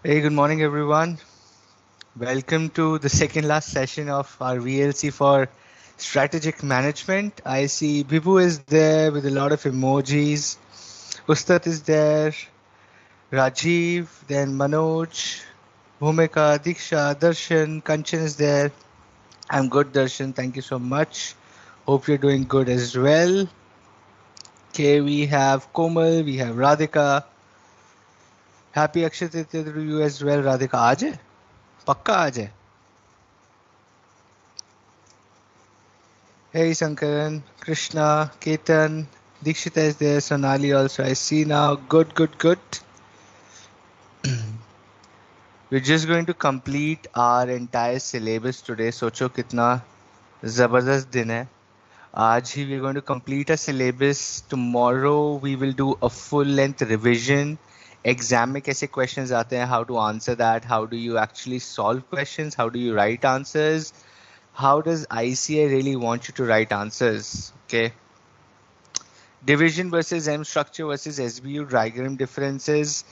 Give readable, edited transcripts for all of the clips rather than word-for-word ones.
Hey, good morning, everyone. Welcome to the second last session of our VLC for strategic management. I see Bibu is there with a lot of emojis. Ustad is there, Rajiv, then Manoj, Bhumika, Diksha, Darshan, Kanchan is there. I'm good, Darshan. Thank you so much. Hope you're doing good as well. Okay, we have Komal, we have Radhika. Happy Akshay Tritiya to you as well, Radhika. आज है? पक्का आज है? Hey Sankaran, Krishna, Ketan, Dikshita is there, Sonali also. I see now. Good, good, good. We're just going to complete our entire syllabus today. सोचो कितना जबरदस्त दिन है. आज ही we're going to complete our syllabus. Tomorrow we will do a full length revision. Exam में कैसे questions आते हैं, how to answer that, how do you actually solve questions, how do you write answers, how does ICA really want you to write answers, okay? Division versus M structure versus SBU diagram differences.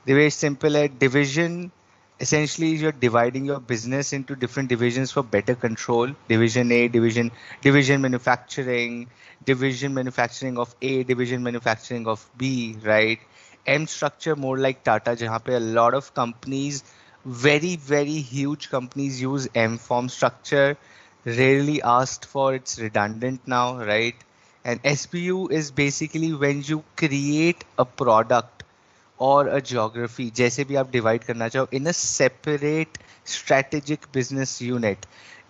The way simple at division, essentially you're dividing your business into different divisions for better control. Division A, division manufacturing, division manufacturing of A, division manufacturing of B, right? M structure more like Tata, जहाँ पे a lot of companies, very huge companies use M form structure. Rarely asked for, it's redundant now, right? And SBU is basically when you create a product or a geography, जैसे भी आप divide करना चाहो, in a separate strategic business unit.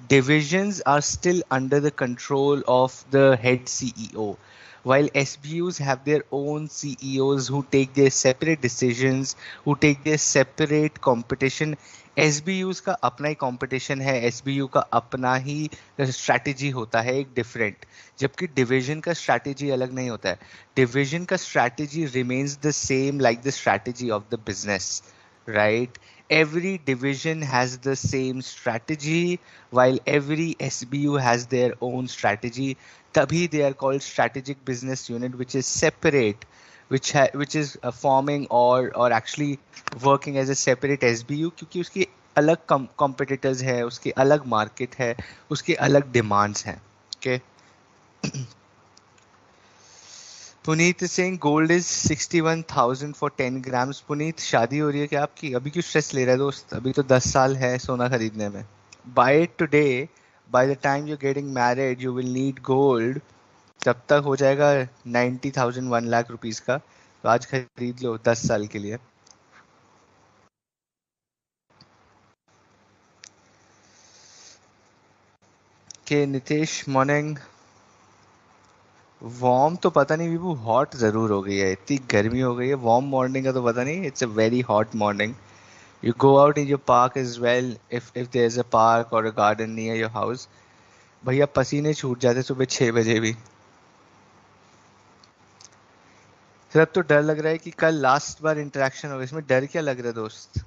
Divisions are still under the control of the head CEO, while SBUs have their own CEOs who take their separate decisions, who take their separate competition. SBUs का अपना ही competition है, SBU का अपना ही strategy होता है एक different, जबकि division का strategy अलग नहीं होता है. Division का strategy remains the same like the strategy of the business, right? Every division has the same strategy while every SBU has their own strategy. तभी they are called strategic business unit, which is separate, which is forming or actually working as a separate SBU, क्योंकि उसकी अलग competitors है, उसकी अलग market है, उसके अलग demands हैं. Okay. Puneet Singh, gold is 61,000 for 10 grams. Puneet, शादी हो रही है क्या आपकी? अभी क्यों स्ट्रेस ले रहा है दोस्त? अभी तो 10 साल है सोना खरीदने में. Buy it today, by the time you getting married you will need gold. तब तक हो जाएगा 90,000 1 लाख रुपीस का. तो आज खरीद लो 10 साल के लिए. के नितेश, मॉर्निंग. वार्म तो पता नहीं विभू, हॉट जरूर हो गई है. इतनी गर्मी हो गई है. वार्म मॉर्निंग का तो पता नहीं. It's a very hot morning. You go out in your park as well if there's a park or a garden near your house. भैया पसीने छूट जाते सुबह 6 बजे भी. सर अब तो डर लग रहा है कि कल लास्ट बार इंटरेक्शन होगा. इसमें डर क्या लग रहा है दोस्त?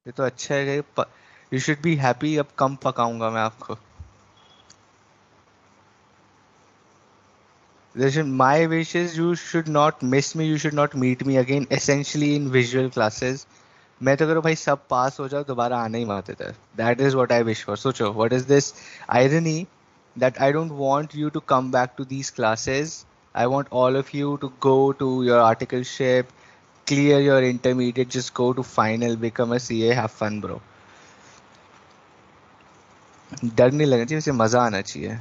ये तो अच्छा है कि यू शुड बी हैप्पी. अब कम पकाऊंगा मैं आपको. Listen, my wish is you should not miss me, you should not meet me again, essentially in visual classes. मैं तो करो भाई सब पास हो जाओ, दोबारा आना ही मत इधर. That is what I wish for. सोचो, what is this irony that I don't want you to come back to these classes. I want all of you to go to your articleship, clear your intermediate, just go to final, become a CA, have fun, bro. डर नहीं लगना चाहिए, उसे मजा आना चाहिए.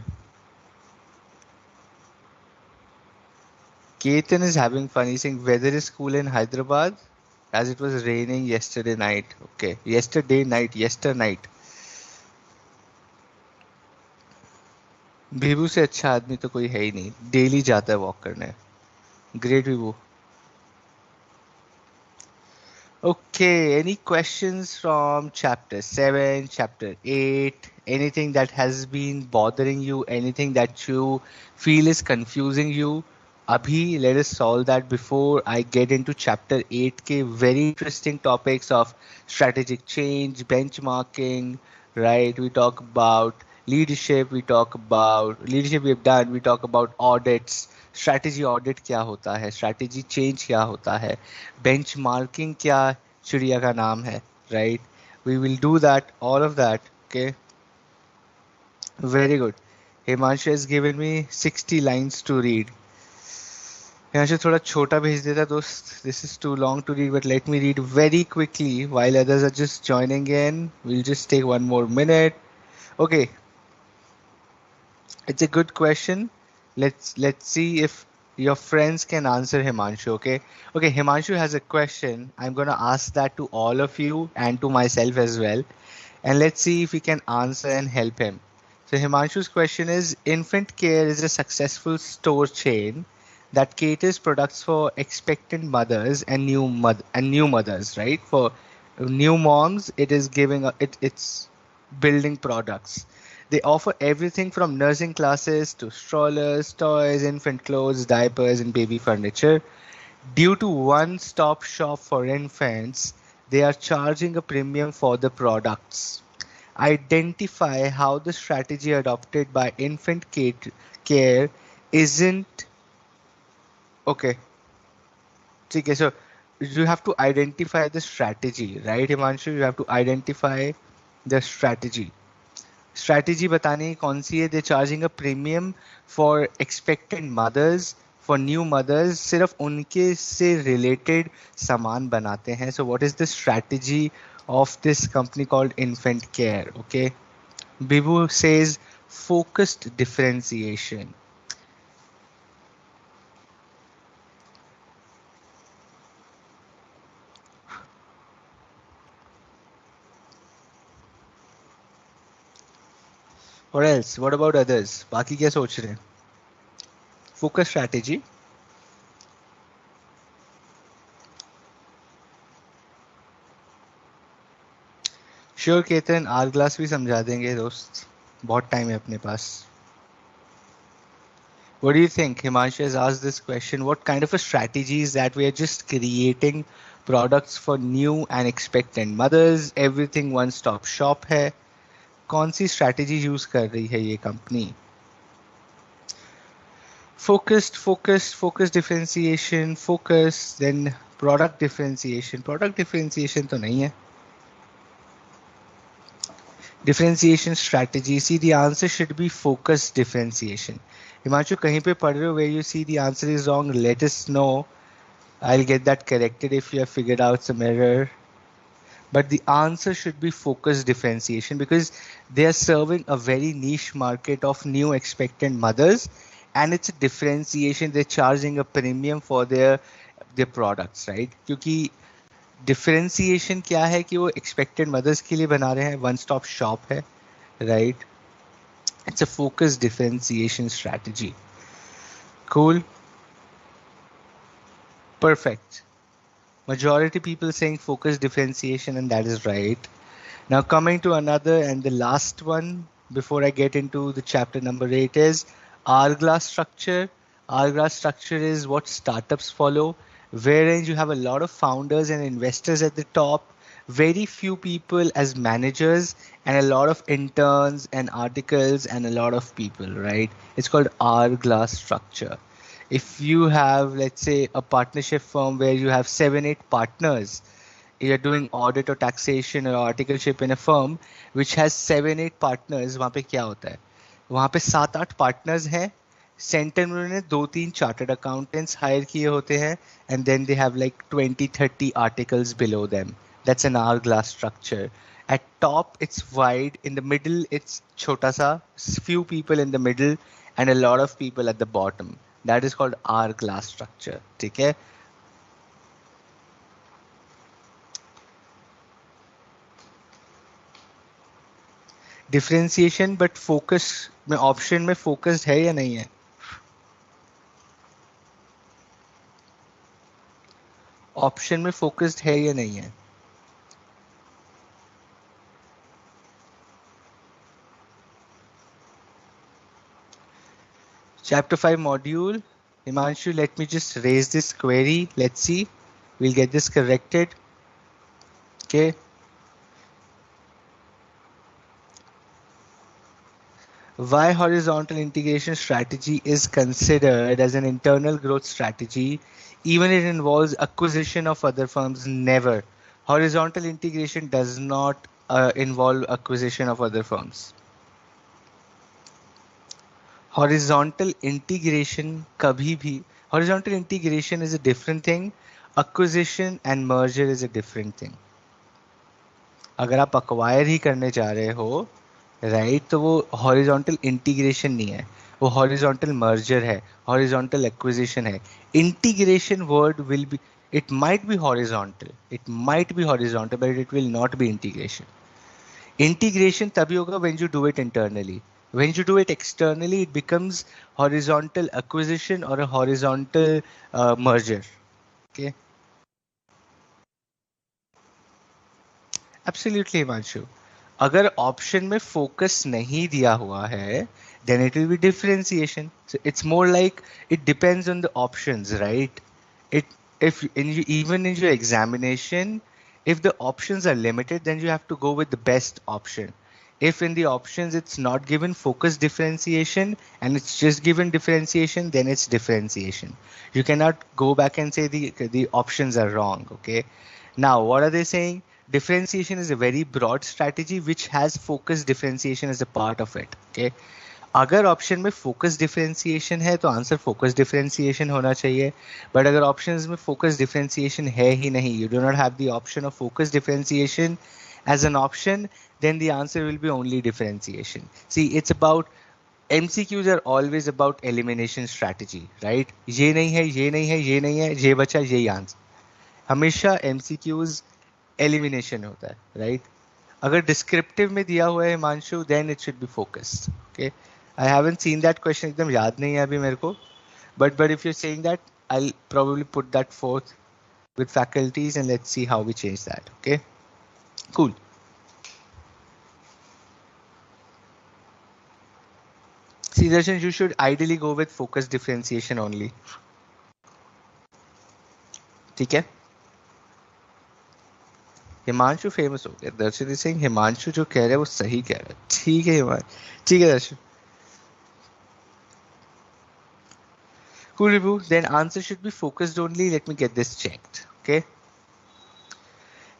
Ketan is having fun. He's saying weather is cool in Hyderabad as it was raining yesterday night. Okay, yesterday night, yester night. विभू से अच्छा आदमी तो कोई है ही नहीं. डेली जाता है वॉक करने. Great Vibhu. Okay, any questions from chapter 7, chapter 8? Anything that has been bothering you? Anything that you feel is confusing you? Abhi, let us solve that before I get into chapter 8 ke very interesting topics of strategic change, benchmarking, right? We talk about leadership, we talk about leadership we have done, we talk about audits, strategy audit क्या होता है, strategy change क्या होता है, benchmarking क्या चिड़िया का नाम है. right? We will do that, all of that. Okay, very good. Himanshu has given me 60 lines to read. Himanshu थोड़ा छोटा भेज देता दोस्त. This is too long to read, but let me read very quickly while others are just joining in. We'll just take one more minute. Okay, it's a good question. Let's see if your friends can answer Himanshu. Okay. Okay, Himanshu has a question. I'm gonna ask that to all of you and to myself as well. And let's see if we can answer and help him. So Himanshu's question is: Infant Care is a successful store chain that caters products for expectant mothers and new mothers, right? For new moms, it is it's building products. They offer everything from nursing classes to strollers, toys, infant clothes, diapers, and baby furniture. Due to one-stop shop for infants, they are charging a premium for the products. Identify how the strategy adopted by care isn't okay. Okay, so you have to identify the strategy, right, Himanshu? You have to identify the strategy. Strategy बताने की कौन सी है? They charging a premium for expected mothers, for new mothers, सिर्फ उनके से related सामान बनाते हैं. So what is the strategy of this company called Infant Care? Okay, Bibu says focused differentiation. What else? What about others? बाकी क्या सोच रहे हैं? Focus strategy. श्योर केतन, आर ग्लास भी समझा देंगे दोस्त, बहुत टाइम है अपने पास. What do you think? Himanshu has asked this question. What kind of a strategy is that? We are just creating products for new and expectant mothers. Everything one stop shop है. कौन सी strategy use कर रही है ये company? Focused differentiation, focus, then product differentiation. Product differentiation तो नहीं है. Differentiation strategy. See, the answer should be focused differentiation. Himanshu, कहीं पे पढ़ रहे हो where you see the answer is wrong, let us know. I'll get that corrected if you have figured out some error. But the answer should be focused differentiation because they are serving a very niche market of new expectant mothers, and it's a differentiation. They're charging a premium for their products, right? क्योंकि differentiation क्या है कि वो expected mothers के लिए बना रहे हैं, one stop shop है, right? It's a focused differentiation strategy. Cool. Perfect. Majority people saying focus differentiation, and that is right. Now coming to another and the last one before I get into the chapter number 8 is hourglass structure. Hourglass structure is what startups follow, wherein you have a lot of founders and investors at the top, very few people as managers, and a lot of interns and articles and a lot of people, right? It's called hourglass structure. If you have, let's say, a partnership firm where you have 7-8 partners, you're doing audit or taxation or articleship in a firm which has 7-8 partners, वहाँ पे क्या होता है? वहाँ पे 7-8 partners हैं, centre में उन्होंने 2-3 चार्टर्ड अकाउंटेंट्स हायर किए होते हैं, and then they have like 20-30 articles below them. That's an hourglass structure. At top it's wide, in the middle it's छोटा सा, few people in the middle and a lot of people at the bottom. That is called hourglass structure. ठीक है? Differentiation but focus में option में focused है या नहीं है? ऑप्शन में फोकस्ड है या नहीं है? Chapter 5 module. Himanshu, let me just raise this query. Let's see. We'll get this corrected. Okay. Why horizontal integration strategy is considered as an internal growth strategy, even it involves acquisition of other firms? Never. Horizontal integration does not involve acquisition of other firms. Horizontal integration kabhi bhi, horizontal integration is a different thing. Acquisition and merger is a different thing. अगर आप acquire ही करने जा रहे हो, right, तो वो horizontal integration नहीं है, वो horizontal merger है, horizontal acquisition है. Integration word will be, it might be horizontal, but it will not be integration. Integration तभी होगा when you do it internally. When you do it externally, it becomes horizontal acquisition or a horizontal merger. Okay. Absolutely, Himanshu. अगर option में focus नहीं दिया हुआ है, then it will be differentiation. So it's more like it depends on the options, right? It if in you, even in your examination, if the options are limited, then you have to go with the best option. If in the options it's not given focus differentiation and it's just given differentiation, then it's differentiation. You cannot go back and say the options are wrong. Okay. Now, what are they saying? Differentiation is a very broad strategy which has focus differentiation as a part of it. Okay. अगर option में focus differentiation है तो answer focus differentiation होना चाहिए, but अगर options में focus differentiation है ही नहीं, you do not have the option of focus differentiation as an option, then the answer will be only differentiation. See, it's about MCQs are always about elimination strategy, right? ये नहीं है, ये नहीं है, ये नहीं है, ये बचा, यही आंसर. हमेशा MCQs एलिमिनेशन होता है, राइट? अगर डिस्क्रिप्टिव में दिया हुआ है Himanshu, then it should be focused. Okay, I haven't seen that question, एकदम याद नहीं है अभी मेरे को, but if you saying that, I will probably put that fourth with faculties and let's see how we change that. Okay, cool. See, Darshan, you should ideally go with focus differentiation only. ठीक है, Himanshu famous हो गया. दर्शन सिंह, हिमांशु जो कह रहे हैं वो सही कह रहा है. ठीक है हिमांशु, ठीक है दर्शन. Cool, Ribu. Then answer should be focused only. Let me get this checked. Okay.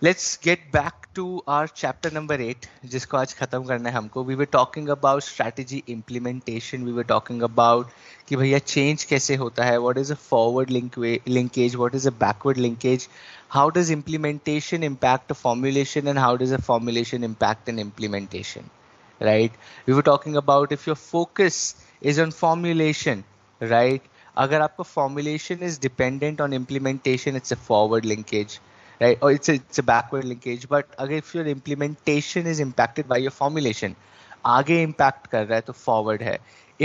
Let's get back to our chapter number 8, जिसको आज खत्म करना है हमको. We were talking about strategy implementation. We were talking about कि भैया change कैसे होता है. What is a forward linkage? What is a backward linkage? How does implementation impact a formulation, and how does a formulation impact an implementation? Right? We were talking about if your focus is on formulation, right? अगर आपका formulation is dependent on implementation, it's a forward linkage. Right, or it's a backward linkage. But अगर if your implementation is impacted by your formulation, आगे impact कर रहा है तो forward है.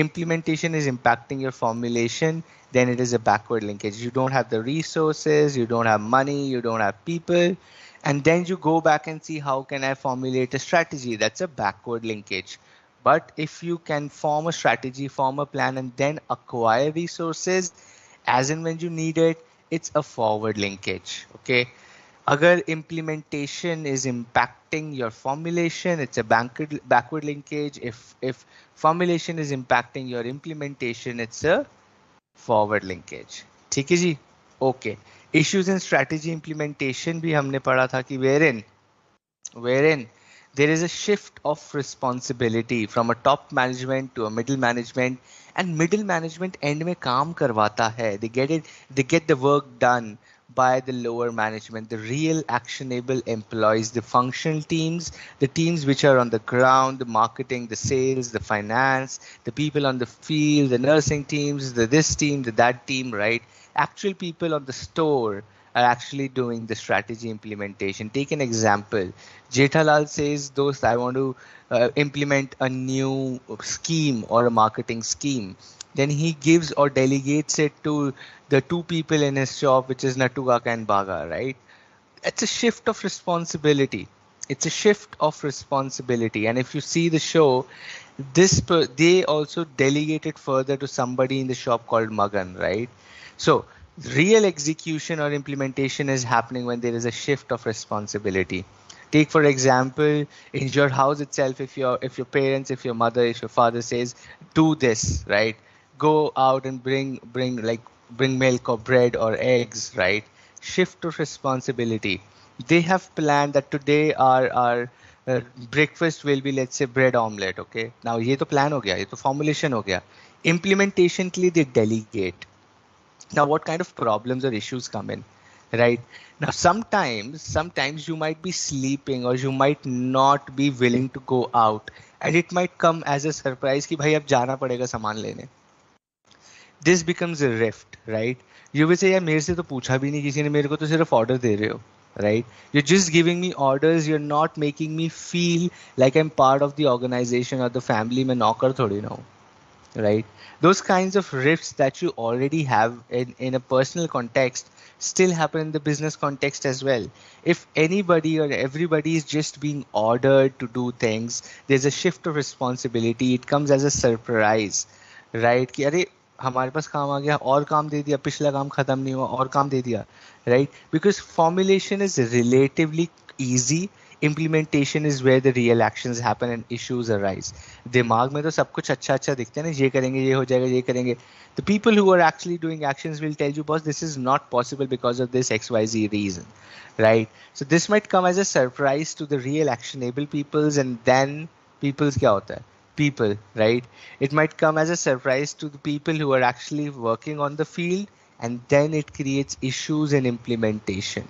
Implementation is impacting your formulation, then it is a backward linkage. You don't have the resources, you don't have money, you don't have people, and then you go back and see how can I formulate a strategy. That's a backward linkage. But if you can form a strategy, form a plan, and then acquire resources as and when you need it, it's a forward linkage. Okay. अगर implementation is impacting your formulation, it's a backward linkage. If formulation is impacting your implementation, it's a forward linkage. ठीक है जी? Okay. Issues in strategy implementation भी हमने पढ़ा था कि wherein there is a shift of responsibility from a top management to a middle management, and middle management end में काम करवाता है. They get the work done by the lower management, the real actionable employees, the functional teams, the teams which are on the ground, the marketing, the sales, the finance, the people on the field, the nursing teams, the this team, the that team, right? Actual people on the store are actually doing the strategy implementation. Take an example. Jethalal says, Dost, I want to implement a new scheme or a marketing scheme. Then he gives or delegates it to the two people in his shop, which is Nattu Kaka and Baga, right? It's a shift of responsibility. It's a shift of responsibility. And if you see the show, they also delegate it further to somebody in the shop called Magan, right? So real execution or implementation is happening when there is a shift of responsibility. Take for example, in your house itself, if your parents, if your mother, if your father says, do this, right? Go out and bring milk or bread or eggs, right? Shift of responsibility. They have planned that today our breakfast will be, let's say, bread omelette. Okay, now ये तो plan हो गया, ये तो formulation हो गया. Implementation के लिए they delegate. Now what kind of problems or issues come in, right? Now sometimes you might be sleeping or you might not be willing to go out, and it might come as a surprise कि भाई अब जाना पड़ेगा सामान लेने. This becomes a rift, right? You will say यार मेरे से तो पूछा भी नहीं किसी ने, मेरे को तो सिर्फ ऑर्डर दे रहे हो, right? You're just giving me orders, you're not making me feel like I'm part of the organization or the family. मैं नौकर थोड़ी ना हूँ, right? Those kinds of rifts that you already have in a personal context still happen in the business context as well. If anybody or everybody is just being ordered to do things, there's a shift of responsibility. It comes as a surprise, right? कि अरे हमारे पास काम आ गया, और काम दे दिया, पिछला काम खत्म नहीं हुआ और काम दे दिया, right? Because formulation is relatively easy. Implementation is where the real actions happen and issues arise. दिमाग में तो सब कुछ अच्छा अच्छा दिखता है ना, ये करेंगे, ये हो जाएगा, ये करेंगे. The people who are actually doing actions will tell you, boss, this is not possible because of this XYZ reason, right? So this might come as a surprise to the real actionable peoples, and then peoples क्या होता है? People, right? It might come as a surprise to the people who are actually working on the field, and then it creates issues in implementation,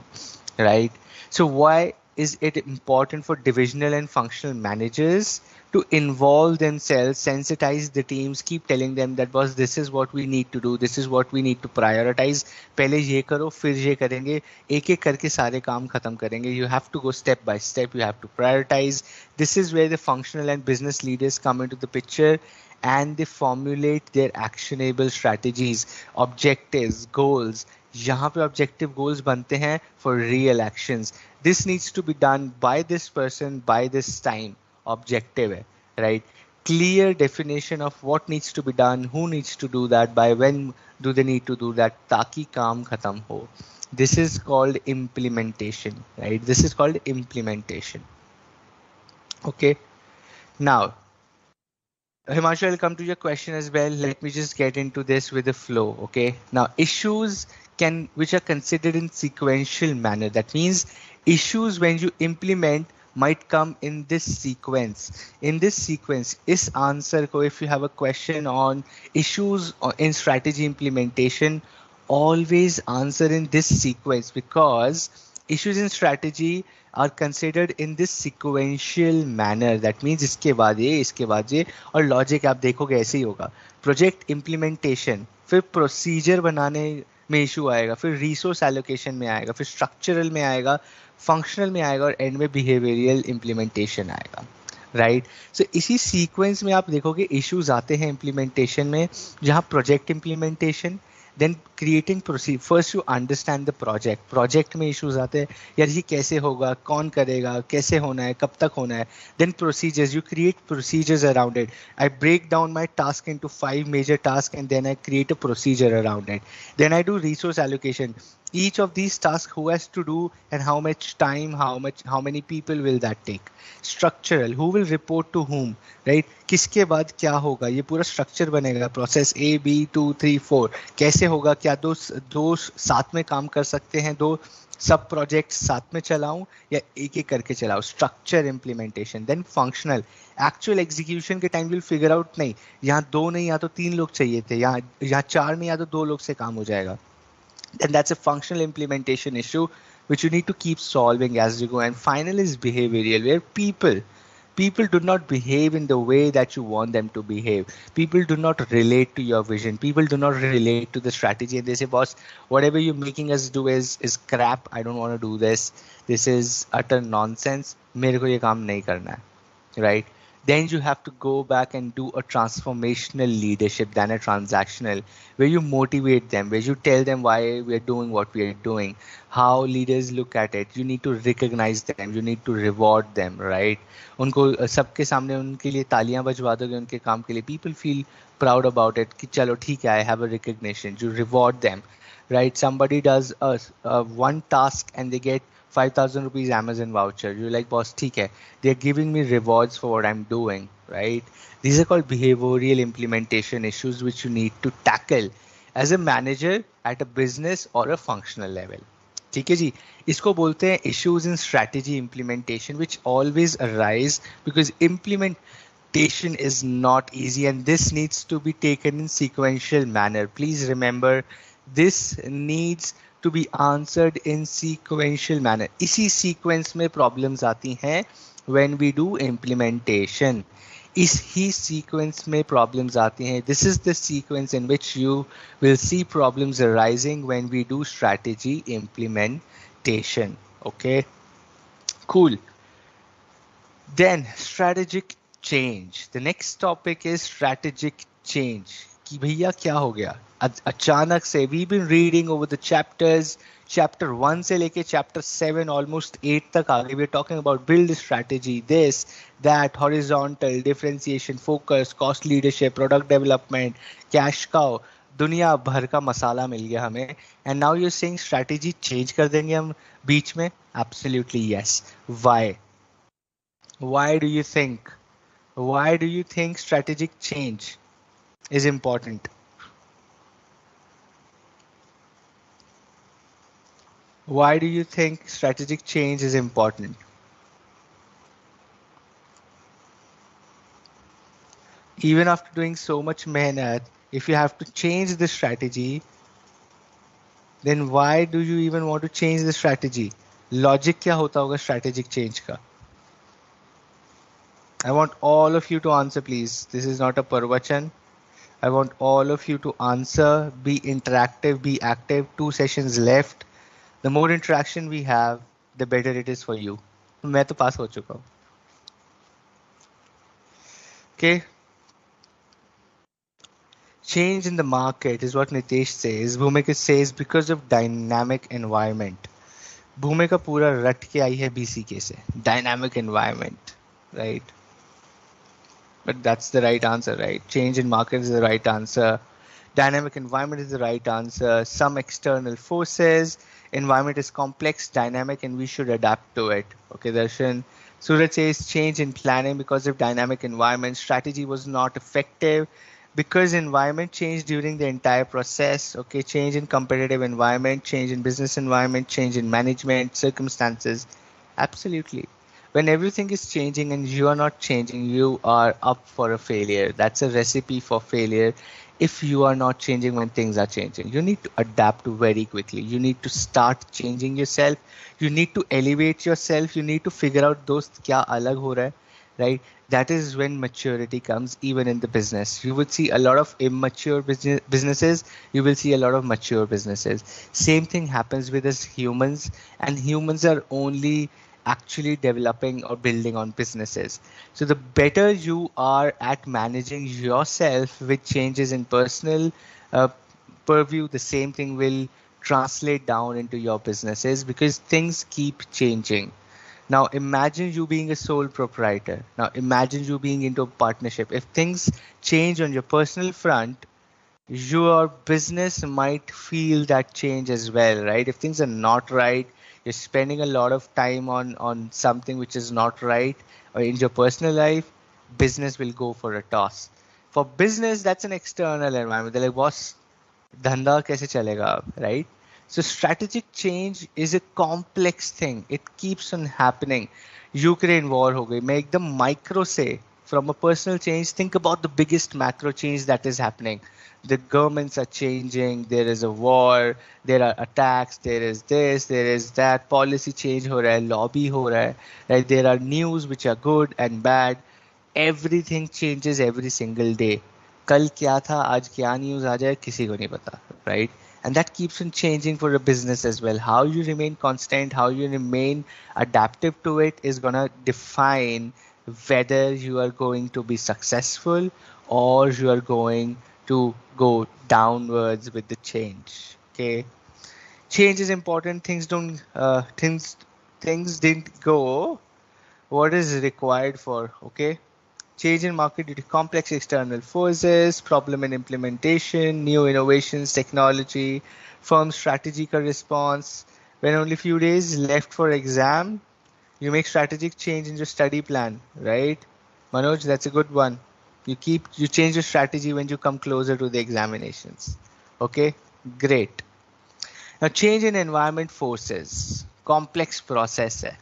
right? So why is it important for divisional and functional managers to involve themselves, sensitize the teams, keep telling them that boss, this is what we need to do, this is what we need to prioritize. पहले ये करो, फिर ये करेंगे, एक एक करके सारे काम खत्म करेंगे. You have to go step by step. You have to prioritize. This is where the functional and business leaders come into the picture, and they formulate their actionable strategies, objectives, goals. यहाँ पे objective goals बनते हैं for real actions. This needs to be done by this person by this time. Objective है, right? Clear definition of what needs to be done, who needs to do that, by when do they need to do that, ताकि काम खत्म हो. This is called implementation, right? This is called implementation. Okay. Now, Himanshu, I'll come to your question as well. Let me just get into this with the flow. Okay. Now, issues which are considered in sequential manner. That means issues when you implement might come in this sequence. In this sequence, is answer ko, if you have a question on issues in strategy implementation, always answer in this sequence, because issues in strategy are considered in this sequential manner. That means इसके बाद ये, इसके बाद ये, और logic आप देखोगे ऐसे ही होगा. प्रोजेक्ट इम्प्लीमेंटेशन, फिर प्रोसीजर बनाने में इशू आएगा, फिर रिसोर्स एलोकेशन में आएगा, फिर स्ट्रक्चरल में आएगा, फंक्शनल में आएगा, और एंड में बिहेवियरल इम्प्लीमेंटेशन आएगा, राइट? सो इसी सीक्वेंस में आप देखोगे इश्यूज आते हैं इम्प्लीमेंटेशन में, जहाँ project implementation, then creating proceed. First you understand the project में issues आते हैं, यार ये कैसे होगा, कौन करेगा, कैसे होना है, कब तक होना है. Then procedures, you create procedures around it. I break down my task into 5 major tasks, and then I create a procedure around it. Then I do resource allocation. Each of these tasks, who has to do and how much time, how many people will that take. Structural, who will report to whom, right? किसके बाद क्या होगा, ये पूरा structure बनेगा. Process A B 2 3 4 कैसे होगा, क्या दो साथ में काम कर सकते हैं, दो सब प्रोजेक्ट साथ में चलाऊं या एक एक करके चलाऊं. Structure implementation. Then functional, actual execution के टाइम विल फिगर आउट, नहीं यहाँ 2 नहीं, यहाँ तो 3 लोग चाहिए थे, यहाँ 4 नहीं, यहाँ तो 2 लोग से काम हो जाएगा. And that's a functional implementation issue which you need to keep solving as you go. And final is behavioral, where people do not behave in the way that you want them to behave. People do not relate to your vision. People do not relate to the strategy, and they say, boss, whatever you're making us do is crap. I don't want to do this. This is utter nonsense. मेरे को ये काम नहीं करना है, right? Then you have to go back and do a transformational leadership than a transactional, where you motivate them, where you tell them why we're doing what we are doing, how leaders look at it. You need to recognize them, you need to reward them, right? उनको सबके सामने उनके लिए तालियां बजवा दोगे उनके काम के लिए. People feel proud about it कि चलो ठीक है, I have a recognition. You reward them, right? Somebody does one task and they get 5,000 rupees Amazon voucher. You're like, boss, ठीक है, they're giving me rewards for what I'm doing, right? These are called behavioral implementation issues which you need to tackle as a manager at a business or a functional level. ठीक है जी. इसको बोलते हैं issues in strategy implementation which always arise because implementation is not easy and this needs to be taken in sequential manner. Please remember, this needs to be answered in sequential manner. इसी sequence में problems आती हैं when we do implementation. इस ही sequence में problems आती हैं. This is the sequence in which you will see problems arising when we do strategy implementation. Okay, cool. Then strategic change. The next topic is strategic change. कि भैया क्या हो गया अचानक से. We've been reading over the chapters. Chapter 1 से लेके chapter 7 almost 8 तक आ गए. We're talking about build strategy, this, that, horizontal, differentiation, focus, cost leadership, product development, cash cow. दुनिया भर का मसाला मिल गया हमें. And now you're saying strategy change कर देंगे हम बीच में? Absolutely yes. Why? Why do you think? Why do you think strategic change is important? Why do you think strategic change is important? Even after doing so much mehnat, if you have to change the strategy, then why do you even want to change the strategy? Logic क्या होता होगा strategic change का? I want all of you to answer, please. This is not a parvachan. I want all of you to answer, be interactive, be active. 2 sessions left. The more interaction we have, the better it is for you. मैं तो पास हो चुका हूँ. Okay. Change in the market is what Nitesh says. Bhumika says because of dynamic environment. Bhumika पूरा रट के आई है BCK से. Dynamic environment, right? But that's the right answer, right? Change in market is the right answer. Dynamic environment is the right answer. Some external forces. Environment is complex, dynamic, and we should adapt to it. Okay, Darshan. Suraj says change in planning because of dynamic environment. Strategy was not effective because environment changed during the entire process. Okay, change in competitive environment, change in business environment, change in management, circumstances. Absolutely. When everything is changing and you are not changing, you are up for a failure. That's a recipe for failure. If you are not changing when things are changing, you need to adapt very quickly. You need to start changing yourself. You need to elevate yourself. You need to figure out दोस्त क्या अलग हो रहा है, right? That is when maturity comes, even in the business. You would see a lot of immature businesses. You will see a lot of mature businesses. Same thing happens with us humans, and humans are only actually developing or building on businesses. So the better you are at managing yourself with changes in personal uh, purview, the same thing will translate down into your businesses because things keep changing. Now imagine you being a sole proprietor. Now imagine you being into a partnership. If things change on your personal front, your business might feel that change as well, right? If things are not right, you're spending a lot of time on something which is not right, or in your personal life, business will go for a toss. For business, that's an external environment. They're like, boss, धंधा कैसे चलेगा अब, right? So strategic change is a complex thing. It keeps on happening. Ukraine war हो गई. मैं एकदम micro से, from a personal change, think about the biggest macro change that is happening. The governments are changing, there is a war, there are attacks, there is this, there is that, policy change हो रहा है, lobby हो रहा है, right? There are news which are good and bad. Everything changes every single day. कल क्या था, आज क्या न्यूज़ आ जाए, किसी को नहीं पता, right? And that keeps on changing for a business as well. How you remain constant, how you remain adaptive to it is gonna define whether you are going to be successful or you are going to go downwards with the change. Okay, change is important. Things didn't go what is required for. Okay, change in market due to complex external forces, problem in implementation, new innovations, technology, firm strategic response. When only few days left for exam, you make strategic change in your study plan, right? Manoj, that's a good one. You change your strategy when you come closer to the examinations. Okay, great. Now change in environment forces complex process है,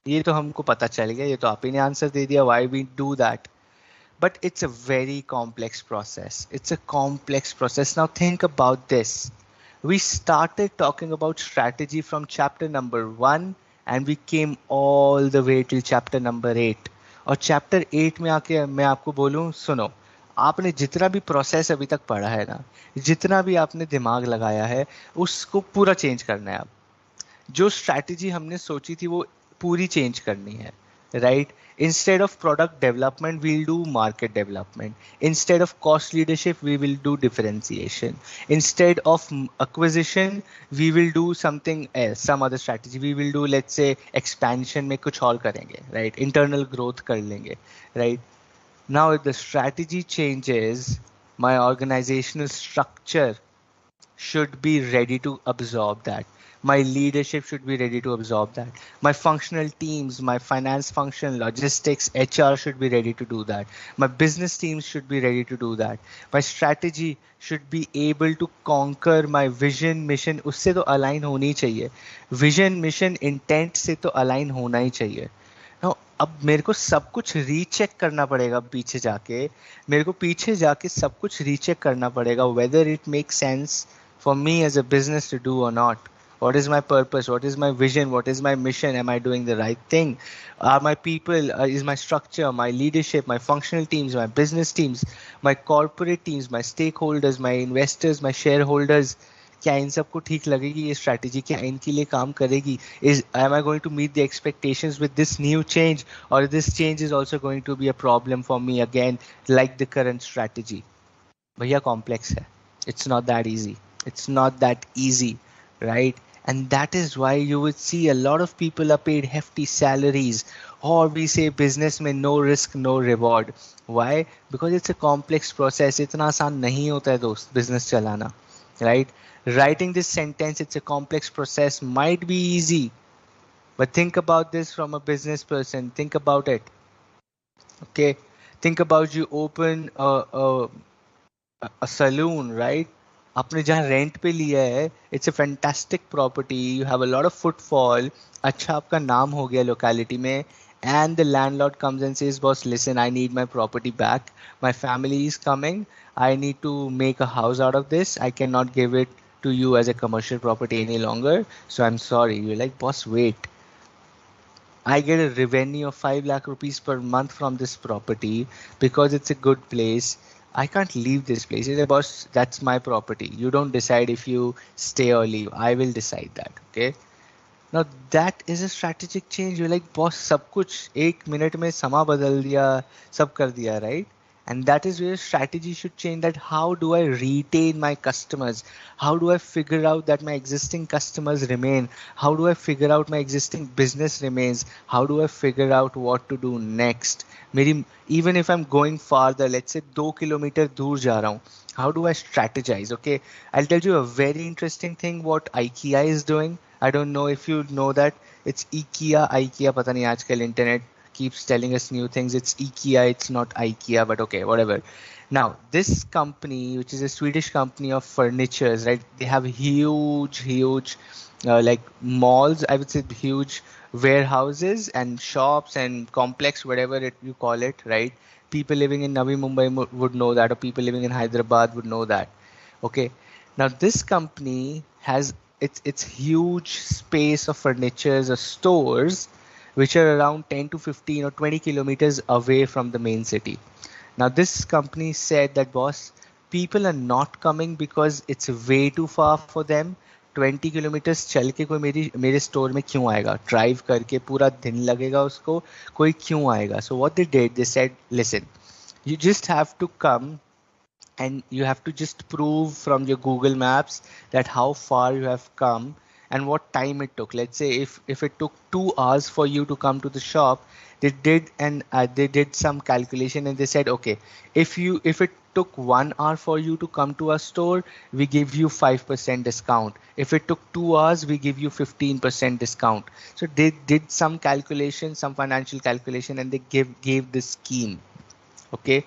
ये तो हमको पता चल गया, ये तो आप ही ने आंसर दे दिया why we do that. But it's a very complex process. It's a complex process. Now think about this. We started talking about strategy from chapter number 1 and we came all the way till chapter number 8. और chapter 8 में आके मैं आपको बोलूं, सुनो, आपने जितना भी प्रोसेस अभी तक पढ़ा है ना, जितना भी आपने दिमाग लगाया है, उसको पूरा चेंज करना है आप. जो स्ट्रैटेजी हमने सोची थी वो पूरी चेंज करनी है, right. Instead of product development, we'll do market development. Instead of cost leadership, we will do differentiation. Instead of acquisition, we will do something else, some other strategy. We will do, let's say, expansion में कुछ और करेंगे, right? Internal growth कर लेंगे, right? Now, if the strategy changes, my organizational structure should be ready to absorb that. My leadership should be ready to absorb that. My functional teams, my finance function, logistics, HR should be ready to do that. My business teams should be ready to do that. My strategy should be able to conquer my vision, mission. उससे तो align होनी चाहिए. Vision, mission, intent से तो align होना ही चाहिए. Now, अब मेरे को सब कुछ रीचेक करना पड़ेगा पीछे जाके. मेरे को पीछे जाके सब कुछ रीचेक करना पड़ेगा whether it makes sense for me as a business to do or not. What is my purpose? What is my vision? What is my mission? Am I doing the right thing? Are my people, is my structure, my leadership, my functional teams, my business teams, my corporate teams, my stakeholders, my investors, my shareholders, क्या इन सबको ठीक लगेगी ये strategy, क्या इनके लिए काम करेगी? Is am I going to meet the expectations with this new change, or this change is also going to be a problem for me again like the current strategy? भैया कॉम्प्लेक्स है. It's not that easy. It's not that easy, right? And that is why you would see a lot of people are paid hefty salaries, or we say business में no risk, no reward. Why? Because it's a complex process. इतना आसान नहीं होता है दोस्त business चलाना, right? Writing this sentence, it's a complex process, might be easy, but think about this from a business person. Think about it. Okay, think about you open a saloon, right? आपने जहाँ rent पे लिया है, it's a fantastic property, you have a lot of footfall, अच्छा आपका नाम हो गया लोकेलिटी में, and the landlord comes and says, boss, listen, I need my property back, my family is coming, I need to make a house out of this, I cannot give it to you as a commercial property any longer, so I'm sorry. You're like, boss, wait, I get a revenue of 5 lakh rupees per month from this property because it's a good place. I can't leave this place. He said, boss, that's my property. You don't decide if you stay or leave. I will decide that. Okay. Now that is a strategic change. You're like, boss, सब कुछ एक minute में समा बदल दिया, सब कर दिया, right? And that is where strategy should change. That how do I retain my customers? How do I figure out that my existing customers remain? How do I figure out my existing business remains? How do I figure out what to do next? मेरी even if I'm going farther, let's say 2 kilometre दूर जा रहा हूँ, how do I strategize? Okay, I'll tell you a very interesting thing what IKEA is doing. I don't know if you know that. It's IKEA, पता नहीं आजकल internet keeps telling us new things. It's IKEA, it's not IKEA, but okay, whatever. Now, this company, which is a Swedish company of furnitures, right? They have huge, like malls, I would say huge warehouses and shops and complex, whatever you call it, right? People living in Navi Mumbai would know that, or people living in Hyderabad would know that. Okay. Now, this company has its huge space of furnitures or stores which are around 10 to 15 or 20 kilometers away from the main city. Now, this company said that, boss, people are not coming because it's way too far for them. 20 kilometres चल के कोई मेरे store में क्यों आएगा, drive करके पूरा दिन लगेगा उसको, कोई क्यों आएगा? So what they did, they said, listen, you just have to come and you have to just prove from your Google Maps that how far you have come and what time it took. Let's say if it took 2 hours for you to come to the shop, they did some calculation and they said, okay, if it took 1 hour for you to come to our store, we give you 5% discount. If it took 2 hours, we give you 15% discount. So they did some calculation, some financial calculation, and they gave this scheme. Okay.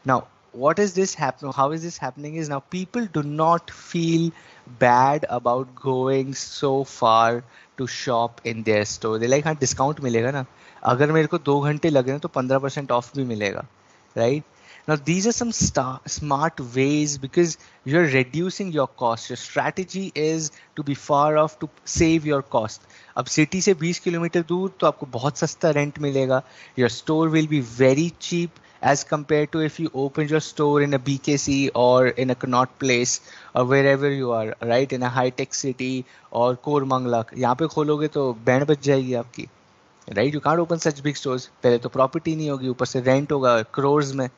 Now, what is this happening? How is this happening is now people do not feel bad about going so far to shop in their store. They like हाँ discount मिलेगा ना, अगर मेरे को 2 घंटे लगे ना तो 15% off भी मिलेगा, right? Now these are some smart ways because you're reducing your cost. Your strategy is to be far off to save your cost. अब सिटी से 20 किलोमीटर दूर तो आपको बहुत सस्ता रेंट मिलेगा. Your store will be very cheap as compared to if you open your store in a BKC or in a Connaught Place or wherever you are, right? In a high-tech city or Koramangala. यहाँ पे खोलोगे तो band बज जाएगी आपकी, right? You can't open such big stores. पहले तो property नहीं होगी, ऊपर से rent होगा crores में.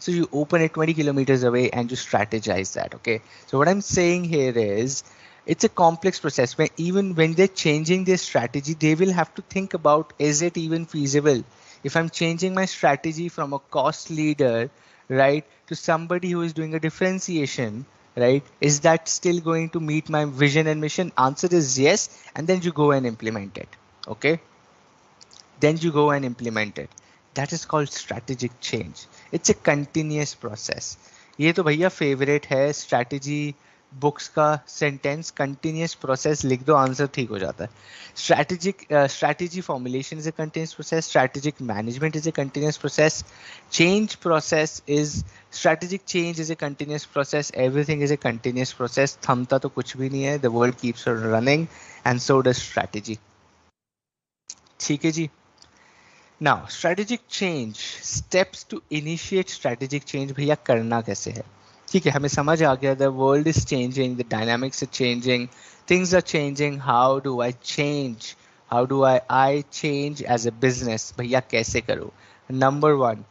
So you open it 20 kilometers away and you strategize that. Okay. So what I'm saying here is it's a complex process where even when they're changing their strategy, they will have to think about, is it even feasible? If I'm changing my strategy from a cost leader, right, to somebody who is doing a differentiation, right, is that still going to meet my vision and mission? Answer is yes. And then you go and implement it. Okay. Then you go and implement it. That is called strategic change. It's a continuous process. ये तो भैया favourite है strategy books का sentence. Continuous process लिख दो, answer ठीक हो जाता है. Strategy formulation is a continuous process. Strategic management is a continuous process. Change process is strategic change is a continuous process. Everything is a continuous process. थमता तो कुछ भी नहीं है. The world keeps running and so does strategy. ठीक है जी. Now, strategic change, steps to initiate strategic change भैया करना कैसे है. ठीक है, हमें समझ आ गया, the world is changing, the dynamics are changing, things are changing. How do I change? How do I change as a business? भैया कैसे करूँ? Number one,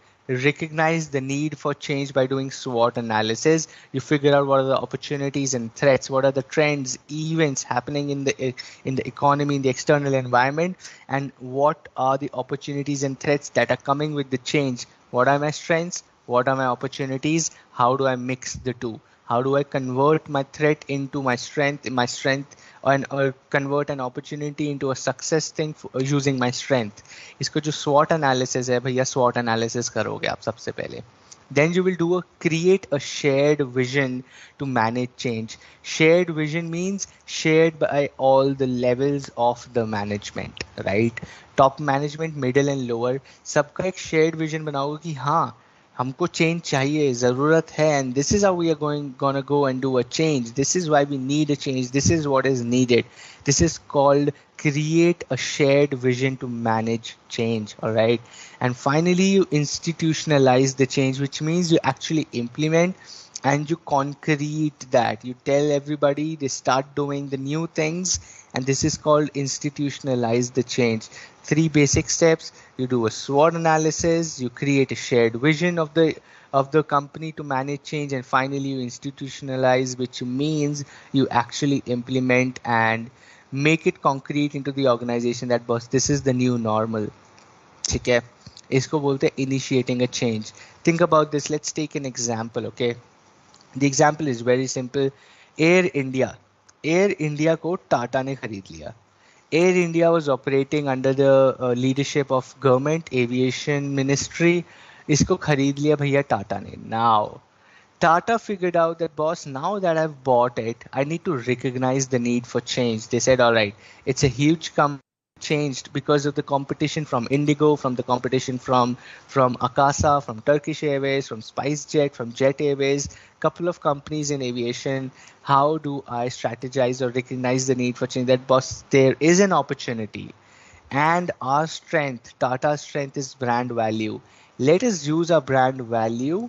recognize the need for change by doing SWOT analysis. You figure out what are the opportunities and threats, what are the trends, events happening in the economy, in the external environment, and what are the opportunities and threats that are coming with the change. What are my strengths? What are my opportunities? How do I mix the two? How do I convert my threat into my strength, and or convert an opportunity into a success thing using my strength? इसको जो SWOT analysis है भैया, SWOT analysis करोगे आप सबसे पहले. Then you will create a shared vision to manage change. Shared vision means shared by all the levels of the management, right? Top management, middle and lower, सबका एक shared vision बनाओगे कि हाँ हमको चेंज चाहिए, ज़रूरत है, and this is how we are gonna go and do a change. This is why we need a change. This is what is needed. This is called create a shared vision to manage change. All right. And finally, you institutionalize the change, which means you actually implement and you concrete that. You tell everybody, they start doing the new things, and this is called institutionalize the change. 3 basic steps. You do a SWOT analysis, you create a shared vision of the company to manage change, and finally you institutionalize, which means you actually implement and make it concrete into the organization that boss, this is the new normal. ठीक है, इसको बोलते हैं initiating a change. Think about this. Let's take an example. Okay, the example is very simple. Air India को टाटा ने खरीद लिया. Air India was operating under the leadership of government aviation ministry. इसको खरीद लिया भैया टाटा ने. Now Tata figured out that, boss, now that I've bought it, I need to recognize the need for change. They said, all right, it's a huge company, changed because of the competition from Indigo, from the competition from Akasa, from Turkish Airways, from SpiceJet, from Jet Airways, couple of companies in aviation. How do I strategize or recognize the need for change? That, boss, there is an opportunity, and our strength, Tata's strength, is brand value. Let us use our brand value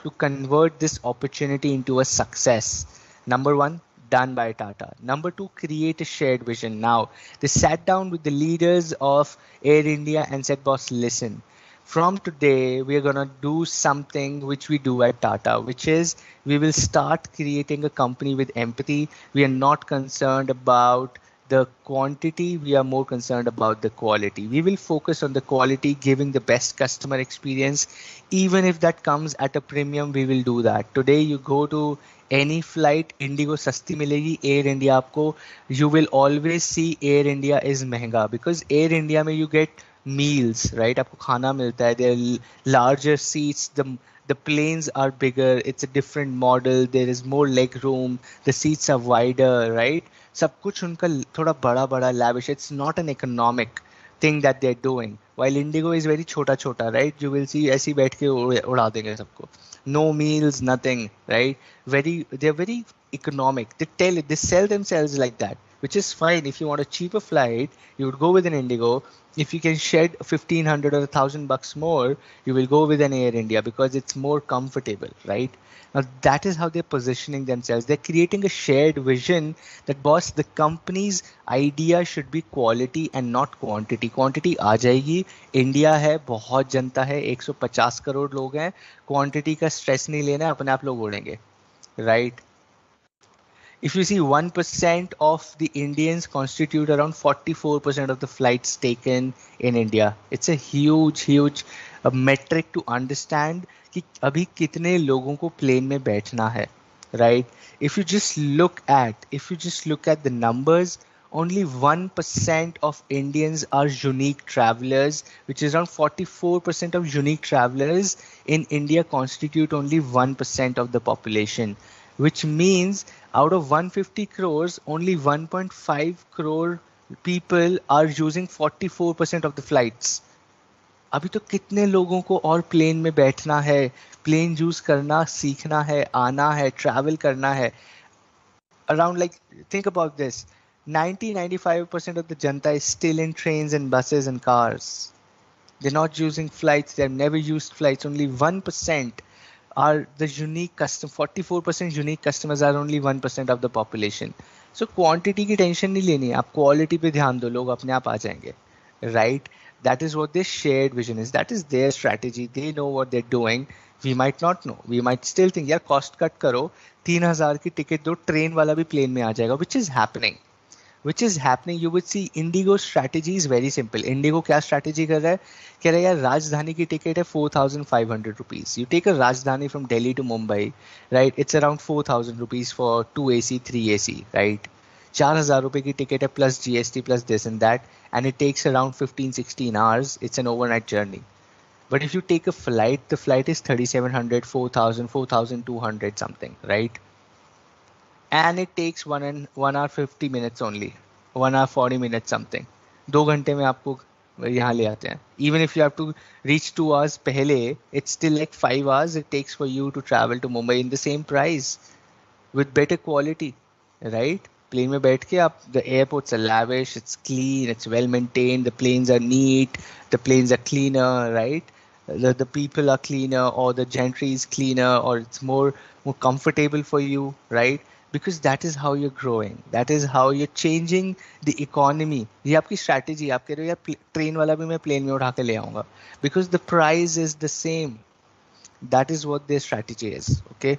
to convert this opportunity into a success. Number one, done by Tata. Number two, create a shared vision. Now, they sat down with the leaders of Air India and said, boss, listen, from today, we are going to do something which we do at Tata, which is we will start creating a company with empathy. We are not concerned about the quantity, we are more concerned about the quality. We will focus on the quality, giving the best customer experience. Even if that comes at a premium, we will do that. Today, you go to any flight, Indigo सस्ती मिलेगी, Air India आपको, you will always see Air India is महंगा, because Air India में you get meals, right? आपको खाना मिलता है, there are larger seats, the the planes are bigger, it's a different model, there is more leg room, the seats are wider, right? सब कुछ उनका थोड़ा बड़ा बड़ा lavish, it's not an economic thing that they're doing, while Indigo is very छोटा छोटा, right? You will see ऐसे ही बैठ के उड़ा देंगे सबको, no meals, nothing, right? They're very economic, they sell themselves like that, which is fine. If you want a cheaper flight, you would go with an Indigo. If you can shed 1,500 or 1,000 bucks more, you will go with an Air India because it's more comfortable, right? Now that is how they're positioning themselves. They're creating a shared vision that, boss, the company's idea should be quality and not quantity. Quantity आ जाएगी, India है, बहुत जनता है, 150 करोड़ लोग हैं, quantity का stress नहीं लेना, अपने आप लोग उड़ेंगे, right? If you see, 1% of the Indians constitute around 44% of the flights taken in India. It's a huge metric to understand कि अभी कितने लोगों को plane में बैठना है, right? If you just look at the numbers, only 1% of Indians are unique travelers, which is around 44% of unique travelers in India constitute only 1% of the population, which means out of 150 crores, only 1.5 crore people are using 44% of the flights. अभी तो कितने लोगों को और plane में बैठना है, plane use करना सीखना है, आना है, ट्रैवल करना है. Around, like, think about this, 90-95% of the janta is still in trains and buses and cars. They're not using flights. They've never used flights. Only 1% are the unique custom. 44% unique customers are only 1% of the population. So quantity की tension नहीं लेनी है, आप quality पे ध्यान दो, लोग अपने आप आ जाएंगे, right? That is what their shared vision is. That is their strategy. They know what they're doing. We might not know. We might still think, यार cost cut करो, 3,000 की टिकट दो, ट्रेन वाला भी प्लेन में आ जाएगा, which is happening. You would see Indigo's strategy is very simple. Indigo क्या strategy कर रहा है, कह रहा है यार राजधानी की टिकट है 4,500 rupees. You take a Rajdhani from Delhi to Mumbai, right? It's around 4,000 rupees for 2 AC, 3 AC, right? 4,000 रुपए की टिकट है plus GST plus this and that, and it takes around 15-16 hours. It's an overnight journey. But if you take a flight, the flight is 3,700, 4,000, 4,200 something, right? And it takes 1 hour 50 minutes only, 1 hour 40 minutes something. 2 घंटे में आपको यहाँ ले आते हैं. Even if you have to reach 2 hours पहले, it's still like 5 hours it takes for you to travel to Mumbai in the same price with better quality, right? Plane में बैठ के आप, the airports are lavish, it's clean, it's well maintained, the planes are neat, the planes are cleaner, right? The people are cleaner, or the gentry is cleaner, or it's more comfortable for you, right? Because that is how you're growing, that is how you're changing the economy. ये आपकी strategy, आप कह रहे हो यार train वाला भी मैं प्लेन में उठा के ले आऊंगा, because the price is the same. That is what their strategy is, okay?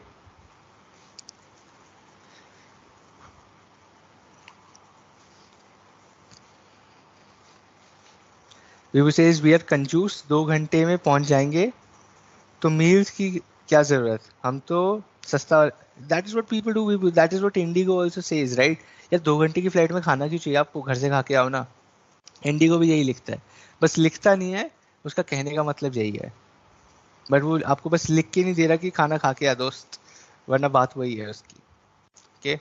Vivu says we are कंजूस, 2 घंटे में पहुंच जाएंगे, तो मील्स की क्या जरूरत, हम तो सस्ता. That is what people do. That is what Indigo also says, right? यार 2 घंटे की फ्लाइट में खाना क्यों चाहिए आपको, घर से खा के आओ ना. इंडिगो भी यही लिखता है, बस लिखता नहीं है, उसका कहने का मतलब यही है, बट वो आपको बस लिख के नहीं दे रहा कि खाना खा के आ दोस्त, वरना बात वही है उसकी. Okay,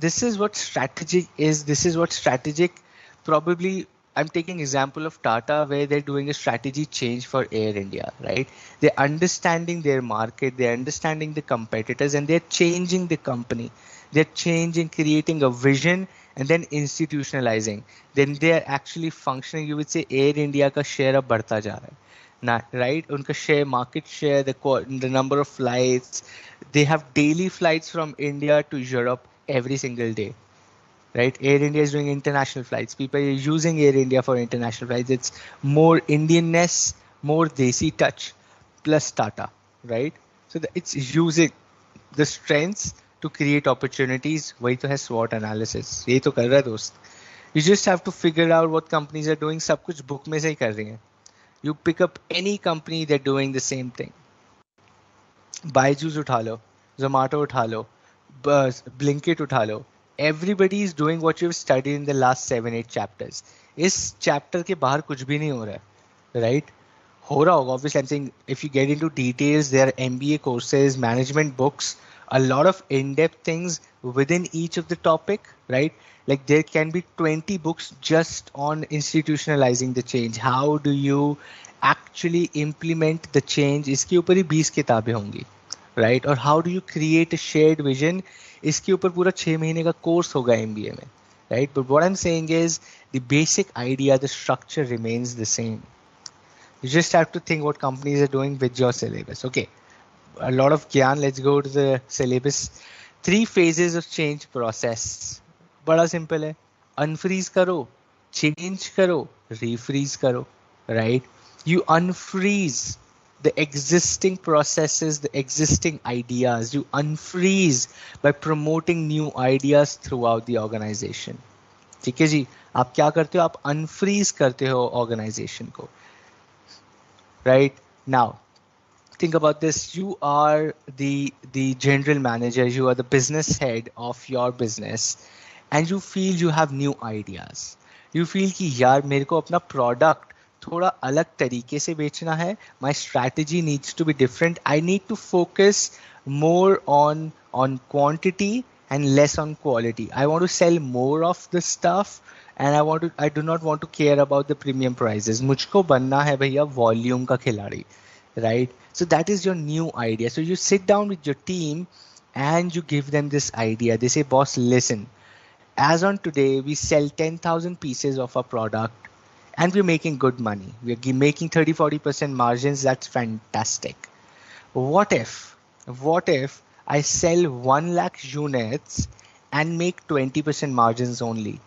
this is what strategic is. This is what strategic, probably I'm taking example of Tata, where they're doing a strategy change for Air India, right? They're understanding their market, they're understanding the competitors, and they're changing the company. They're changing, creating a vision, and then institutionalizing. Then they're actually functioning. You would say Air India का share अब बढ़ता जा रहा है. Now, right? उनका share, market share, the number of flights. They have daily flights from India to Europe every single day. Right? Air India is doing international flights. People are using Air India for international flights. It's more Indianness, more Desi touch, plus Tata, right? So it's using the strengths to create opportunities. वही तो है SWOT analysis. यही तो कर रहा है दोस्त. You just have to figure out what companies are doing. सब कुछ book में से ही कर रही हैं. You pick up any company, they're doing the same thing. Byju's उठा लो, Zomato उठा लो, Blinkit उठा लो. Everybody is doing what you've studied in the last 7-8 chapters. इस chapter के बाहर कुछ भी नहीं हो रहा है, right? हो रहा होगा obviously. I'm saying if you get into details, there are MBA courses, management books, a lot of in-depth things within each of the topic, right? Like there can be 20 books just on institutionalizing the change. How do you actually implement the change? इसके ऊपर ही 20 किताबें होंगी, right? और how do you create a shared vision? इसके ऊपर पूरा 6 महीने का कोर्स होगा MBA में, right? But what I'm saying is the basic idea, the structure remains the same. You just have to think what companies are doing with your syllabus. Okay, a lot of gyan. Let's go to the syllabus. 3 phases of change process. बड़ा simple है. Unfreeze करो, change करो, refreeze करो, right? You unfreeze the existing processes, the existing ideas. You unfreeze by promoting new ideas throughout the organization. ठीक है जी, आप क्या करते हो? आप unfreeze करते हो organization को. Right now, think about this. You are the general manager, you are the business head of your business, and you feel you have new ideas. You feel कि यार मेरे को अपना product थोड़ा अलग तरीके से बेचना है. My strategy needs to be different. I need to focus more on quantity and less on quality. I want to sell more of the stuff and I do not want to care about the premium prices. मुझको बनना है भैया volume का खिलाड़ी, right? So that is your new idea. So you sit down with your team and you give them this idea. They say, boss, listen, as on today, we sell 10,000 pieces of our product and we're making good money. We're making 30-40% margins. That's fantastic. What if I sell 1 lakh units and make 20% margins only?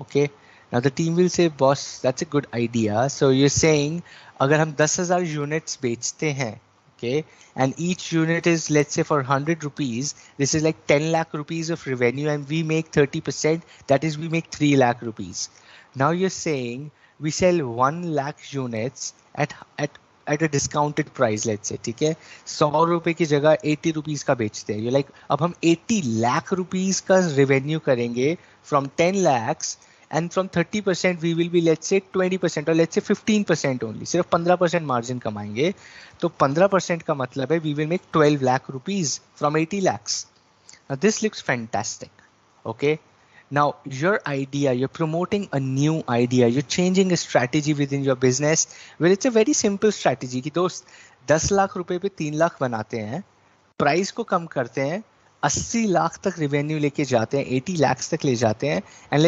Okay. Now the team will say, boss, that's a good idea. So you're saying, अगर हम 10,000 units बेचते हैं, okay, and each unit is, let's say, for 100 rupees, this is like 10 lakh rupees of revenue, and we make 30%, that is we make 3 lakh rupees. Now you're saying we sell 1 lakh units at a discounted price, let's say, ठीक है, 100 रुपए की जगह 80 rupees का बेचते हैं. You're like, अब हम 80 lakh rupees का revenue करेंगे from 10 lakhs, and from 30% we will be, let's say, 20% or let's say 15% only. सिर्फ 15% margin कमाएंगे. तो 15% का मतलब है we will make 12 lakh rupees from 80 lakhs. Now this looks fantastic. Okay. Now your idea, you're promoting a new idea, you're changing a strategy within your business. Well, it's a very simple strategy कि दोस्त 10 लाख रुपए पे 3 लाख बनाते हैं, price को कम करते हैं, 80 लाख तक रेवेन्यू लेके जाते हैं, 80 lakhs तक ले जाते हैं, and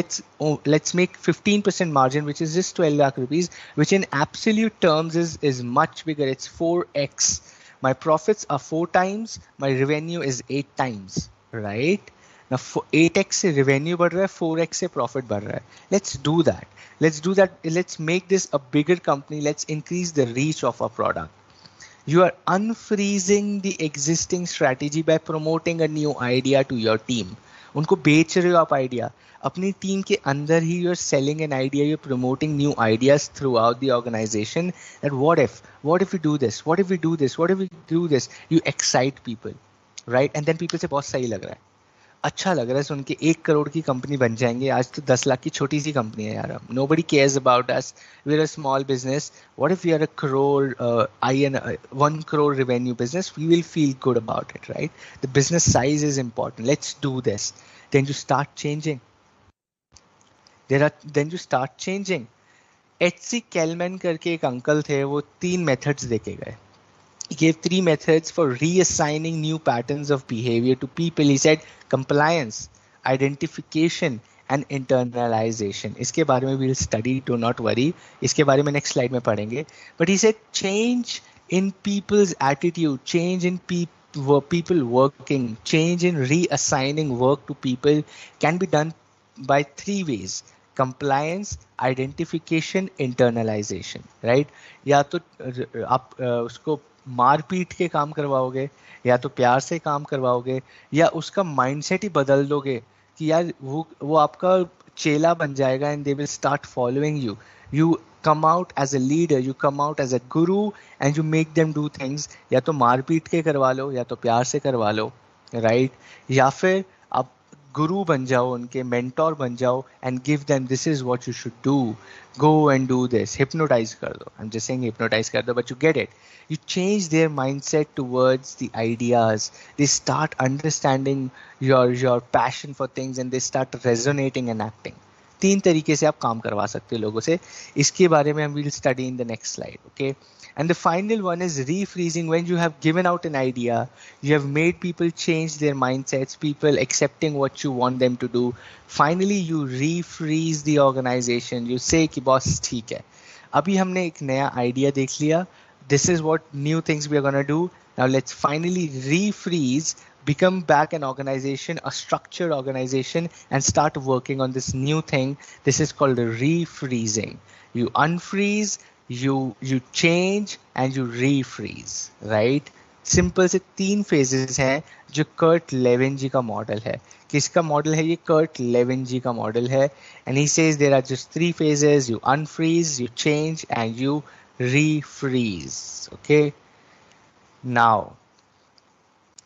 let's make 15% margin, which is just 12 lakh rupees, which in absolute terms is much bigger. It's 4x. My profits are 4 times, my revenue is 8 times, right? Now 8x से revenue बढ़ रहा है, 4x से profit बढ़ रहा है. Let's do that. Let's make this a bigger company. Let's increase the reach of our product. You are unfreezing the existing strategy by promoting a new idea to your team. उनको बेच रहे हो आप idea. अपनी team के अंदर ही you're selling an idea, you're promoting new ideas throughout the organization. That what if we do this? What if we do this? What if we do this? You excite people, right? And then people say, बहुत सही लग रहा है, अच्छा लग रहा है सुन के, 1 करोड़ की कंपनी बन जाएंगे. आज तो 10 लाख की छोटी सी कंपनी है यार. हम nobody cares about us. We're a small business. What if we are a crore, 1 crore revenue business? We will feel good about it, right? The business size is important. Let's do this. Then you start changing. Then you start changing. H.C. Kelman करके एक uncle थे, वो 3 methods देके गए. He gave 3 methods for reassigning new patterns of behavior to people. He said compliance, identification and internalization. इसके बारे में we'll study, do not worry. इसके बारे में next slide में पढ़ेंगे. But he said change in people's attitude, change in people working, change in reassigning work to people can be done by 3 ways. Compliance, identification, internalization, right? या तो आप उसको मार पीट के काम करवाओगे, या तो प्यार से काम करवाओगे, या उसका माइंडसेट ही बदल दोगे कि यार वो आपका चेला बन जाएगा and they will start following you. You come out as a leader, you come out as a guru and you make them do things. या तो मार पीट के करवा लो या तो प्यार से करवा लो, right? या फिर आप गुरु बन जाओ, उनके मेंटोर बन जाओ, and give them this is what you should do. Go and do this. Hypnotize कर दो. I'm just saying hypnotize कर दो, but you get it. You change their mindset towards the ideas. They start understanding your passion for things and they start resonating and acting. तीन तरीके से आप काम करवा सकते हो लोगों से. इसके बारे में हम will study in the next slide. Okay. And the final one is refreezing. When you have given out an idea, you have made people change their mindsets, people accepting what you want them to do. Finally, you refreeze the organization. You say कि boss ठीक है. अभी हमने एक नया idea देख लिया. This is what new things we are gonna do. Now let's finally refreeze, become back an organization, a structured organization, and start working on this new thing. This is called refreezing. You unfreeze, you change, and you refreeze, right? Simple से तीन phases हैं जो Kurt Lewin जी का model है. किसका model है ये? Kurt Lewin जी का मॉडल है. And he says there are just three phases. You unfreeze, you change, and you refreeze. Okay. Now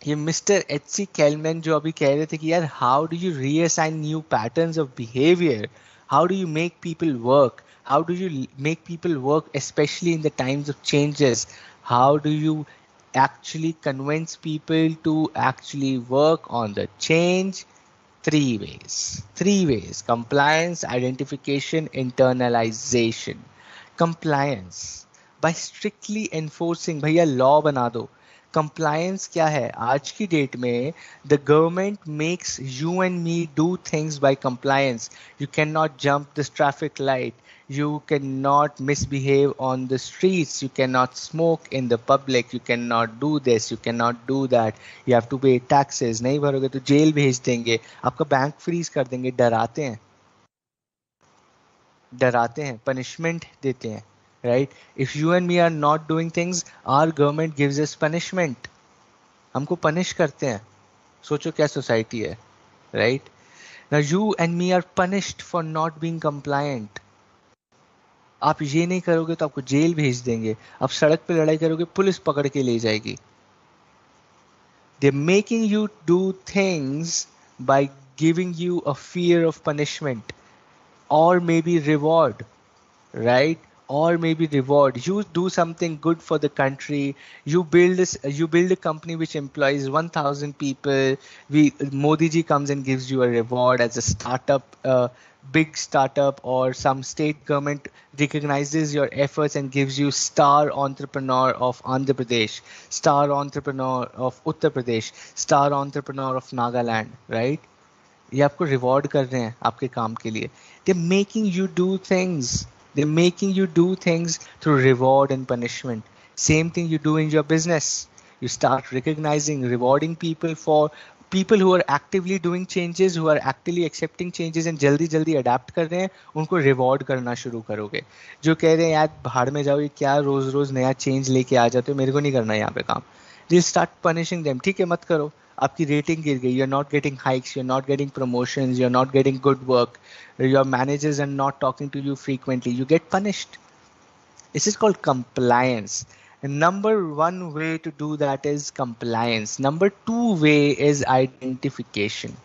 ये मिस्टर एच सी कैलमैन जो अभी कह रहे थे कि यार how do you reassign new patterns of behaviour, how do you make people work, how do you make people work especially in the times of changes, how do you actually convince people to actually work on the change? Three ways: compliance, identification, internalization. Compliance by strictly enforcing, भैया law बना दो. Compliance क्या है आज की date में? The government makes you and me do things by compliance. You can not jump this traffic light, you cannot misbehave on the streets, you cannot smoke in the public, you cannot do this, you cannot do that, you have to pay taxes. नहीं भरोगे तो jail भेज देंगे, आपका bank freeze कर देंगे. डराते हैं, punishment देते हैं, right? If you and me are not doing things, our government gives us punishment. हमको पनिश करते हैं. सोचो क्या सोसाइटी है, right? Now you and me are punished for not being compliant. आप ये नहीं करोगे तो आपको जेल भेज देंगे. आप सड़क पे लड़ाई करोगे, पुलिस पकड़ के ले जाएगी. They're making you do things by giving you a fear of punishment or maybe reward, right? Or maybe reward. You do something good for the country. You build a company which employs 1,000 people. Modi ji comes and gives you a reward as a startup, big startup, or some state government recognizes your efforts and gives you star entrepreneur of Andhra Pradesh, star entrepreneur of Uttar Pradesh, star entrepreneur of Nagaland, right? ये आपको reward कर रहे हैं आपके काम के लिए. They're making you do things. They're making you do things through reward and punishment. Same thing you do in your business. You start recognizing, rewarding people for people who are actively doing changes, who are actively accepting changes and जल्दी जल्दी adapt कर रहे हैं, उनको reward करना शुरू करोगे. जो कह रहे हैं यार भाड़ में जाओ, ये क्या रोज रोज नया चेंज लेके आ जाते हो, मेरे को नहीं करना यहाँ पे काम. They'll start punishing them. ठीक है, मत करो. आपकी रेटिंग गिर गई, you're not getting hikes, you're not getting promotions, you're not getting good work, your managers are not talking to you frequently, you get punished. This is called compliance. And number one way to do that is compliance. Number two way is identification.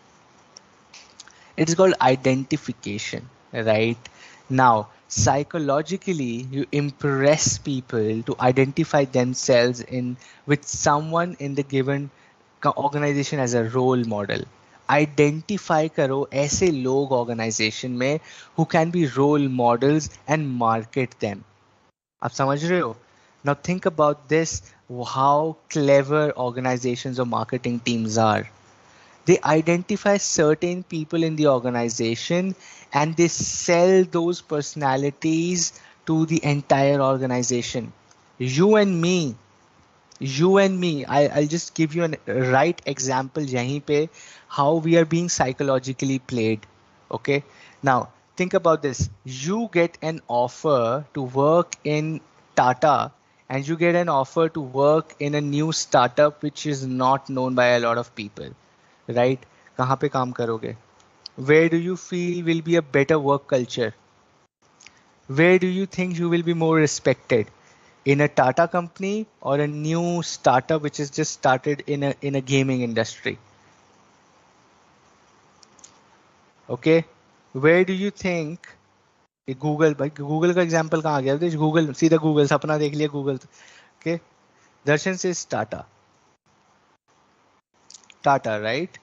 It is called identification, right? Now, psychologically, you impress people to identify themselves with someone in the given organization as a role model. Identify करो ऐसे लोग organization में who can be role models and market them. आप समझ रहे हो? Now think about this, how clever organizations or marketing teams are. They identify certain people in the organization and they sell those personalities to the entire organization. You and me, I'll just give you a right example yahin pe how we are being psychologically played. Okay, now think about this. You get an offer to work in Tata and you get an offer to work in a new startup which is not known by a lot of people, right? कहाँ पे काम करोगे? Where do you feel will be a better work culture? Where do you think you will be more respected? In a Tata company or a new startup which is just started in a gaming industry? Okay, where do you think Google भाई Google का example कहाँ आ गया Google सीधा Google सपना देख लिया Google okay दर्शन से Tata Tata right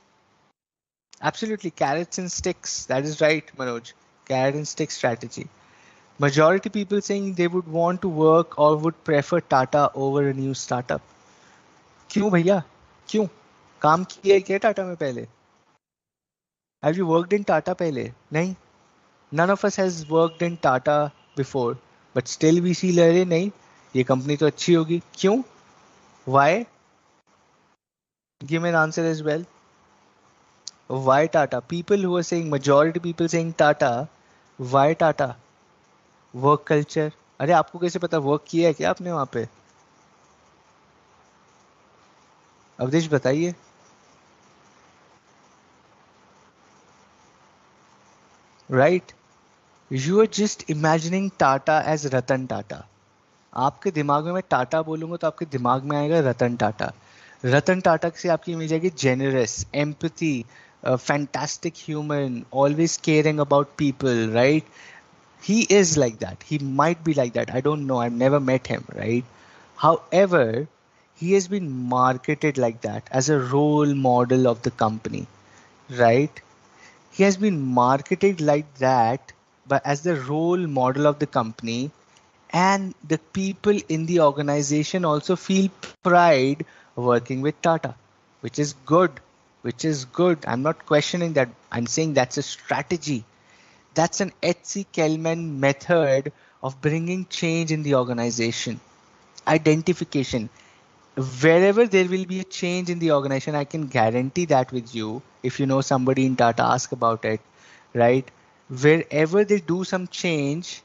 absolutely carrots and sticks that is right Manoj carrot and stick strategy majority people saying they would want to work or would prefer Tata over a new startup क्यों भैया क्यों काम किया है क्या टाटा में पहले have you worked in Tata पहले नहीं none of us has worked in Tata before but still we see अरे नहीं ये कंपनी तो अच्छी होगी क्यों why give me an answer as well why Tata people who are saying majority people saying Tata why Tata work culture अरे आपको कैसे पता वर्क किया है क्या आपने वहां पे अवधेश बताइए right you are just imagining Tata as Ratan Tata आपके दिमाग में मैं टाटा बोलूंगा तो आपके दिमाग में आएगा रतन टाटा रतन टाटा से आपकी इमेज आएगी generous empathy fantastic human always caring about people right he is like that he might be like that I don't know I've never met him right however he has been marketed like that as a role model of the company right he has been marketed like that but as the role model of the company and the people in the organization also feel pride working with Tata which is good I'm not questioning that I'm saying that's a strategy that's an H.C. Kellman method of bringing change in the organization. Identification. Wherever there will be a change in the organization, I can guarantee that with you. If you know somebody in Tata, ask about it, right? Wherever they do some change,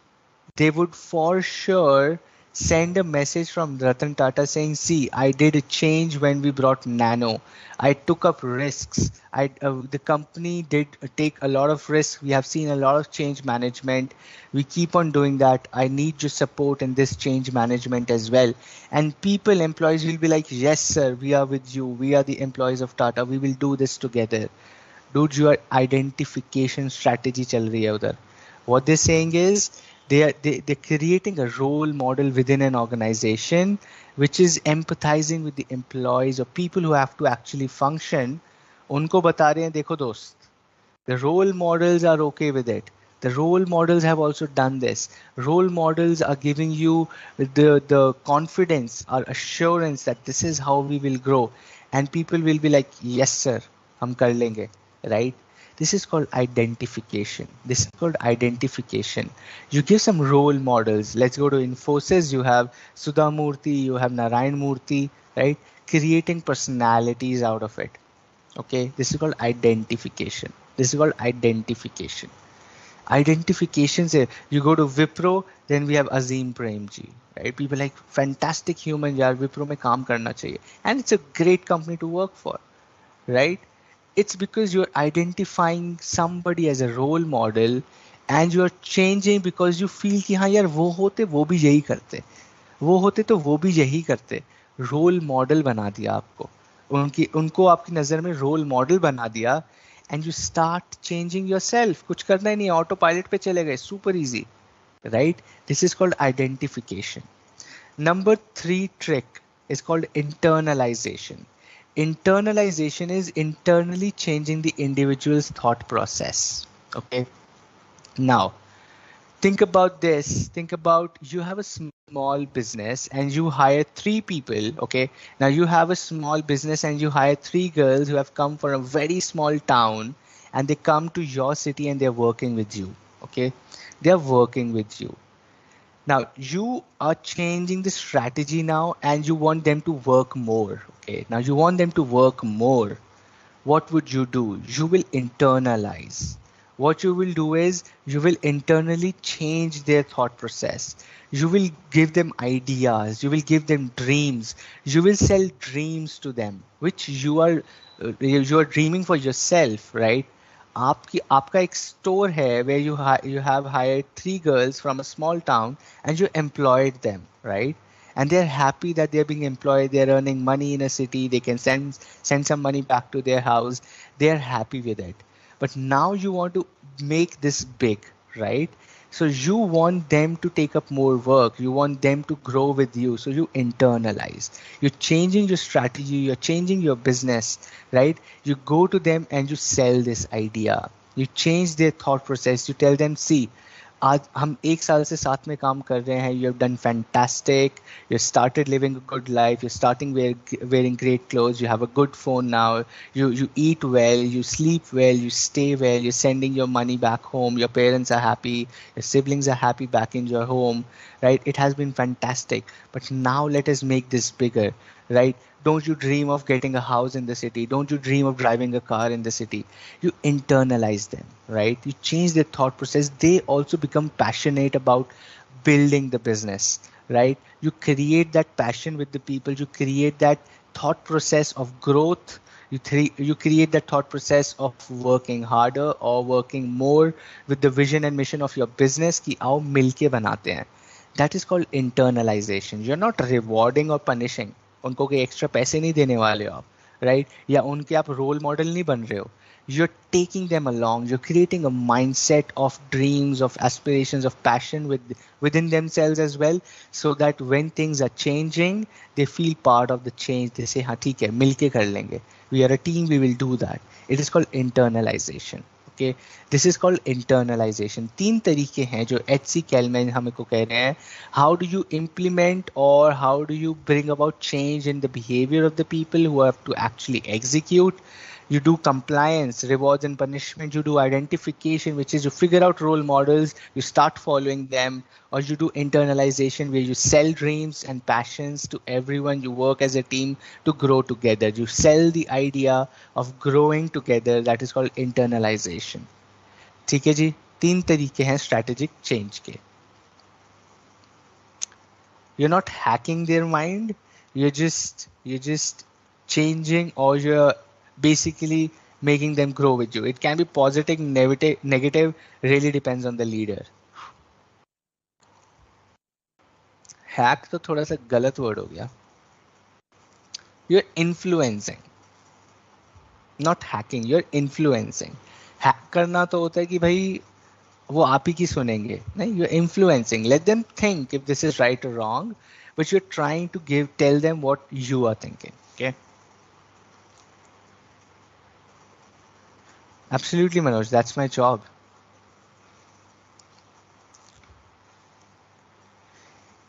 they would for sure send a message from Ratan Tata saying, see, I did a change when we brought Nano. I took up risks. The company did take a lot of risks. We have seen a lot of change management. We keep on doing that. I need your support in this change management as well. And people, employees will be like, yes, sir, we are with you. We are the employees of Tata. We will do this together. Dude, your identification strategy चल रही है उधर. What they're saying is they're creating a role model within an organization which is empathizing with the employees or people who have to actually function. उनको बता रहे हैं देखो दोस्त the role models are okay with it. The role models have also done this. Role models are giving you the confidence or assurance that this is how we will grow. And people will be like, yes, sir, hum kar lenge, right? This is called identification. This is called identification. You give some role models. Let's go to Infosys. You have Sudha Murthy, you have Narayan Murthy, right? Creating personalities out of it. Okay, this is called identification. This is called identification. Identification say you go to Wipro, then we have Azim Premji, right? People like fantastic human, yaar, Wipro mein kaam karna chahiye. And it's a great company to work for, right? It's because you're identifying somebody as a role model and you're changing because you feel कि हाँ यार वो होते वो भी यही करते वो होते तो वो भी यही करते रोल मॉडल बना दिया आपको उनको आपकी नज़र में रोल मॉडल बना दिया and you start changing your self कुछ करना ही नहीं ऑटो पायलट पे चले गए super easy right this is called identification number 3 trick is called internalization. Internalization is internally changing the individual's thought process. Okay. Now, think about this. Think about you have a small business and you hire 3 people. Okay. Now you have a small business and you hire 3 girls who have come from a very small town and they come to your city and they're working with you. Okay. They're working with you. Now you are changing the strategy now and you want them to work more. Okay. Now you want them to work more. What would you do? You will internalize. What you will do is you will internally change their thought process. You will give them ideas. You will give them dreams. You will sell dreams to them, which you are dreaming for yourself, right? आपका एक store है where you have hired 3 girls from a small town and you employed them, right? And they're happy that they're being employed. They're earning money in a city. They can send some money back to their house. They're happy with it. but now you want to make this big, right? So you want them to take up more work, you want them to grow with you, so you internalize. You're changing your strategy, you're changing your business, right? You go to them and you sell this idea, you change their thought process, you tell them, see, आज हम एक साल से साथ में काम कर रहे हैं, you have done fantastic, you started living a good life, you're starting wearing great clothes, you have a good phone now, you eat well, you sleep well, you stay well, you're sending your money back home, your parents are happy, your siblings are happy back in your home, right? It has been fantastic, but now let us make this bigger, right? Don't you dream of getting a house in the city? Don't you dream of driving a car in the city? You internalize them, right? You change their thought process. They also become passionate about building the business, right? You create that passion with the people. You create that thought process of growth. You create that thought process of working harder or working more with the vision and mission of your business कि आओ मिलके बनाते हैं. That is called internalization. You're not rewarding or punishing. उनको कोई extra पैसे नहीं देने वाले हो आप, राइट? या उनके आप रोल मॉडल नहीं बन रहे हो. You're taking them along, you're creating a mindset of dreams, of aspirations, of passion within themselves as well, so that when things are changing, they feel part of the change. They say, हाँ ठीक है, मिलके कर लेंगे. We are a team, we will do that. It is called internalization. Okay, this is called internalization. तीन तरीके हैं जो HC Kelman हमें को कह रहे हैं. How do you implement or how do you bring about change in the behavior of the people who have to actually execute? You do compliance, rewards and punishment. You do identification, which is you figure out role models, you start following them, or you do internalization, where you sell dreams and passions to everyone. You work as a team to grow together. You sell the idea of growing together. That is called internalization. ठीक है जी, तीन तरीके हैं strategic change के. You're not hacking their mind, you're just changing, or you're basically making them grow with you. It can be positive, negative, really depends on the leader. Hack तो थोड़ा सा गलत वर्ड हो गया. You're influencing, not hacking, you're influencing. Hack करना तो होता है कि भाई वो आप ही की सुनेंगे, नहीं? You're influencing. Let them think if this is right or wrong, but you're trying to tell them what you are thinking. Okay. Absolutely, Manoj. That's my job.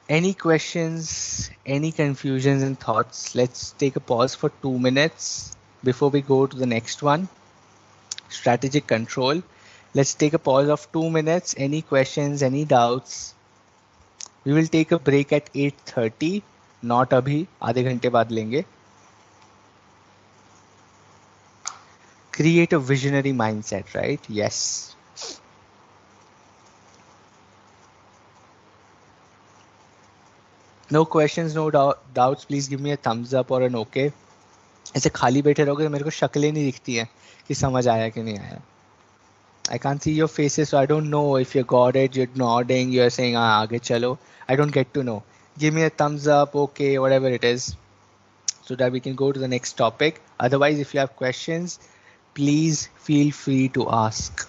Any questions, any confusions and thoughts? Let's take a pause for 2 minutes before we go to the next one. Strategic control. Let's take a pause of 2 minutes. Any questions, any doubts? We will take a break at 8:30. Not abhi, आधे घंटे बाद लेंगे. Create a visionary mindset, right? Yes. No questions, no doubts. Please give me a thumbs up or an okay. ऐसे खाली बैठे रहोगे तो मेरे को शक्लें नहीं दिखती हैं कि समझ आया कि नहीं आया. I can't see your faces, so I don't know if you got it. You're nodding, you're saying आगे चलो. I don't get to know. Give me a thumbs up, okay, whatever it is, so that we can go to the next topic. Otherwise, if you have questions, please feel free to ask.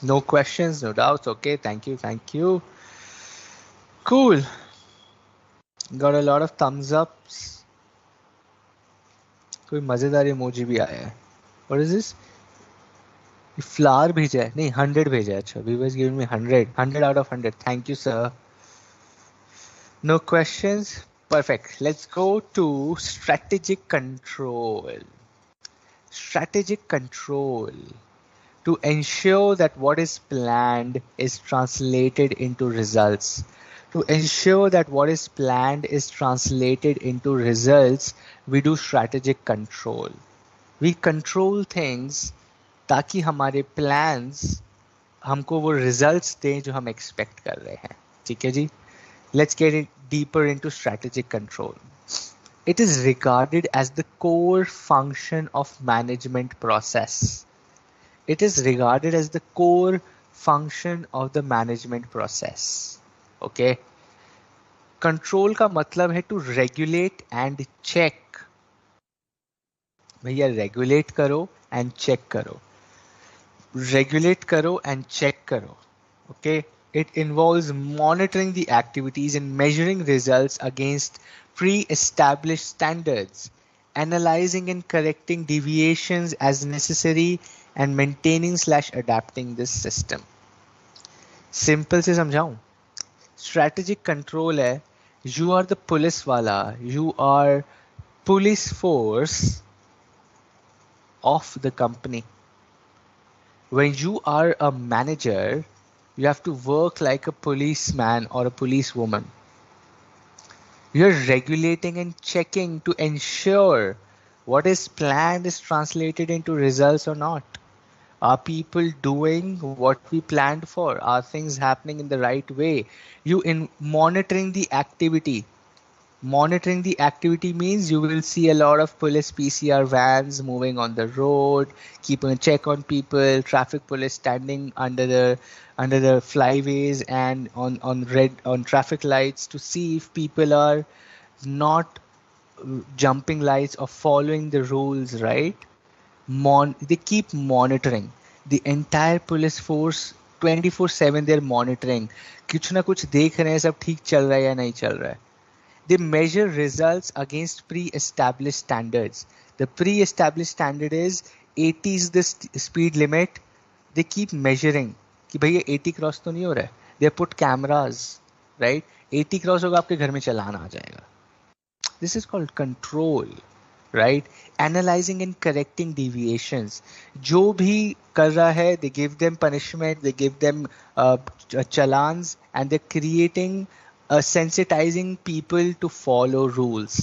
No questions, no doubts. Okay, thank you, thank you. Cool. Got a lot of thumbs ups. कोई मजेदार emoji भी आया है. What is this? Flower भेजा है, नहीं 100 भेजा है. अच्छा, viewers given me 100 out of 100. Thank you, sir. No questions. Perfect. Let's go to strategic control. Strategic control. To ensure that what is planned is translated into results. To ensure that what is planned is translated into results, we do strategic control. We control things ताकि हमारे plans हमको वो results दें जो हम expect कर रहे हैं. ठीक है जी? Let's get it deeper into strategic control. It is regarded as the core function of management process. It is regarded as the core function of the management process. Okay, control का मतलब है to regulate and check. भैया regulate करो and check करो, regulate करो and check करो. Okay, it involves monitoring the activities and measuring results against pre-established standards, analyzing and correcting deviations as necessary, and maintaining slash adapting this system. Simple से समझाऊं, strategic control है, you are the police वाला, you are police force of the company. When you are a manager, you have to work like a policeman or a policewoman. You're regulating and checking to ensure what is planned is translated into results or not. Are people doing what we planned for? Are things happening in the right way? You in monitoring the activity. Monitoring the activity means you will see a lot of police PCR vans moving on the road, keeping a check on people, traffic police standing under the flyways and on traffic lights to see if people are not jumping lights or following the rules, right? They keep monitoring the entire police force 24/7. They're monitoring, कुछ ना कुछ देख रहे हैं, सब ठीक चल रहा है या नहीं चल रहा है. They measure results against pre-established standards. The pre-established standard is 80 is the speed limit. They keep measuring कि भैया 80 क्रॉस तो नहीं हो रहा है. They put cameras, right? 80 cross होगा आपके घर में चालान आ जाएगा. This is called control, right? Analyzing and correcting deviations. जो भी कर रहा है, they give them punishment, they give them challans, and they're creating sensitizing people to follow rules,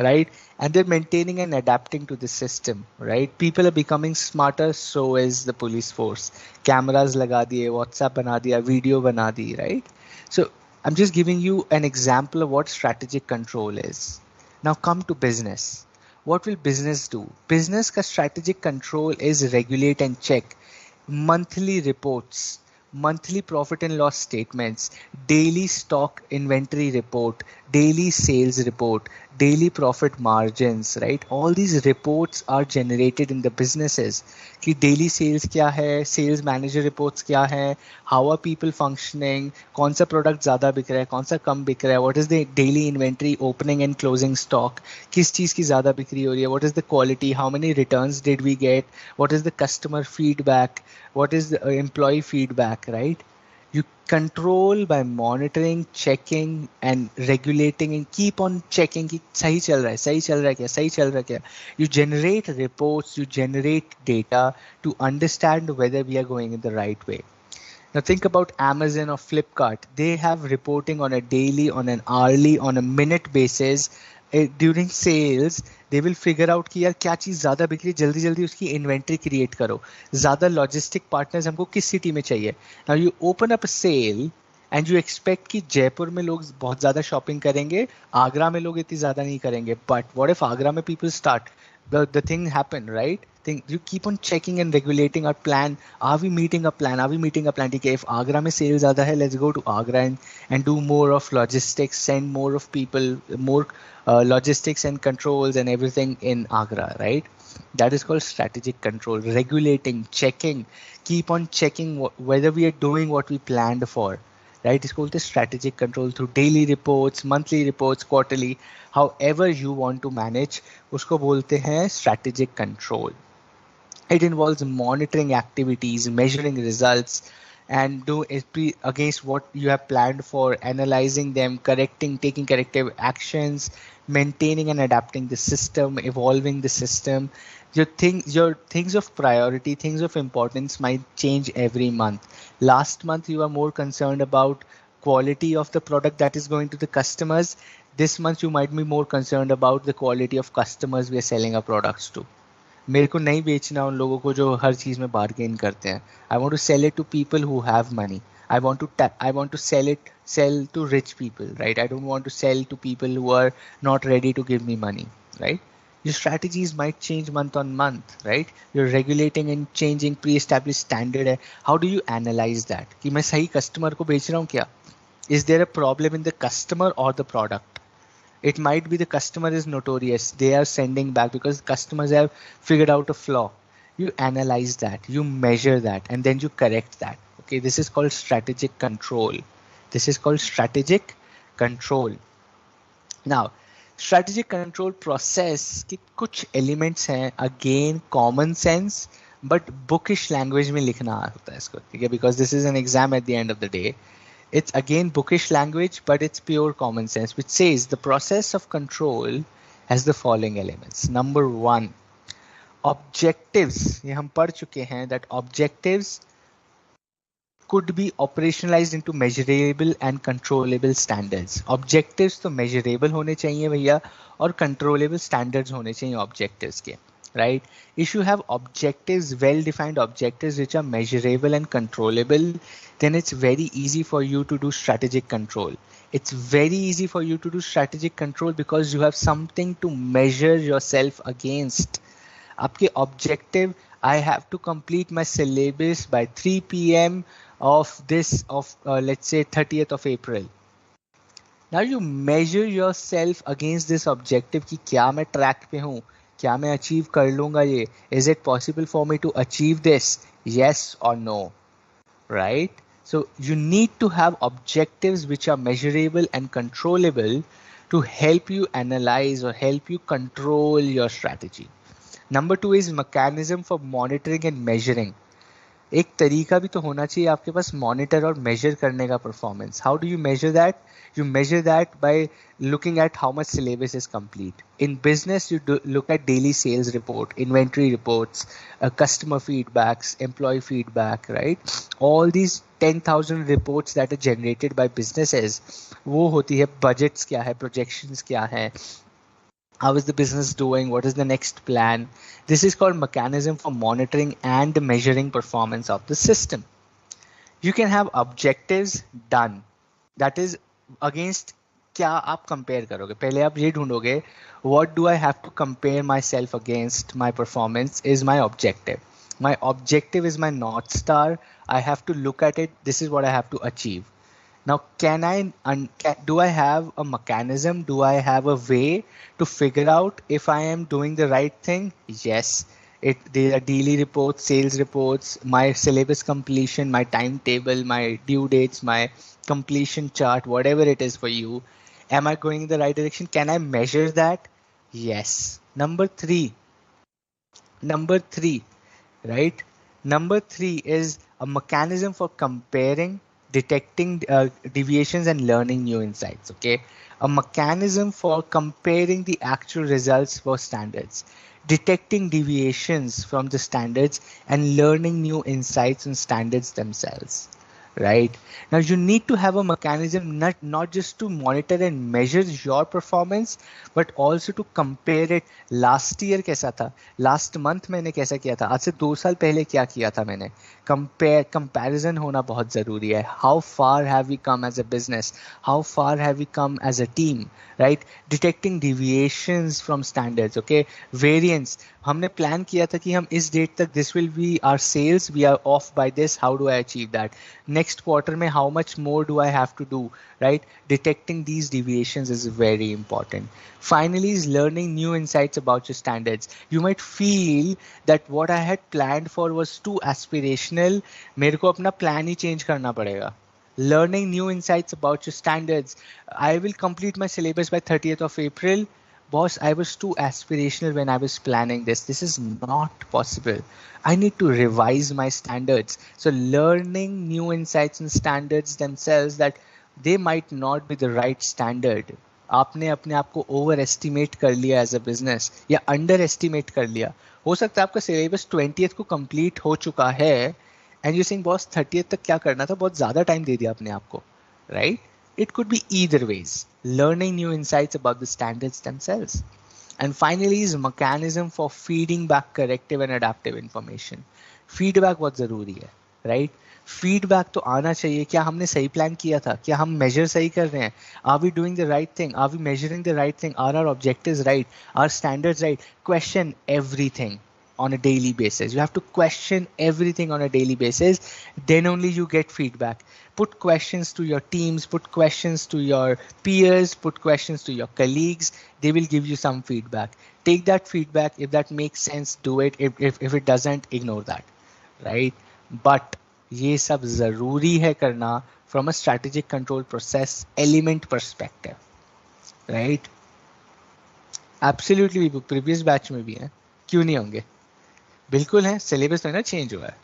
right? And they're maintaining and adapting to the system, right? People are becoming smarter, so is the police force. Cameras लगा दिए, WhatsApp बना दिया, video बना दी, right? So I'm just giving you an example of what strategic control is. Now come to business. What will business do? Business ka strategic control is regulate and check. Monthly reports, monthly profit and loss statements, daily stock inventory report, daily sales report, daily profit margins, right? All these reports are generated in the businesses. कि daily sales क्या है, sales manager reports क्या है, how are people functioning, कौन सा product ज़्यादा बिक रहा है, कौन सा कम बिक रहा है, what is the daily inventory opening and closing stock, किस चीज़ की ज़्यादा बिक्री हो रही है, what is the quality, how many returns did we get, what is the customer feedback, what is the employee feedback, right? You control by monitoring, checking and regulating and keep on checking कि सही चल रहा है, सही चल रहा है क्या, सही चल रहा है क्या. You generate reports, you generate data to understand whether we are going in the right way. Now think about Amazon or Flipkart. They have reporting on a daily, on an hourly, on a minute basis. During sales, they will figure out कि यार क्या चीज़ ज़्यादा बिक रही है, जल्दी जल्दी उसकी इन्वेंट्री क्रिएट करो. ज़्यादा लॉजिस्टिक पार्टनर्स हमको किस सिटी में चाहिए. Now you open up a sale and you expect कि जयपुर में लोग बहुत ज़्यादा शॉपिंग करेंगे, आगरा में लोग इतनी ज़्यादा नहीं करेंगे. बट व्हाट इफ आगरा में people start, the thing happen, right? You keep on checking and regulating our plan. Are we meeting a plan? Are we meeting a plan? Okay, if Agra mein sales zyada hai, let's go to Agra and do more of logistics, send more of people, more logistics and controls and everything in Agra, right? That is called strategic control. Regulating, checking, keep on checking whether we are doing what we planned for. Right? It's called the strategic control through daily reports, monthly reports, quarterly, however you want to manage. उसको बोलते हैं strategic control. It involves monitoring activities, measuring results, and do against what you have planned for, analyzing them, correcting, taking corrective actions, maintaining and adapting the system, evolving the system. Your things of priority, things of importance might change every month. Last month you are more concerned about quality of the product that is going to the customers. This month you might be more concerned about the quality of customers we are selling our products to. मेरे को नहीं बेचना उन लोगों को जो हर चीज़ में bargain करते हैं. I want to sell it to people who have money. I want to sell to rich people, right? I don't want to sell to people who are not ready to give me money, right? Your strategies might change month on month, right? You're regulating and changing pre-established standard है. How do you analyze that? कि मैं सही customer को बेच रहा हूँ क्या? Is there a problem in the customer or the product? It might be the customer is notorious. They are sending back because customers have figured out a flaw. You analyze that, you measure that, and then you correct that. Okay, this is called strategic control. This is called strategic control. Now, strategic control process के कुछ elements हैं, again common sense, but bookish language में लिखना होता है इसको, ठीक है? Because this is an exam at the end of the day. It's again bookish language, but it's pure common sense, which says the process of control has the following elements. Number one, objectives. ये हम पढ़ चुके हैं that objectives could be operationalized into measurable and controllable standards. Objectives तो measurable होने चाहिए भैया और controllable standards होने चाहिए objectives के, right? If you have objectives, well-defined objectives which are measurable and controllable, then it's very easy for you to do strategic control. It's very easy for you to do strategic control because you have something to measure yourself against. आपके objective, I have to complete my syllabus by 3 p.m. of let's say 30th of April. Now you measure yourself against this objective कि क्या मैं track पे हूँ, क्या मैं achieve कर लूँगा ये, is it possible for me to achieve this, yes or no, right? So you need to have objectives which are measurable and controllable to help you analyze or help you control your strategy. Number two is mechanism for monitoring and measuring. एक तरीका भी तो होना चाहिए आपके पास monitor और measure करने का performance. How do you measure that? You measure that by looking at how much syllabus is complete. In business you look at daily sales report, inventory reports, customer feedbacks, employee feedback, right? All these 10,000 reports that are generated by businesses, वो होती है budgets क्या है, projections क्या है, how is the business doing, what is the next plan. This is called mechanism for monitoring and measuring performance of the system. You can have objectives done, that is against क्या आप compare करोगे. पहले आप ये ढूंढोगे what do I have to compare myself against. My performance is my objective. My objective is my north star. I have to look at it. This is what I have to achieve. Now, do I have a mechanism? Do I have a way to figure out if I am doing the right thing? Yes. There are daily reports, sales reports, my syllabus completion, my timetable, my due dates, my completion chart, whatever it is for you. Am I going in the right direction? Can I measure that? Yes. Number three, right? Number three is a mechanism for comparing, detecting deviations and learning new insights. Okay, a mechanism for comparing the actual results for standards, detecting deviations from the standards and learning new insights on standards themselves. Right now you need to have a mechanism not just to monitor and measure your performance but also to compare it. Last year कैसा था, last month मैंने कैसा किया था, आज से 2 साल पहले क्या किया था मैंने. Comparison होना बहुत ज़रूरी है. How far have we come as a business, how far have we come as a team, right? Detecting deviations from standards. Okay, variance. हमने प्लान किया था कि हम इस डेट तक this will be our sales, we are off by this, how do I achieve that? Next quarter में how much more do I have to do, right? Detecting these deviations is very important. Finally is learning new insights about your standards. You might feel that what I had planned for was too aspirational, मेरे को अपना plan ही change करना पड़ेगा. Learning new insights about your standards. I will complete my syllabus by 30th of April. Boss, I was too aspirational when I was planning this. This is not possible. I need to revise my standards. So learning new insights and standards themselves, that they might not be the right standard. आपने अपने आप को over estimate कर लिया as a business या under estimate कर लिया. हो सकता है आपका सिलेबस 20th को कंप्लीट हो चुका है and you saying boss 30th तक क्या करना था, बहुत ज़्यादा टाइम दे दिया अपने आप को, right? It could be either ways. Learning new insights about the standards themselves. And finally is mechanism for feeding back corrective and adaptive information. Feedback बहुत ज़रूरी है. राइट? फीडबैक तो आना चाहिए, क्या हमने सही प्लान किया था, क्या हम मेजर सही कर रहे हैं, are we doing the right thing, are we measuring the right thing, are our objectives right, are standards right. Question everything on a daily basis. You have to question everything on a daily basis. Then only you get feedback. Put questions to your teams, put questions to your peers, put questions to your colleagues. They will give you some feedback. Take that feedback. If that makes sense, do it. If it doesn't, ignore that. Right? But ये सब जरूरी है करना from a strategic control process element perspective. Right? Absolutely. Previous batch में भी हैं, क्यों नहीं होंगे? बिल्कुल है, सिलेबस में ना चेंज हुआ है.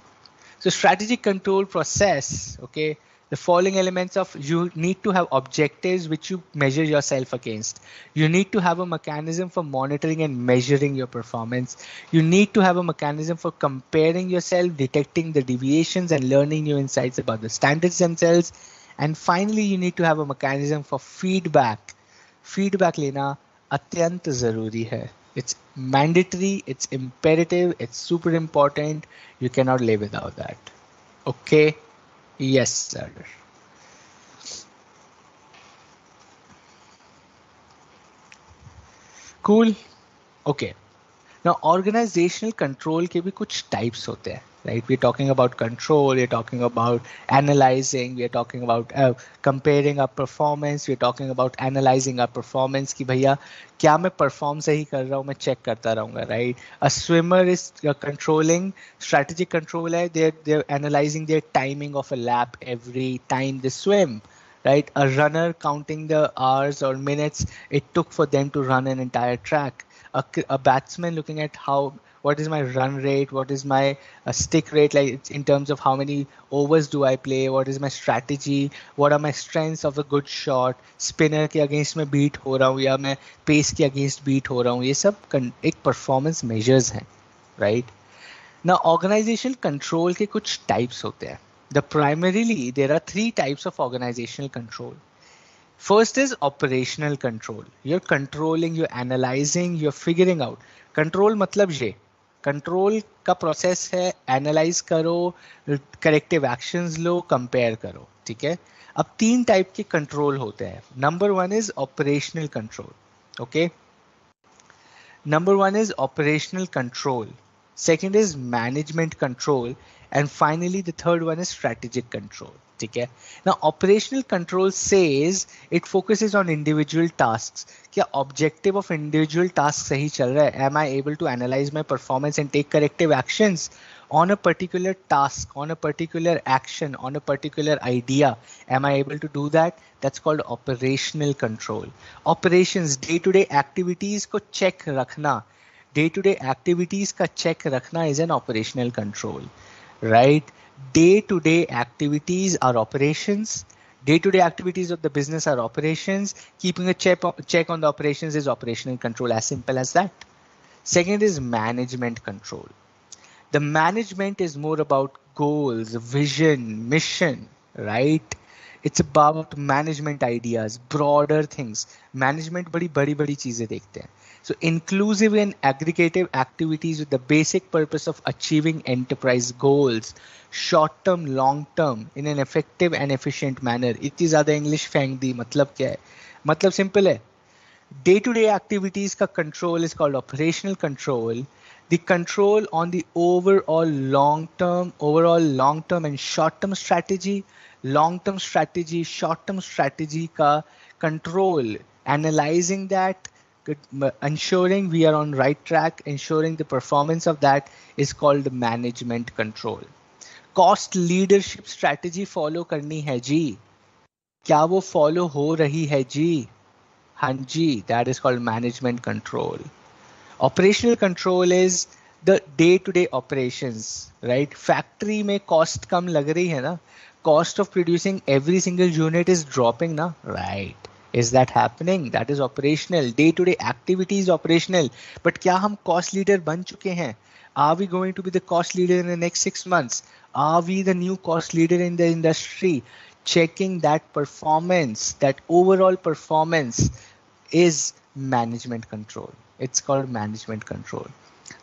So strategic control process, okay, the following elements of you need to have objectives which you measure yourself against. You need to have a mechanism for monitoring and measuring your performance. You need to have a mechanism for comparing yourself, detecting the deviations and learning new insights about the standards themselves. And finally, you need to have a mechanism for feedback. Feedback लेना अत्यंत ज़रूरी है. It's mandatory, it's imperative, it's super important. You cannot live without that. Okay? Yes, sir. Cool. Okay. Now, organizational control के भी कुछ types होते हैं, right? We're talking about control, we're talking about analyzing, we're talking about comparing our performance, we're talking about analyzing our performance कि भैया क्या मैं perform सही कर रहा हूँ, मैं check करता रहूँगा, right? A swimmer is controlling, strategic control है, they're analyzing their timing of a lap every time they swim. Right, a runner counting the hours or minutes it took for them to run an entire track. A batsman looking at what is my run rate, what is my stick rate, like in terms of how many overs do I play, what is my strategy, what are my strengths of a good shot, spinner के against में beat हो रहा हूँ या मैं pace के against beat हो रहा हूँ, ये सब एक performance measures हैं, right? Now organizational control के कुछ types होते हैं. Primarily there are three types of organizational control. First is operational control. You're controlling, you're analyzing, you're figuring out. Control मतलब ये. Control का process है analyze करो, corrective actions लो, compare करो. ठीक है? अब तीन type के control होते हैं. Number one is operational control. Okay? Number one is operational control. Second is management control. And finally, the third one is strategic control. Okay? Now, operational control says it focuses on individual tasks. क्या objective of individual tasks सही चल रहा है? Am I able to analyze my performance and take corrective actions on a particular task, on a particular action, on a particular idea? Am I able to do that? That's called operational control. Operations, day-to-day activities को check रखना. Day-to-day activities का check रखना is an operational control, right? Day-to-day activities are operations. Day-to-day activities of the business are operations. Keeping a check on the operations is operational control, as simple as that. Second is management control. The management is more about goals, vision, mission, right? It's about management ideas, broader things. Management बड़ी बड़ी बड़ी चीजें देखते हैं. So inclusive and aggregative activities with the basic purpose of achieving enterprise goals, short term, long term, in an effective and efficient manner. इतनी ज़्यादा English फेंक दी, मतलब क्या है? मतलब सिंपल है. Day-to-day activities का control is called operational control. The control on the overall long-term and short-term strategy, short-term strategy का control, analyzing that, ensuring we are on right track, ensuring the performance of that is called management control. Cost leadership strategy follow करनी है जी. क्या वो follow हो रही है जी? Hanji, that is called management control. Operational control is the day-to-day operations, right? Factory में cost कम लग रही है ना? Cost of producing every single unit is dropping ना? Right. Is that happening? That is operational. Day-to-day activity is operational. But क्या हम cost leader बन चुके हैं? Are we going to be the cost leader in the next 6 months? Are we the new cost leader in the industry? Checking that performance, that overall performance is management control. It's called management control.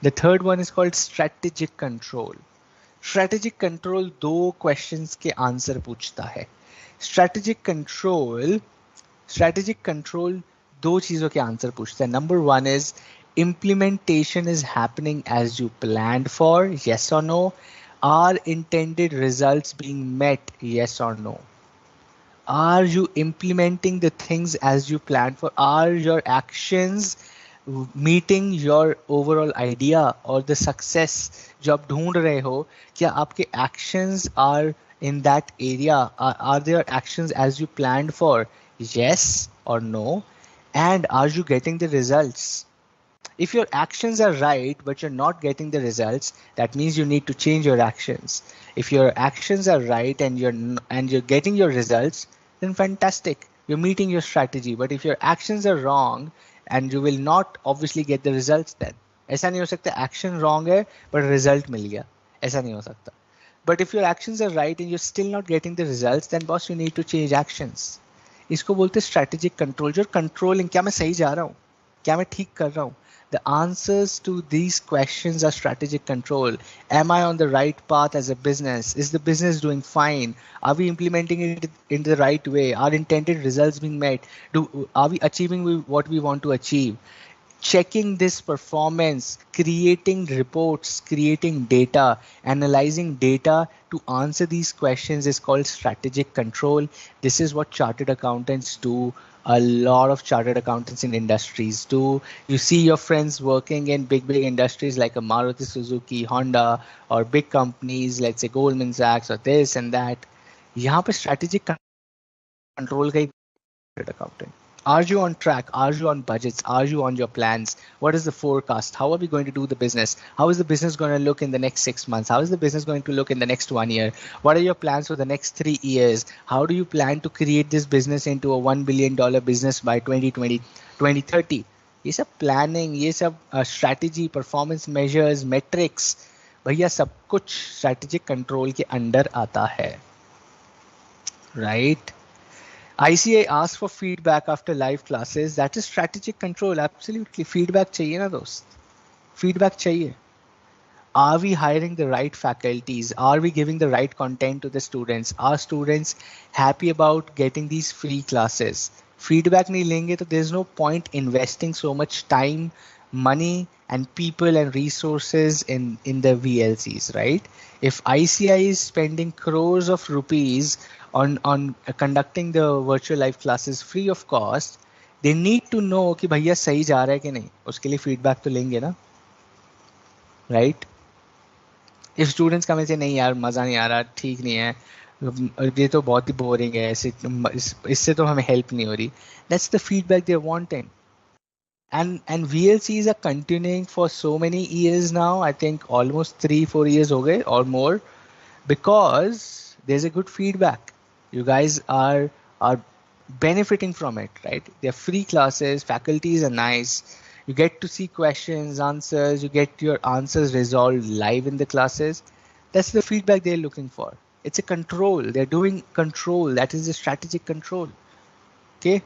The third one is called strategic control. Strategic control दो questions के answer पूछता है. Strategic control दो चीजों के answer पूछता है. Number one is implementation is happening as you planned for, yes or no? Are intended results being met, yes or no? Are you implementing the things as you planned for? Are your actions meeting your overall idea or the success जो आप ढूंढ रहे हो? क्या आपके actions are in that area? Are their actions as you planned for? Yes or no? And are you getting the results? If your actions are right but you're not getting the results, that means you need to change your actions. If your actions are right and you're getting your results, then fantastic, you're meeting your strategy. But if your actions are wrong and you will not obviously get the results, then ऐसा नहीं हो सकता action wrong है but result मिल गया, ऐसा नहीं हो सकता. But if your actions are right and you're still not getting the results, then boss, you need to change actions. इसको बोलते हैं strategic control. जो controlling, क्या मैं सही जा रहा हूँ, क्या मैं ठीक कर रहा हूँ? The answers to these questions are strategic control. Am I on the right path as a business? Is the business doing fine? Are we implementing it in the right way? Are intended results being met? Are we achieving what we want to achieve? Checking this performance, creating reports, creating data, analyzing data to answer these questions is called strategic control. This is what chartered accountants do. A lot of chartered accountants in industries do. You see your friends working in big industries like a Maruti Suzuki, Honda, or big companies, let's say Goldman Sachs or this and that. यहाँ पे strategic control का ही accountant. Are you on track? Are you on budgets? Are you on your plans? What is the forecast? How are we going to do the business? How is the business going to look in the next 6 months? How is the business going to look in the next 1 year? What are your plans for the next 3 years? How do you plan to create this business into a $1 billion business by 2020, 2030? ये सब planning, ये सब strategy, performance measures, metrics, भैया सब कुछ strategic control के under आता है, right? ICA asks for feedback after live classes. That is strategic control. Absolutely. Feedback चाहिए ना दोस्त. Feedback चाहिए. Are we hiring the right faculties? Are we giving the right content to the students? Are students happy about getting these free classes? Feedback नहीं लेंगे तो there's no point investing so much time, money and people and resources in the VLCs, right? If ICI is spending crores of rupees on conducting the virtual live classes free of cost, they need to know कि भैया सही जा रहा है कि नहीं. उसके लिए feedback तो लेंगे ना, right? If students come and say नहीं यार मज़ा नहीं आ रहा, ठीक नहीं है, ये तो बहुत ही बोरिंग है, इससे तो हमें हेल्प नहीं हो रही, that's the feedback they're wanting. And VLCs are continuing for so many years now. I think almost 3-4 years हो गए or more, because there's a good feedback. You guys are benefiting from it, right? They're free classes, faculties are nice. You get to see questions, answers, you get your answers resolved live in the classes. That's the feedback they're looking for. It's a control. They're doing control. That is the strategic control. Okay.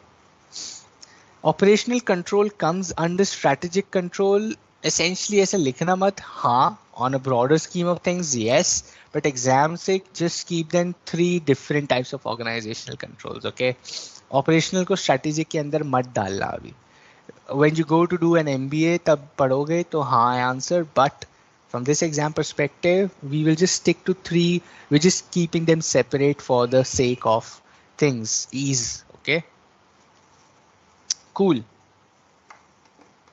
Operational control comes under strategic control. Essentially ऐसा लिखना मत, हाँ, on a broader scheme of things, yes, but exam sake just keep them 3 different types of organizational controls, okay? Operational को strategic के अंदर मत डालना अभी. When you go to do an MBA तब पढ़ोगे तो हाँ answer, but from this exam perspective, we will just stick to 3. We're just keeping them separate for the sake of things, ease, okay? Cool.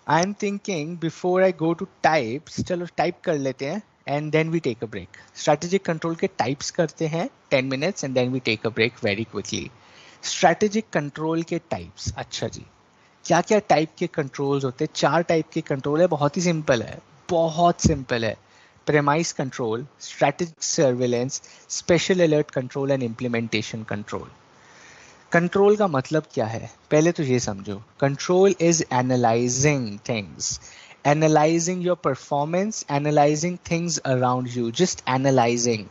I'm thinking before I go to types, चलो type कर लेते हैं and then we take a break. Strategic control के types करते हैं 10 minutes and then we take a break very quickly. Strategic control के types. अच्छा जी, क्या क्या type के controls होते हैं? 4 type के control है, बहुत ही simple है, बहुत simple है. Premise control, strategic surveillance, special alert control and implementation control. Control का मतलब क्या है? पहले तो ये समझो, control is analysing things, analysing your performance, analysing things around you, just analysing,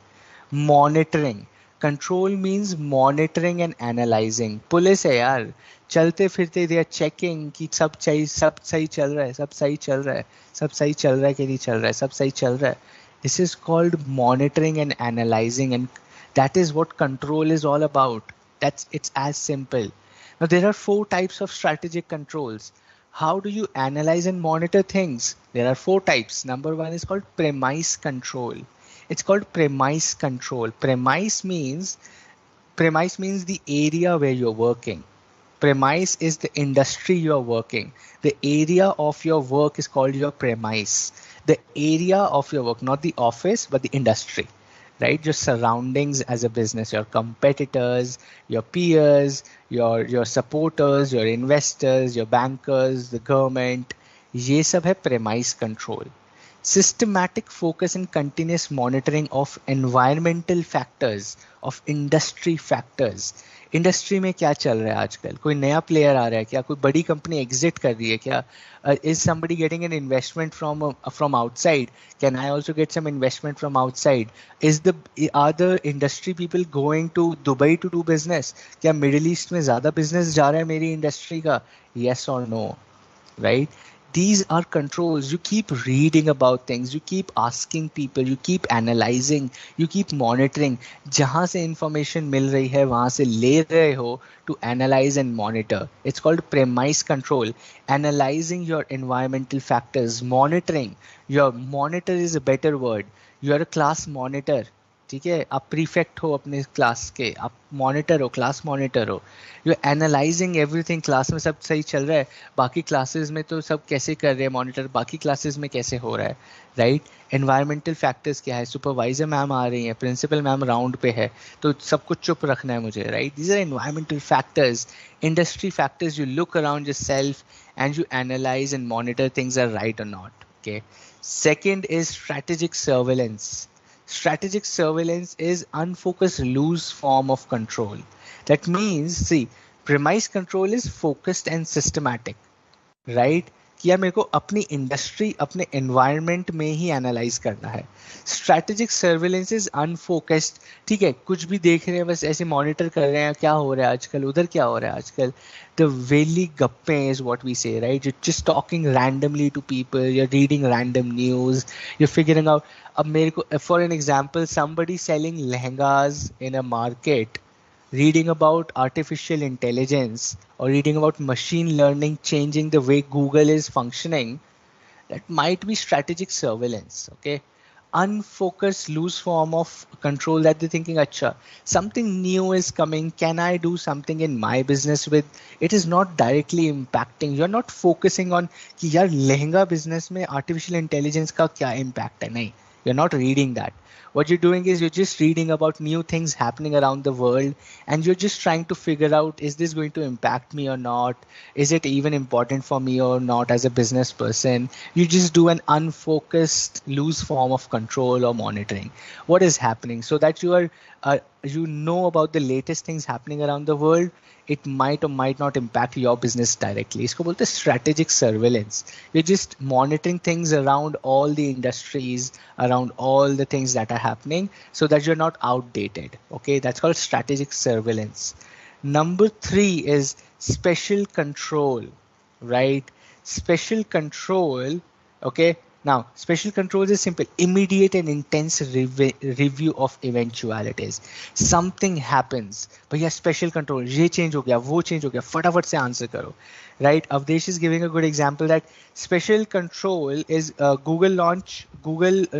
monitoring. Control means monitoring and analysing. Police है यार, चलते फिरते दे आर चेकिंग कि सब सही चल रहा है, सब सही चल रहा है, सब सही चल रहा है कि नहीं चल रहा है, सब सही चल रहा है. This is called monitoring and analyzing, and that is what control is all about. It's as simple. Now there are four types of strategic controls. How do you analyze and monitor things? There are four types. Number one is called premise control. It's called premise control. Premise means the area where you're working. Premise is the industry you're working. The area of your work is called your premise. The area of your work, not the office, but the industry, right? Your surroundings as a business, your competitors, your peers, your supporters, your investors, your bankers, the government. ये सब है premise control. Systematic focus and continuous monitoring of environmental factors, of industry factors. Industry में क्या चल रहा है आजकल, कोई नया प्लेयर आ रहा है क्या, कोई बड़ी कंपनी एग्जिट कर रही है क्या, is somebody getting an investment from outside, can I also get some investment from outside, is the are the industry people going to Dubai to do business, क्या मिडिल ईस्ट में ज़्यादा business जा रहा है मेरी इंडस्ट्री का, yes और no, right? These are controls. You keep reading about things, you keep asking people, you keep analyzing, you keep monitoring. जहाँ से information मिल रही है वहाँ से ले रहे हो to analyze and monitor. It's called premise control. Analyzing your environmental factors, monitoring. Your monitor is a better word. You are a class monitor. ठीक है, आप प्रीफेक्ट हो अपने क्लास के, आप मॉनिटर हो, क्लास मॉनिटर हो. You analysing everything. क्लास में सब सही चल रहा है, बाकी क्लासेस में तो सब कैसे कर रहे हैं मॉनिटर, बाकी क्लासेस में कैसे हो रहा है, राइट? एनवायरमेंटल फैक्टर्स क्या है, सुपरवाइजर मैम आ रही हैं, प्रिंसिपल मैम राउंड पे है, तो सब कुछ चुप रखना है मुझे, right? These are environmental factors. Industry factors, you look around yourself and you analyze and monitor things are right or not. Okay. Second is strategic surveillance. Strategic surveillance is unfocused loose form of control. That means, see, premise control is focused and systematic, right? कि यार मेरे को अपनी industry, अपने environment में ही analyse करना है. Strategic surveillance is unfocused. ठीक है, कुछ भी देख रहे हैं, बस ऐसे मॉनिटर कर रहे हैं, क्या हो रहा है आजकल, उधर क्या हो रहा है आजकल. द वेली गप्पे is what we say, right? You just talking randomly to people, you are reading random news, you figuring out. अब मेरे को, for an example, somebody selling lehengas in a market, reading about artificial intelligence or reading about machine learning changing the way Google is functioning, that might be strategic surveillance. Okay, unfocused loose form of control, that they're thinking, acha, something new is coming, can I do something in my business with it? Is not directly impacting, you're not focusing on कि यार lehenga business में artificial intelligence का क्या impact है. नहीं, you're not reading that. What you're doing is you're just reading about new things happening around the world, and you're just trying to figure out, is this going to impact me or not? Is it even important for me or not as a business person? You just do an unfocused loose form of control or monitoring what is happening, so that you are you know about the latest things happening around the world. It might or might not impact your business directly. इसको बोलते हैं strategic surveillance. You're just monitoring things around all the industries, around all the things that are happening, so that you're not outdated. Okay, that's called strategic surveillance. Number 3 is special control, right? Special control. Okay, now special control is simple: immediate and intense review of eventualities. Something happens, भैया special control, ये change हो गया, वो change हो गया, फटाफट से answer करो, right? Avdesh is giving a good example that special control is Google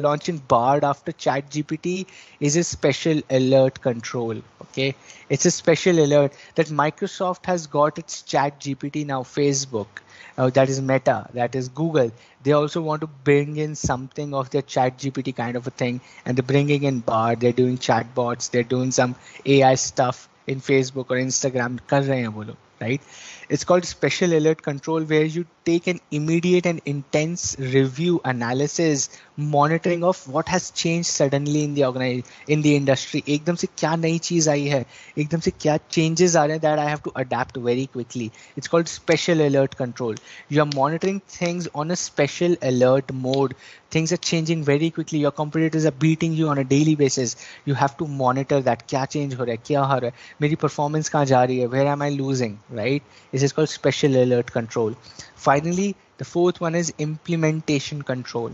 launching Bard after ChatGPT is a special alert control. Okay, it's a special alert that Microsoft has got its ChatGPT now. Facebook, that is Meta, that is Google, they also want to bring in something of their ChatGPT kind of a thing, and they're bringing in Bard, they're doing chatbots, they're doing some AI stuff in Facebook or Instagram, कर रहे हैं वो लोग, right? It's called special alert control, where you take an immediate and intense review, analysis, monitoring of what has changed suddenly in the industry. एकदम से क्या नई चीज आई है, एकदम से क्या changes आ रहे हैं, that I have to adapt very quickly. It's called special alert control. You are monitoring things on a special alert mode. Things are changing very quickly. Your competitors are beating you on a daily basis. You have to monitor that. क्या change हो रहा है, क्या हो रहा है, मेरी performance कहाँ जा रही है, where am I losing, right? This is called special alert control. Finally, the fourth one is implementation control.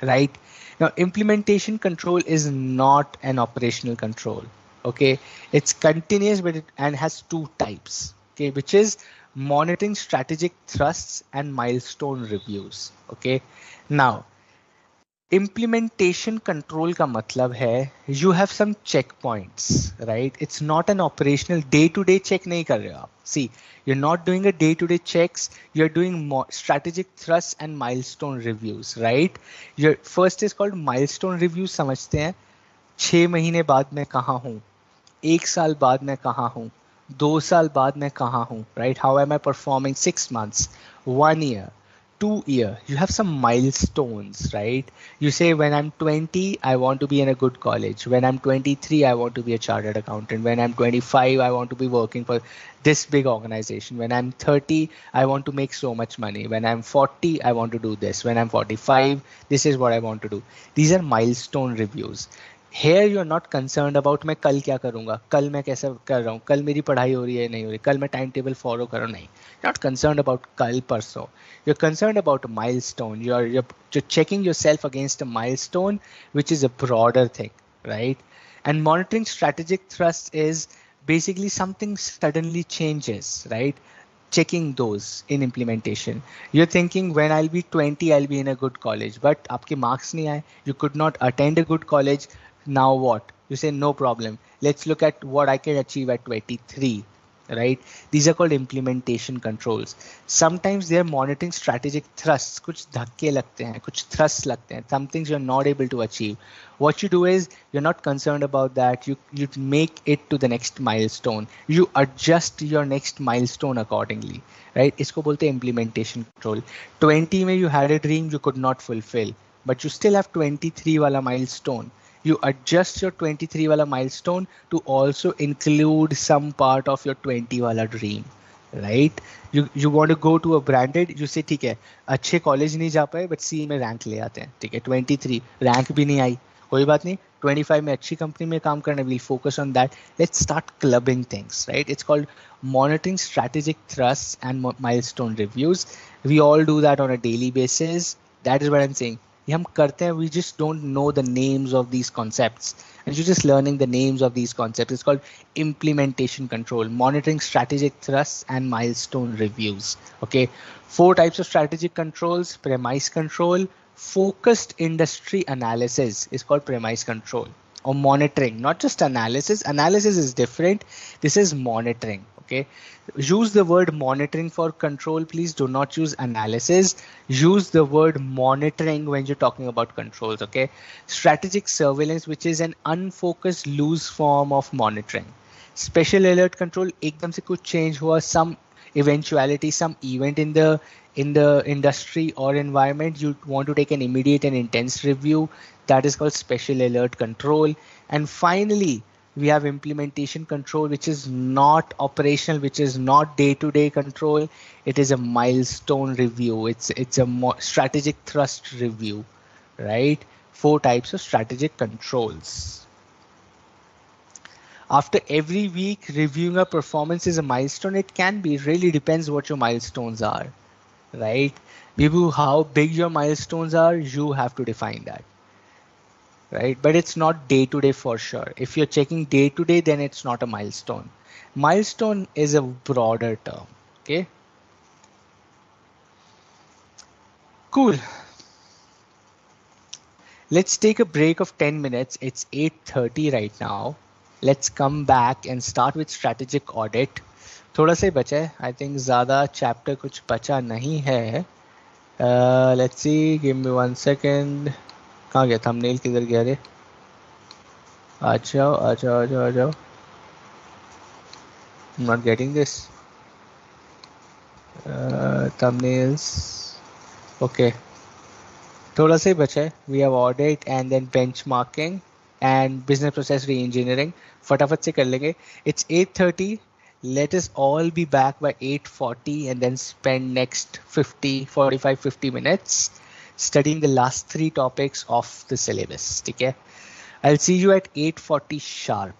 right? Now, implementation control is not an operational control. Okay, it's continuous, but and has two types. Okay, which is monitoring strategic thrusts and milestone reviews. Okay, now implementation control का मतलब है you have some checkpoints, right? It's not an operational day to day check नहीं कर रहे हो आप. See, you're not doing a day to day checks, you're doing strategic thrusts and milestone reviews, right? Your first is called milestone review. समझते हैं 6 महीने बाद मैं कहाँ हूँ, 1 साल बाद मैं कहाँ हूँ, 2 साल बाद मैं कहाँ हूँ, right? How am I performing 6 months, 1 year, 2 year? You have some milestones, right? You say when I'm 20, I want to be in a good college. When I'm 23, I want to be a chartered accountant. When I'm 25, I want to be working for this big organization. When I'm 30, I want to make so much money. When I'm 40, I want to do this. When I'm 45, this is what I want to do. These are milestone reviews. Here you are not concerned about मैं कल क्या करूँगा, कल मैं कैसे कर रहा हूँ, कल मेरी पढ़ाई हो रही है नहीं हो रही, कल मैं टाइम टेबल फॉलो कर रहा हूँ नहीं. Not concerned about कल परसों. You're concerned about a milestone. You're checking yourself against a milestone, which is a broader thing, right? And monitoring strategic thrust is basically something suddenly changes, right? Checking those in implementation. You're thinking when I'll be 20, I'll be in a good college, but आपके marks नहीं आए, you could not attend a good college. Now what? You say no problem. Let's look at what I can achieve at 23, right? These are called implementation controls. Sometimes they are monitoring strategic thrusts. कुछ धक्के लगते हैं, कुछ thrusts लगते हैं. Some things you're not able to achieve. What you do is you're not concerned about that. You make it to the next milestone. You adjust your next milestone accordingly, right? इसको बोलते हैं implementation control. 20 में you had a dream you could not fulfill, but you still have 23 वाला milestone. You adjust your 23 wala milestone to also include some part of your 20 wala dream, right? You want to go to a branded, you say ठीक है अच्छे college नहीं जा पाए but सी में rank ले आते हैं, ठीक है 23 रैंक भी नहीं आई, कोई बात नहीं, 25 में अच्छी कंपनी में काम करना, we'll focus on that. Let's start clubbing things, right? It's called monitoring strategic thrusts and milestone reviews. We all do that on a daily basis. That is what I'm saying. ये हम करते हैं, we just don't know the names of these concepts, and you're just learning the names of these concepts. It's called implementation control, monitoring strategic thrusts and milestone reviews. Okay, 4 types of strategic controls: premise control, focused industry analysis is called premise control, or monitoring, not just analysis. Analysis is different, this is monitoring. Okay, use the word monitoring for control, please. Do not use analysis. Use the word monitoring when you're talking about controls. Okay, strategic surveillance, which is an unfocused loose form of monitoring. Special alert control, एकदम से कुछ change हुआ, some eventuality, some event in the industry or environment, you want to take an immediate and intense review, that is called special alert control. And finally, we have implementation control, which is not operational, which is not day-to-day control. It is a milestone review. It's a strategic thrust review, right? 4 types of strategic controls. After every week, reviewing a performance is a milestone. It can be, it really depends what your milestones are, right? Bibu, how big your milestones are, you have to define that, right? But it's not day to day for sure. If you're checking day to day, then it's not a milestone. Milestone is a broader term. Okay, cool. Let's take a break of 10 minutes. It's 8:30 right now. Let's come back and start with strategic audit. थोड़ा सा ही बचा है, I think ज़्यादा chapter कुछ बचा नहीं है. Let's see, give me 1 second. कहाँ गया thumbnail, किधर गया रे? आ जाओ आ जाओ आ जाओ आ जाओ. I'm not getting this. Thumbnails. Okay. थोड़ा सा ही बचा है. We have audit and then benchmarking and business process re-engineering. फटाफट से कर लेंगे. It's 8:30. Let us all be back by 8:40 and then spend next 50 minutes studying the last 3 topics of the syllabus. ठीक है? I'll see you at 8:40 sharp.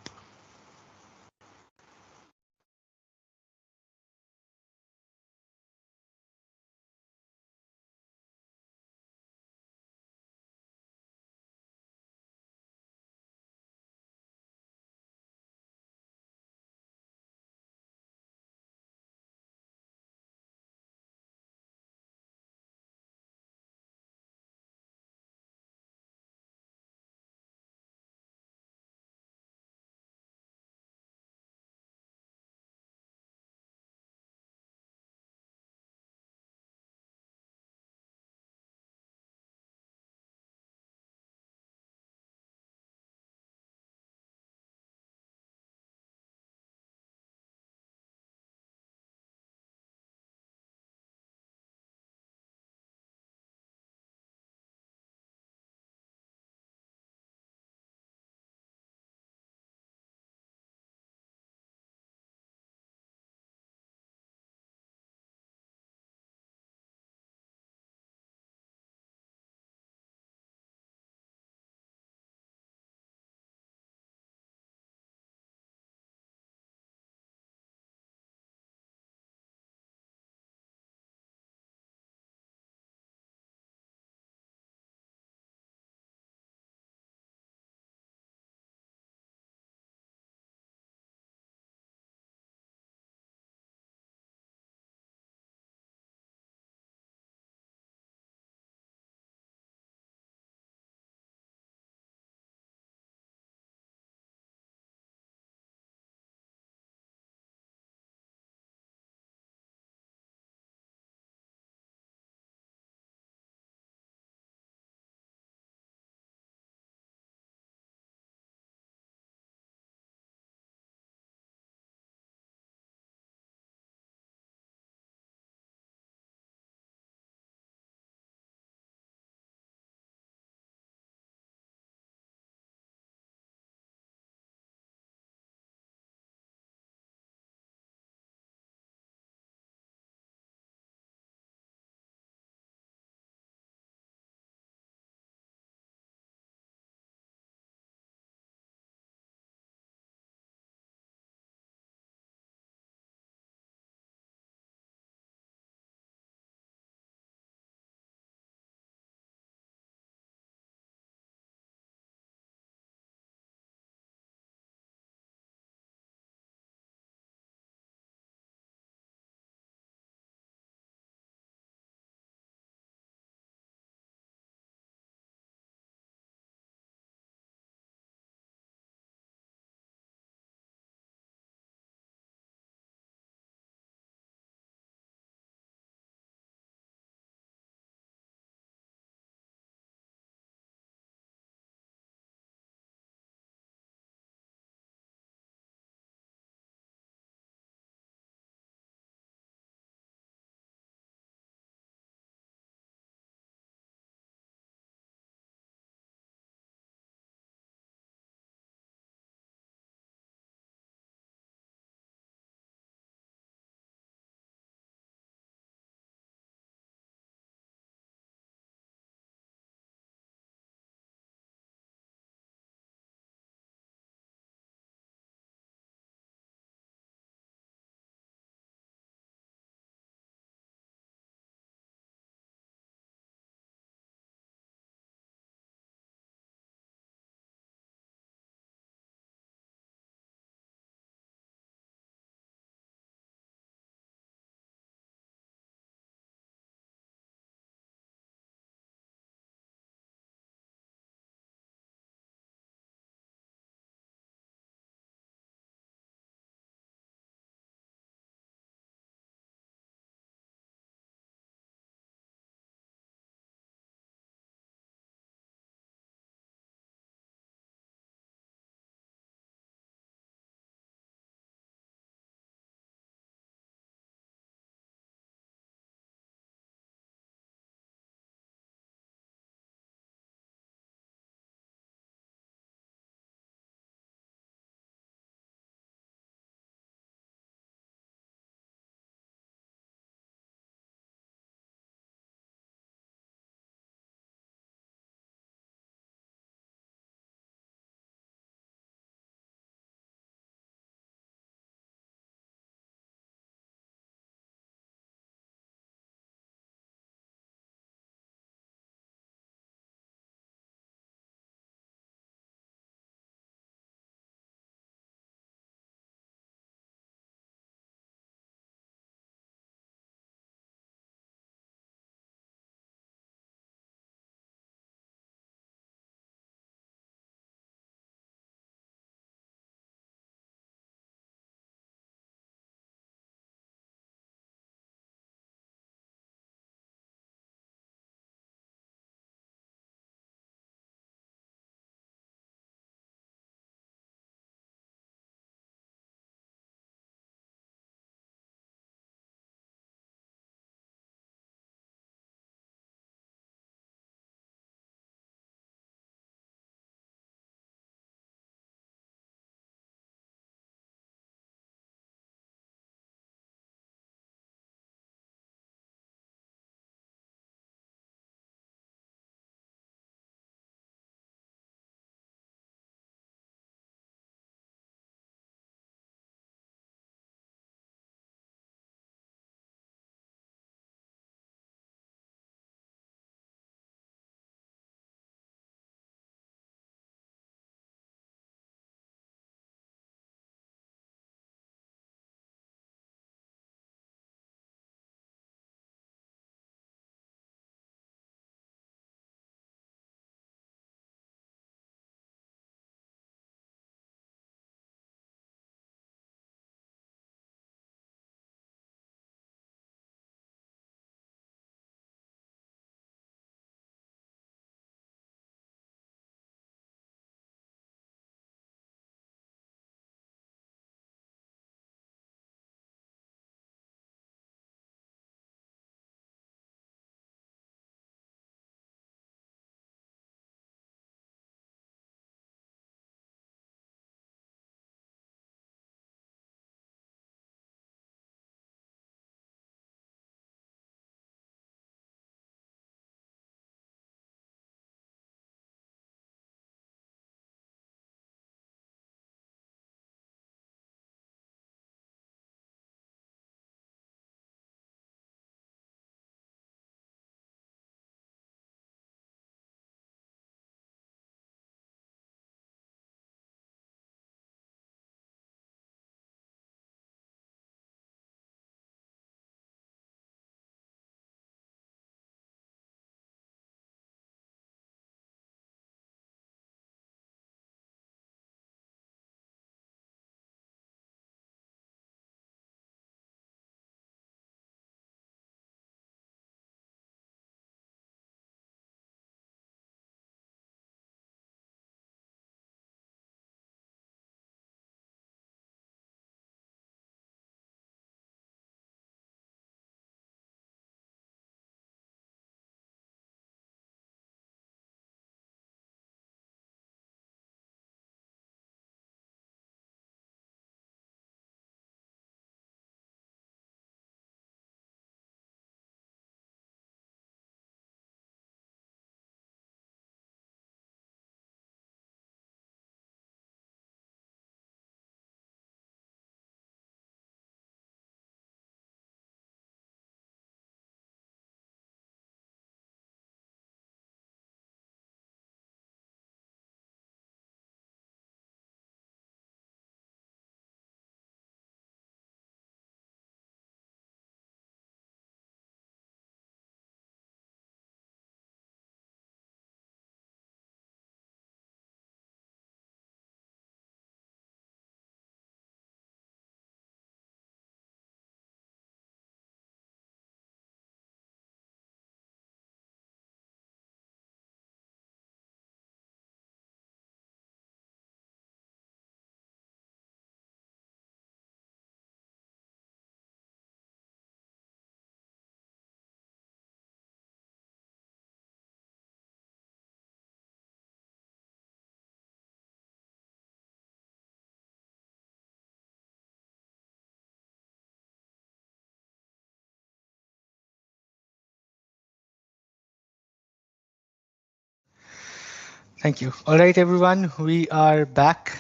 Thank you. All right, everyone, we are back.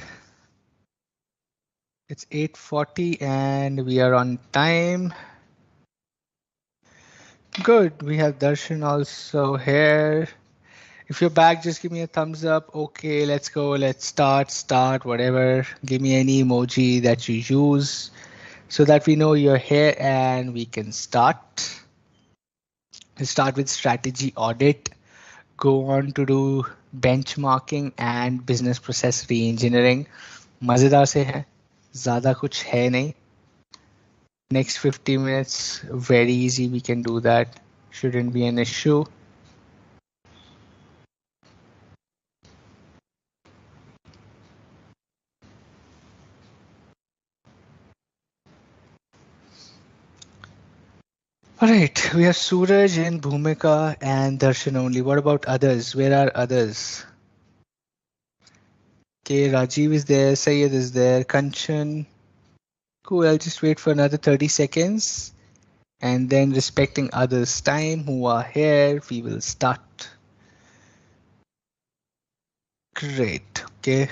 It's 8:40 and we are on time. Good. We have Darshan also here. If you're back, just give me a thumbs up. Okay, let's go. Let's start, whatever. Give me any emoji that you use so that we know you're here and we can start. Let's start with strategy audit. Go on to do benchmarking and business process re-engineering. मजेदार से है, ज़्यादा कुछ है नहीं. Next 50 minutes, very easy. We can do that. Shouldn't be an issue. All right, we have Suraj and Bhumika and Darshan only. What about others? Where are others? Okay, Rajiv is there, Sayed is there, Kanchan. Cool, I'll just wait for another 30 seconds. And then respecting others' time who are here, we will start. Great, okay.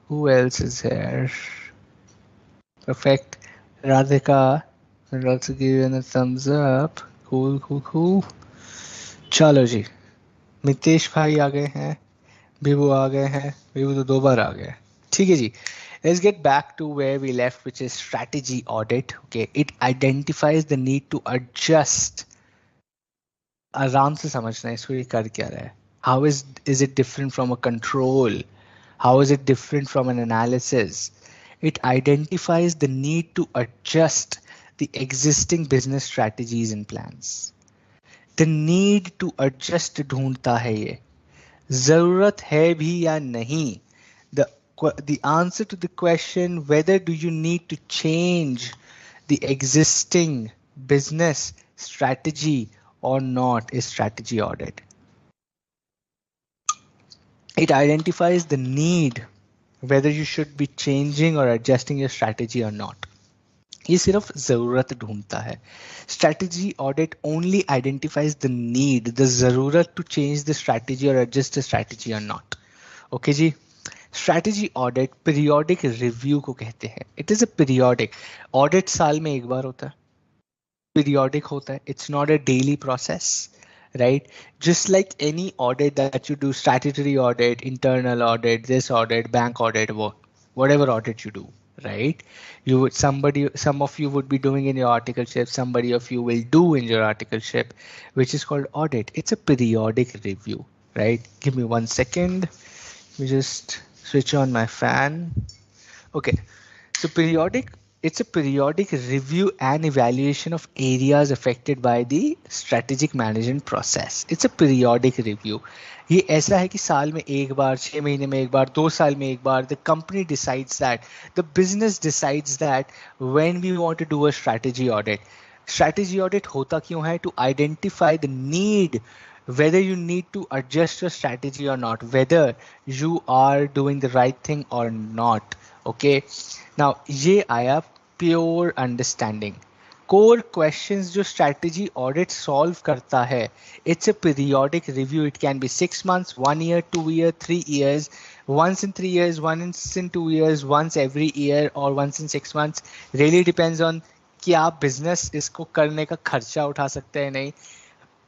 Who else is here? Perfect. Radhika will also give you a thumbs up. Cool, cool, cool. चलो जी, मितेश भाई आ गए हैं, विभू आ गए हैं, विभू तो 2 बार आ गए. ठीक है जी. Let's get back to where we left, which is strategy audit. Okay, it identifies the need to adjust. आराम से समझना है इसको, ये कर क्या रहा है. How is it different from a control? How is it different from an analysis? It identifies the need to adjust the existing business strategies and plans. The need to adjust ढूंढता है ये. जरूरत है भी या नहीं. The answer to the question whether do you need to change the existing business strategy or not is strategy audit. It identifies the need whether you should be changing or adjusting your strategy or not. ये सिर्फ जरूरत ढूंढता है. Strategy audit only identifies the need, the जरूरत to change the strategy or adjust the strategy or not. Okay ji. Strategy audit periodic review को कहते हैं. It is a periodic. Audit साल में एक बार होता है. Periodic होता है. It's not a daily process. Right? Just like any audit that you do, statutory audit, internal audit, this audit, bank audit, whatever audit you do, right? Some of you would be doing in your articleship, somebody of you will do in your articleship, which is called audit. It's a periodic review, right? Give me 1 second. Let me just switch on my fan. Okay, so it's a periodic review and evaluation of areas affected by the strategic management process. It's a periodic review. ये ऐसा है कि साल में एक बार, 6 महीने में एक बार, 2 साल में एक बार, the company decides that, the business decides that when we want to do a strategy audit. Strategy audit होता क्यों है? To identify the need, whether you need to adjust your strategy or not, whether you are doing the right thing or not. Okay, now ये आया pure understanding. Core questions जो strategy audit solve करता है, it's a periodic review. It can be 6 months, 1 year, 2 year, 3 years, once in 3 years, once in 2 years, once every year, or once in 6 months. Really depends on कि आप business इसको करने का खर्चा उठा सकते हैं नहीं.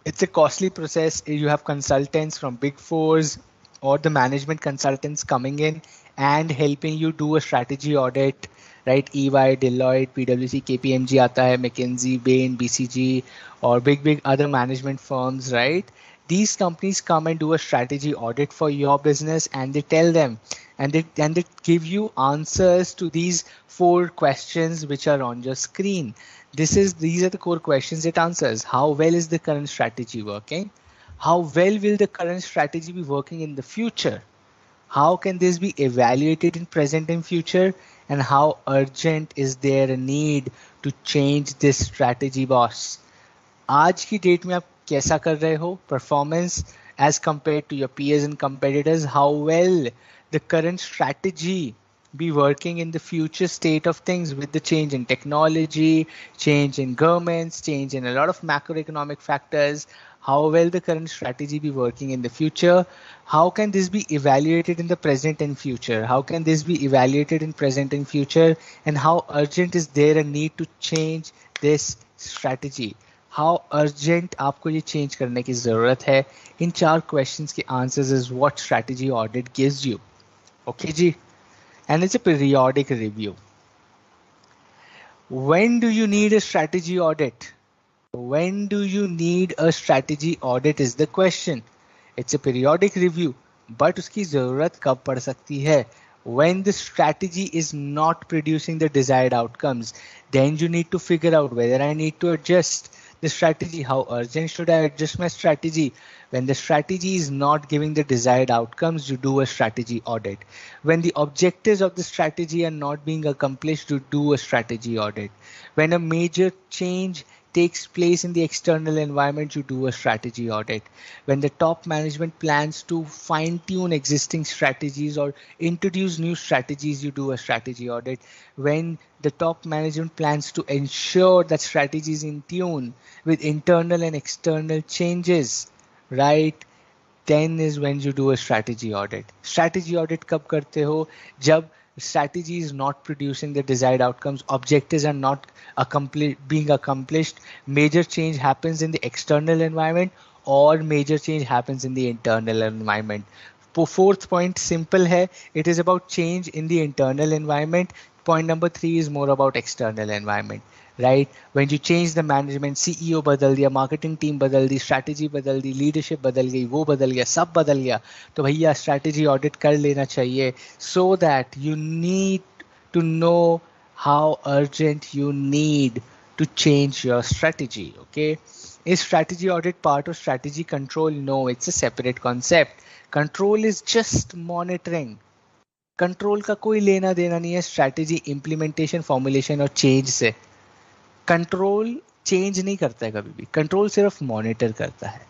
It's a costly process. You have consultants from Big Fours or the management consultants coming in and helping you do a strategy audit, right? EY, Deloitte, PwC, KPMG आता है, McKinsey, Bain, BCG, or big other management firms, right? These companies come and do a strategy audit for your business, and they tell them, and they give you answers to these 4 questions which are on your screen. These are the core questions it answers. How well is the current strategy working? How well will the current strategy be working in the future? How can this be evaluated in present and future? And how urgent is there a need to change this strategy, boss? आज की date में आप कैसा कर रहे हो? Performance as compared to your peers and competitors. How well the current strategy be working in the future state of things with the change in technology, change in governments, change in a lot of macroeconomic factors. How well the current strategy be working in the future? How can this be evaluated in the present and future? How can this be evaluated in present and future? And how urgent is there a need to change this strategy? How urgent आपको ये change करने की ज़रूरत है? इन 4 questions के answers is what strategy audit gives you. Okay ji? And it's a periodic review. When do you need a strategy audit? When do you need a strategy audit is the question. It's a periodic review, but उसकी ज़रूरत कब पड़ सकती है? When the strategy is not producing the desired outcomes, then you need to figure out whether I need to adjust the strategy. How urgent should I adjust my strategy? When the strategy is not giving the desired outcomes, you do a strategy audit. When the objectives of the strategy are not being accomplished, you do a strategy audit. When a major change takes place in the external environment, you do a strategy audit. When the top management plans to fine tune existing strategies or introduce new strategies, you do a strategy audit. When the top management plans to ensure that strategy is in tune with internal and external changes, right? Then is when you do a strategy audit. Strategy audit कब करते हो? जब strategy is not producing the desired outcomes, objectives are not being accomplished, major change happens in the external environment or major change happens in the internal environment. Fourth point simple है, it is about change in the internal environment. Point number 3 is more about external environment. Right? When you change the management, CEO बदल दिया, marketing team बदल दी, strategy बदल दी, leadership बदल गई, वो बदल गया, सब बदल गया, तो भैया strategy audit कर लेना चाहिए, so that you need to know how urgent you need to change your strategy. Okay? Is strategy audit part of strategy control? No, it's a separate concept. Control is just monitoring. Control का कोई लेना देना नहीं है strategy implementation formulation और change से. Control change नहीं करता है कभी भी, कंट्रोल सिर्फ मॉनिटर करता है.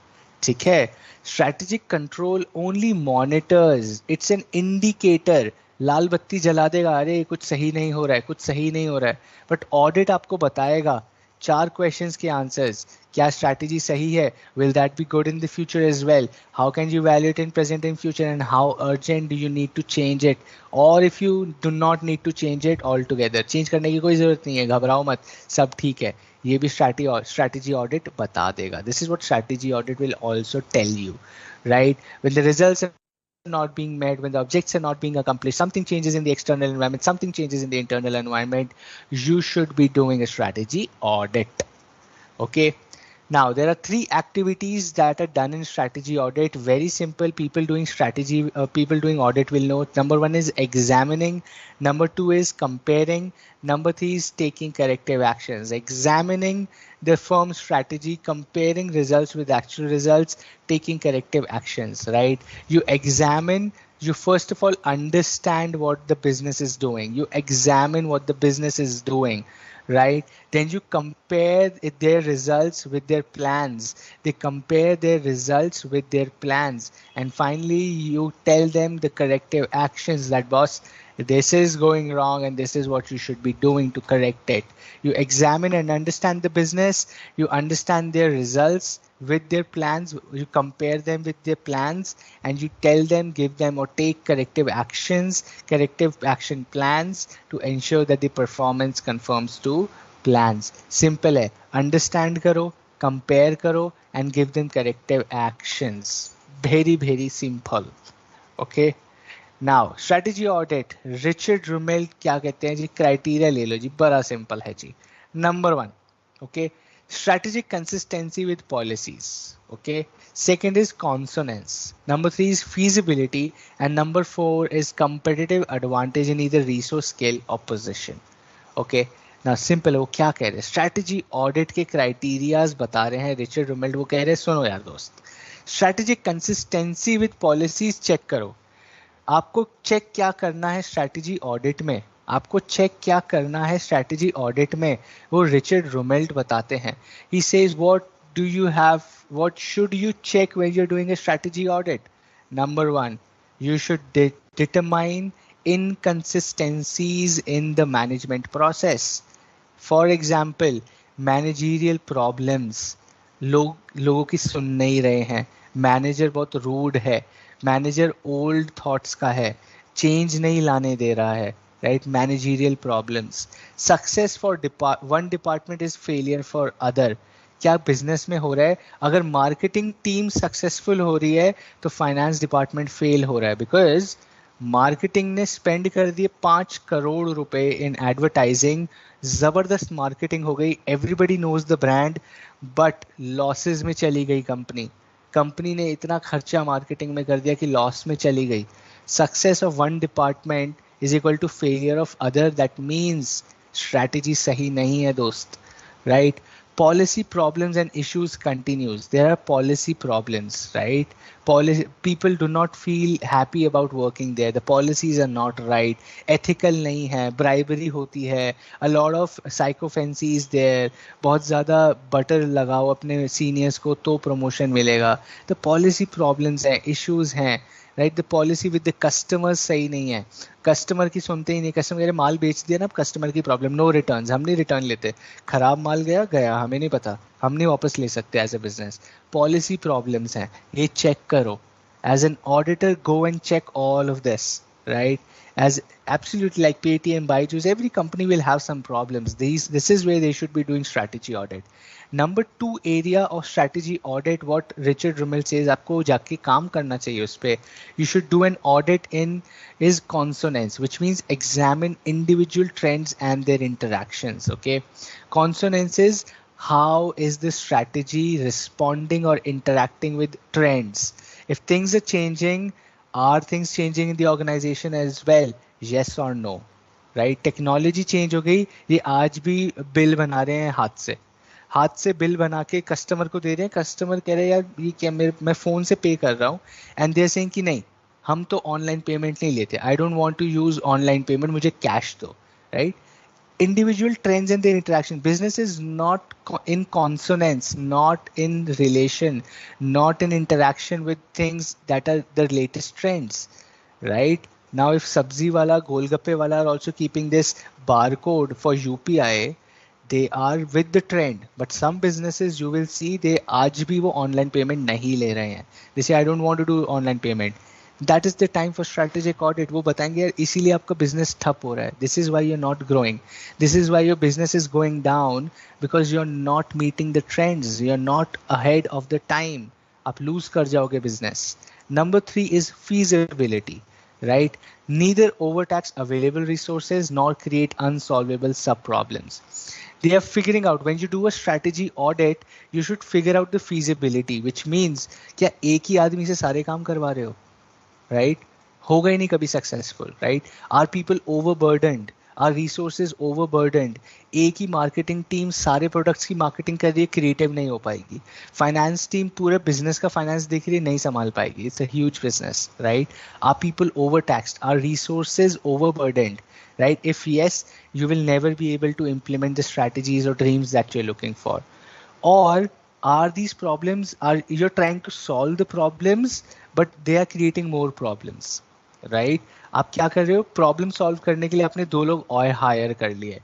ठीक है? Strategic control only monitors, it's an indicator. लाल बत्ती जला देगा, अरे कुछ सही नहीं हो रहा है, कुछ सही नहीं हो रहा है, बट ऑडिट आपको बताएगा 4 क्वेश्चंस के आंसर्स. क्या स्ट्रैटेजी सही है? Will that be good in the future as well? How can you valuate in present and future and how urgent do you need to change it? और if you do not need to change it altogether, change करने की कोई जरूरत नहीं है, घबराओ मत, सब ठीक है, ये भी strategy audit बता देगा. This is what strategy audit will also tell you, right? When the results are not being met, when the objects are not being accomplished, something changes in the external environment, something changes in the internal environment, you should be doing a strategy audit. Okay? Now, there are 3 activities that are done in strategy audit. Very simple. People doing audit will know. Number 1 is examining. Number 2 is comparing. Number 3 is taking corrective actions. Examining the firm's strategy, comparing results with actual results, taking corrective actions, right? You examine, you first of all understand what the business is doing. You examine what the business is doing, right? Then you compare their results with their plans. They compare their results with their plans. And finally, you tell them the corrective actions that, boss, this is going wrong and this is what you should be doing to correct it. You examine and understand the business. You understand their results with their plans. You compare them with their plans and you tell them, give them or take corrective actions, corrective action plans to ensure that the performance conforms to plans. Simple है. Understand करो, compare करो and give them corrective actions. Very, very simple. Okay. Now, strategy audit. Richard Rumel क्या कहते हैं जी? Criteria ले लो जी, बड़ा simple है जी. Number 1, okay, strategic consistency with policies. Okay. Second is consonance. Number 3 is feasibility, and number 4 is competitive advantage in either resource, scale or position. Okay. Now simple, वो क्या कह रहे हैं? Strategy audit के criterias बता रहे हैं रिचर्ड रुमेल्ड. वो कह रहे हैं सुनो यार दोस्त, strategic consistency with policies check करो. आपको चेक क्या करना है स्ट्रैटेजी ऑडिट में? आपको चेक क्या करना है स्ट्रैटेजी ऑडिट में? वो रिचर्ड रोमेल्ट बताते हैं. He says what should you check when you're doing a strategy audit? Number 1, you should determine inconsistencies in the management process. For example, managerial problems, लोगों की सुन नहीं रहे हैं, मैनेजर बहुत रूड है, मैनेजर ओल्ड थॉट्स का है, चेंज नहीं लाने दे रहा है, right? Managerial problems. Success for one department is failure for other. क्या बिजनेस में हो रहा है? अगर मार्केटिंग टीम सक्सेसफुल हो रही है तो फाइनेंस डिपार्टमेंट फेल हो रहा है, बिकॉज मार्केटिंग ने स्पेंड कर दिए 5 करोड़ रुपए इन एडवर्टाइजिंग, जबरदस्त मार्केटिंग हो गई, everybody knows the brand, but losses में चली गई कंपनी। कंपनी ने इतना खर्चा मार्केटिंग में कर दिया कि लॉस में चली गई। Success of one department is equal to failure of other, that means strategy सही नहीं है दोस्त, right? Policy problems and issues continues. There are policy problems, right? People do not feel happy about working there. The policies are not right. Ethical नहीं है, bribery होती है, a lot of psychophancy is there. बहुत ज़्यादा butter लगाओ अपने seniors को तो प्रमोशन मिलेगा. The policy problems हैं, issues हैं, right? The policy with the customer सही नहीं है, कस्टमर की सुनते ही नहीं, कस्टमर कह रहे माल बेच दिया ना, अब कस्टमर की प्रॉब्लम, नो रिटर्न्स, हम नहीं रिटर्न लेते, खराब माल गया गया, हमें नहीं पता, हम नहीं वापस ले सकते as a business. Policy problems हैं, ये चेक करो as an auditor, go and check all of this, right? as absolutely like Paytm, Byju's, every company will have some problems. This is where they should be doing strategy audit. Number 2 area of strategy audit, what Richard Rummel says, आपको जाके काम करना चाहिए उस पे. You should do an audit in is consonance, which means examine individual trends and their interactions. Okay, consonance is how is the strategy responding or interacting with trends. If things are changing, are things changing in the organization as well? Yes or no? Right? Technology change हो गई, ये आज भी bill बना रहे हैं हाथ से बिल बना के कस्टमर को दे रहे हैं, कस्टमर कह रहे हैं यार ये क्या, मैं फ़ोन से पे कर रहा हूँ, एंड दे आर सेइंग कि नहीं हम तो ऑनलाइन पेमेंट नहीं लेते, I don't want to use online payment, मुझे कैश दो, right? Individual trends and their interaction. Business is not in consonance, not in relation, not in interaction with things that are the latest trends, right? Now if sabzi wala, golgappe wala are also keeping this barcode for UPI, they are with the trend, but some businesses you will see they aaj bhi wo online payment nahi le rahe hain. They say I don't want to do online payment. That is the time for strategic audit. वो बताएंगे यार इसीलिए आपका business ठप हो रहा है. This is why you're not growing. This is why your business is going down, because you're not meeting the trends. You're not ahead of the time. आप lose कर जाओगे business. Number 3 is feasibility, right? Neither overtax available resources nor create unsolvable sub problems. They are figuring out, when you do a strategy audit, you should figure out the feasibility, which means क्या एक ही आदमी से सारे काम करवा रहे हो, right? होगा ही नहीं कभी successful, right? Are people overburdened, are resources overburdened? एक ही मार्केटिंग टीम सारे प्रोडक्ट्स की मार्केटिंग कर रही है, क्रिएटिव नहीं हो पाएगी. फाइनेंस टीम पूरे बिजनेस का फाइनेंस देख रही है, नहीं संभाल पाएगी. It's a huge business, right? Are people overtaxed, are resources overburdened, right? If yes, you will never be able to implement the strategies or dreams that you're looking for. Or are these problems, are you're trying to solve the problems but they are creating more problems, right? आप क्या कर रहे हो, problem solve करने के लिए आपने 2 लोग और हायर कर लिए,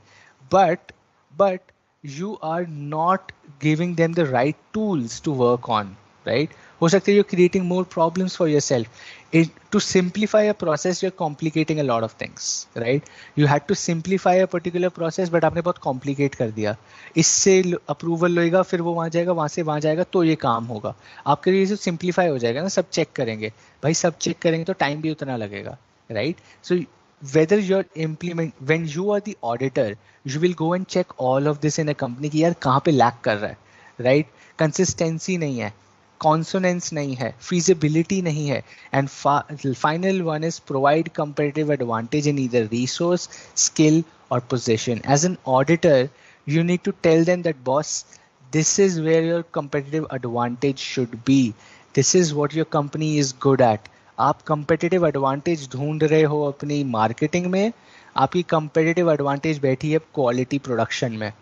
but you are not giving them the right tools to work on, right? हो सकता है you're creating more problems for yourself. To simplify a process, you're complicating a lot of things, right? You had to simplify a particular process, but आपने बहुत complicate कर दिया. इससे approval लेगा, फिर वो वहाँ जाएगा, वहाँ से वहाँ जाएगा, तो ये काम होगा. आपके लिए सिंप्लीफाई हो जाएगा ना, सब चेक करेंगे भाई, सब चेक करेंगे तो टाइम भी उतना लगेगा, right? So whether you're when you are the auditor, you will go and check all of this in a company कि यार कहाँ पे लैक कर रहा है, राइट? कंसिस्टेंसी नहीं है, consonance नहीं है, feasibility नहीं है, and final one is provide competitive advantage in either resource, skill or position. As an auditor, you need to tell them that boss, this is where your competitive advantage should be. This is what your company is good at. आप competitive advantage ढूंढ रहे हो अपनी marketing में, आपकी competitive advantage बैठी है quality production में,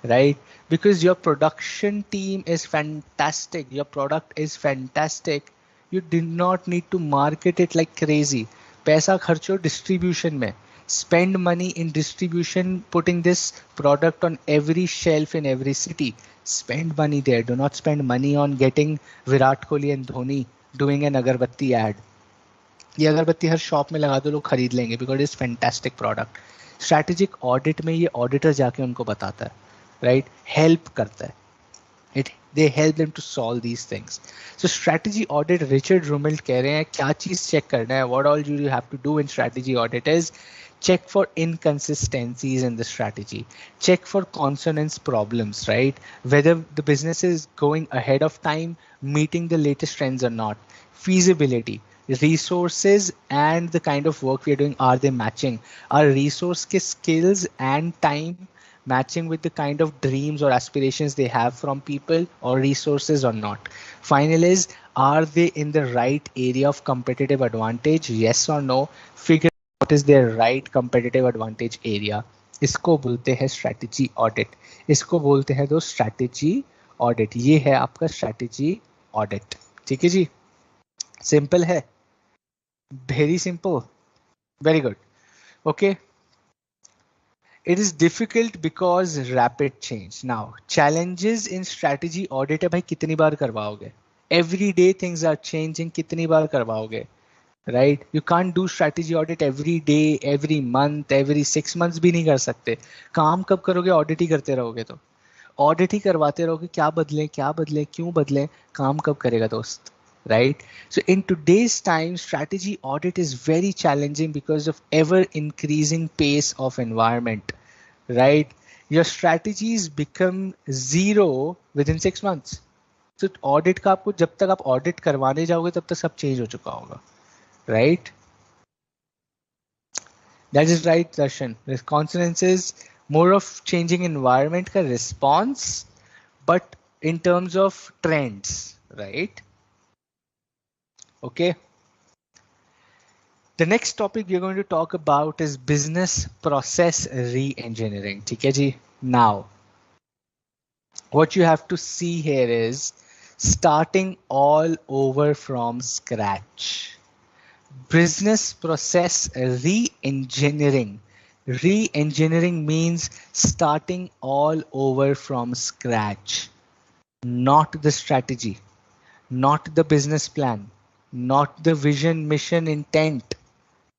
right? Because your production team is fantastic, your product is fantastic, you did not need to market it like crazy. पैसा खर्चो distribution में, Spend money in distribution, putting this product on every shelf in every city. Spend money there. Do not spend money on getting Virat Kohli and Dhoni doing an agarbatti ad. ये अगरबत्ती हर shop में लगा दो, लोग खरीद लेंगे because it's fantastic product. Strategic audit में ये ऑडिटर जाके उनको बताता है, राइट, हेल्प करता है. They help them to solve these things. So strategy audit, Richard Rumelt कह रहे हैं क्या चीज चेक करना है. What all you have to do in strategy audit is check for inconsistencies in the strategy, check for consonance problems, right? Whether the business is going ahead of time, meeting the latest trends or not, feasibility, resources and the kind of work we are doing, are they matching? Are resource के skills and time matching with the kind of dreams or aspirations they have from people or resources or not? Final is, are they in the right area of competitive advantage? Yes or no? Figure out what is their right competitive advantage area. इसको बोलते हैं strategy audit. इसको बोलते हैं दो strategy audit. ये है आपका strategy audit. ठीक है जी, सिंपल है, very simple, very good. Okay. It is difficult because rapid change. Now, challenges in strategy audit है भाई, कितनी बार करवाओगे? Every day things are changing, कितनी बार करवाओगे? Right? You can't do strategy audit every day, every month, every 6 months भी नहीं कर सकते. काम कब करोगे? ऑडिट ही करते रहोगे तो. ऑडिट ही करवाते रहोगे, क्या बदलें क्या बदलें क्यों बदलें, काम कब करेगा दोस्त? Right? So in today's time, strategy audit is very challenging because of ever increasing pace of environment. Right? Your strategies become zero within 6 months. So audit का आपको जब तक आप audit करवाने जाओगे तब तक सब change हो चुका होगा. Right? That is right, Darshan. Consonance is more of changing environment का response, but in terms of trends, right? Okay. The next topic we are going to talk about is business process re-engineering. ठीक है जी. Now, what you have to see here is starting all over from scratch. Business process re-engineering. Re-engineering means starting all over from scratch. Not the strategy, not the business plan, not the vision, mission, intent,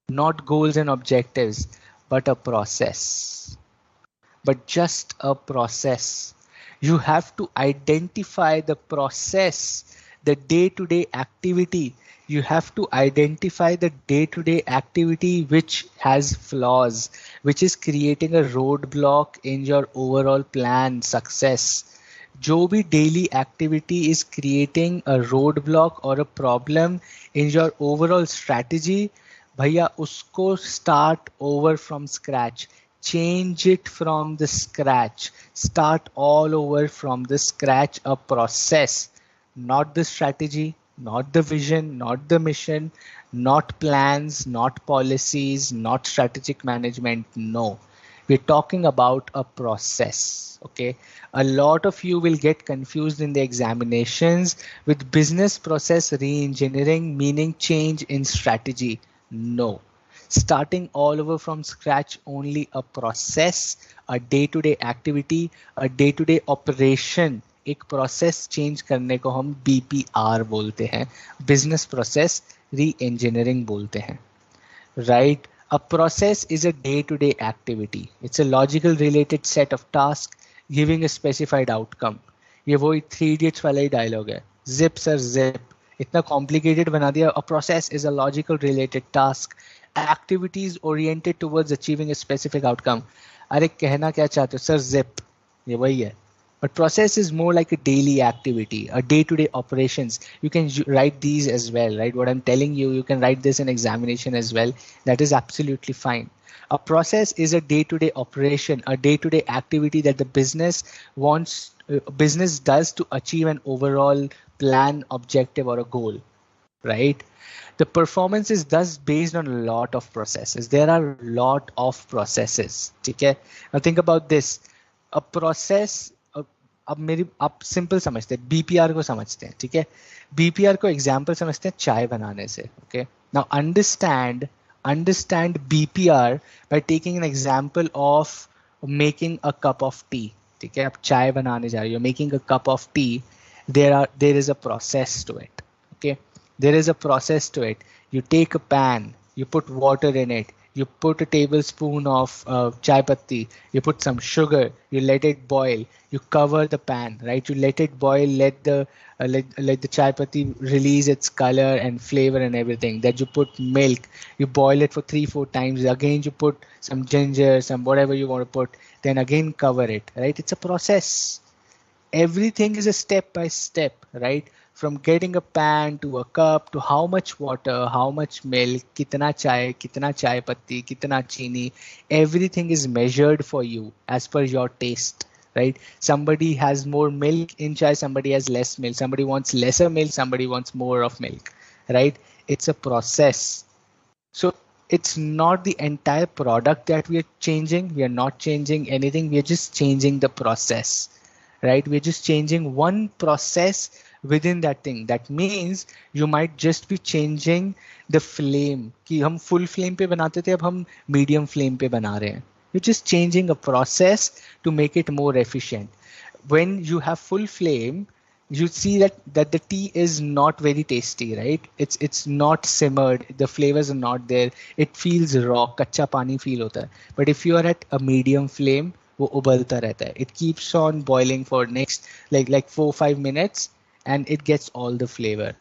not goals and objectives, but a process. But just a process. You have to identify the process, the day-to-day activity. You have to identify the day-to-day activity which has flaws, which is creating a roadblock in your overall plan success. जो भी daily activity is creating a roadblock or a problem in your overall strategy, भैया उसको start over from scratch. Change it from the scratch. Start all over from the scratch, a process, not the strategy, not the vision, not the mission, not plans, not policies, not strategic management. No, we're talking about a process. Okay, a lot of you will get confused in the examinations with business process re-engineering meaning change in strategy. No, starting all over from scratch, only a process, a day-to-day activity, a day-to-day operation. एक process change करने को हम BPR बोलते हैं, business process री engineering बोलते हैं. Right? A process is a day-to-day activity. It's a logical related set of tasks giving a specified outcome. ये वही 3 Idiots वाला ही डायलॉग है. Zip sir zip. इतना कॉम्प्लिकेटेड बना दिया. A process is a logical related task, activities oriented towards achieving a specific outcome. अरे कहना क्या चाहते हो सर? Zip. ये वही है. But process is more like a daily activity, a day-to-day operations. You can write these as well, right? What I'm telling you, you can write this in examination as well. That is absolutely fine. A process is a day-to-day operation, a day-to-day activity that the business wants, business does to achieve an overall plan, objective, or a goal, right? The performance is thus based on a lot of processes. There are a lot of processes. Okay? Now think about this. A process. अब मेरी आप simple समझते हैं, BPR को समझते हैं. ठीक है, बीपीआर को एग्जांपल समझते हैं चाय बनाने से. Okay, now understand understand BPR by taking an example of making a cup of tea. ठीक है, आप चाय बनाने जा रहे हो, making a cup of tea, there is a process to it. Okay, there is a process to it. You take a pan, you put water in it, you put a tablespoon of chai patti, you put some sugar, you let it boil, you cover the pan, right? You let it boil, let the chai patti release its color and flavor and everything. Then you put milk, you boil it for 3-4 times. Again, you put some ginger, some whatever you want to put, then again cover it, right? It's a process. Everything is a step by step, right? From getting a pan to a cup to how much water, how much milk, kitna chai patti, kitna chini, everything is measured for you as per your taste, right? Somebody has more milk in chai, somebody has less milk, somebody wants lesser milk, somebody wants more of milk, right? It's a process. So it's not the entire product that we are changing. We are not changing anything. We are just changing the process, right? We're just changing one process within that thing. That means you might just be changing the flame. कि हम full flame पे बनाते थे, अब हम medium flame पे बना रहे हैं. You're just changing a process to make it more efficient. When you have full flame, you see that the tea is not very tasty, right? It's not simmered, the flavors are not there, it feels raw, कच्चा पानी feel होता है. But if you are at a medium flame, वो उबलता रहता है, it keeps on boiling for next like 4-5 minutes and it gets all the flavor.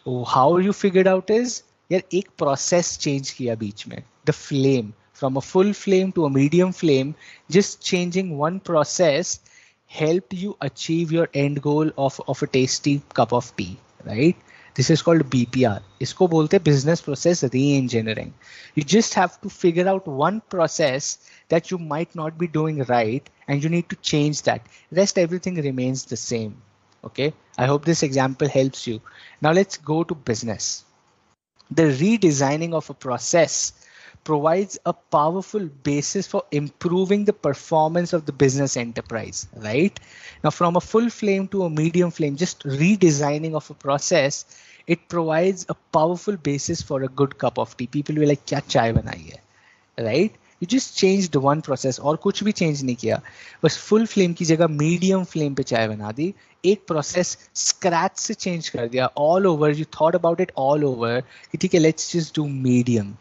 How you figured out is यार एक process change किया बीच में, the flame from a full flame to a medium flame, just changing one process helped you achieve your end goal of a tasty cup of tea, right? This is called BPR. इसको बोलते हैं business process re-engineering. You just have to figure out one process that you might not be doing right and you need to change that. Rest everything remains the same. Okay, I hope this example helps you. Now let's go to business. The redesigning of a process provides a powerful basis for improving the performance of the business enterprise, right? Now, from a full flame to a medium flame, just redesigning of a process, it provides a powerful basis for a good cup of tea. People will be like, क्या चाय बनाई है, right? You just changed one process और कुछ भी change नहीं किया, बस full flame की जगह medium flame पे चाय बना दी, एक process scratch से change कर दिया, all over, you thought about it all over, कि ठीक है, let's just do medium,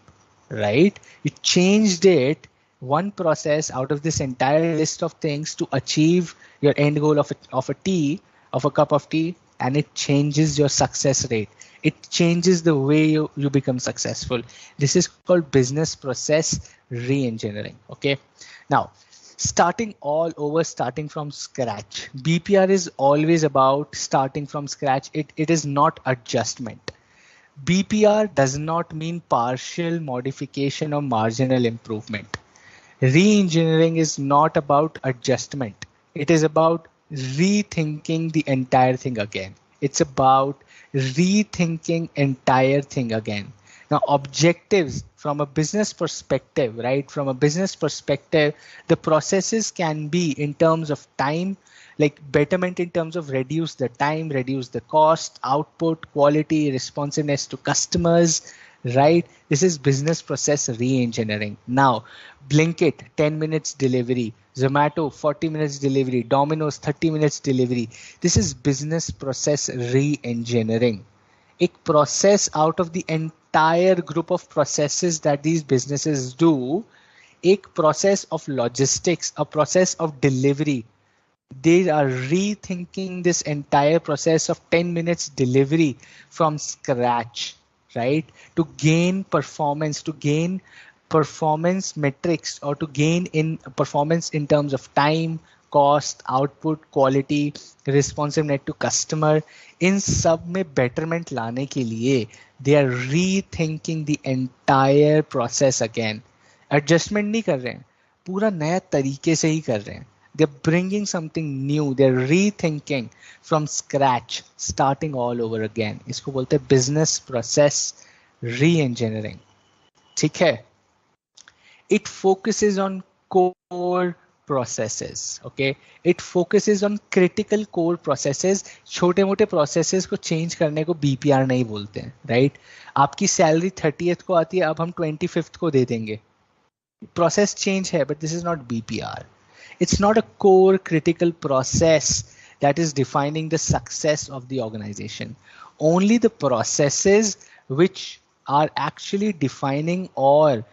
right? You changed it, one process out of this entire list of things to achieve your end goal of a cup of tea, and it changes your success rate. It changes the way you become successful. This is called business process re-engineering. Okay. Now, starting all over, starting from scratch. BPR is always about starting from scratch. It is not adjustment. BPR does not mean partial modification or marginal improvement. Re-engineering is not about adjustment. It is about rethinking the entire thing again. It's about rethinking entire thing again. Now, objectives from a business perspective, right? From a business perspective, the processes can be in terms of time, like betterment in terms of reduce the time, reduce the cost, output, quality, responsiveness to customers, right? This is business process re-engineering. Now, Blinkit, 10 minutes delivery, Zomato, 40 minutes delivery, Domino's, 30 minutes delivery. This is business process re-engineering. A process out of the entire group of processes that these businesses do, a process of logistics, a process of delivery. They are rethinking this entire process of 10 minutes delivery from scratch, right? To gain performance metrics, or to gain in performance in terms of time, cost, output, quality, responsiveness to customer. In सब में betterment लाने के लिए they are rethinking the entire process again. Adjustment नहीं कर रहे हैं, पूरा नया तरीके से ही कर रहे हैं. They're bringing something new. They're rethinking from scratch, starting all over again. इसको बोलते हैं business process re-engineering. ठीक है? It focuses on core processes. Okay, it focuses on critical core processes. छोटे मोटे processes को change करने को BPR नहीं बोलते हैं, right? आपकी salary 30th को आती है, अब हम 25th को दे देंगे. Process change है, but this is not BPR. It's not a core critical process that is defining the success of the organization. Only the processes which are actually defining or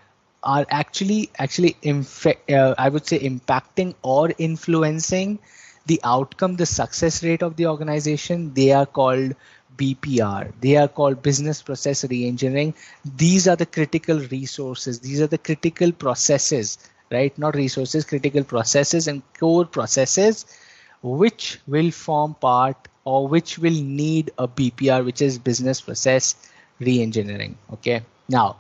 are actually I would say impacting or influencing the outcome, the success rate of the organization, they are called BPR. They are called business process reengineering. These are the critical resources. These are the critical processes, right? Not resources, critical processes and core processes which will form part or which will need a BPR, which is business process reengineering. Okay. Now,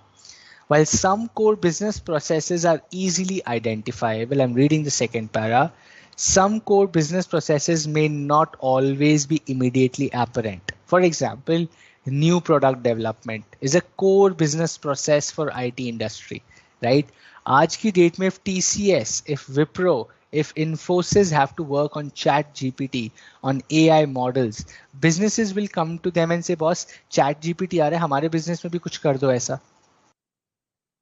while some core business processes are easily identifiable, I'm reading the second para, some core business processes may not always be immediately apparent. For example, new product development is a core business process for IT industry, right? आज की date में if TCS, if Wipro, if Infosys have to work on Chat GPT, on AI models, businesses will come to them and say, boss, Chat GPT आ रहा है, हमारे business में भी कुछ कर दो ऐसा.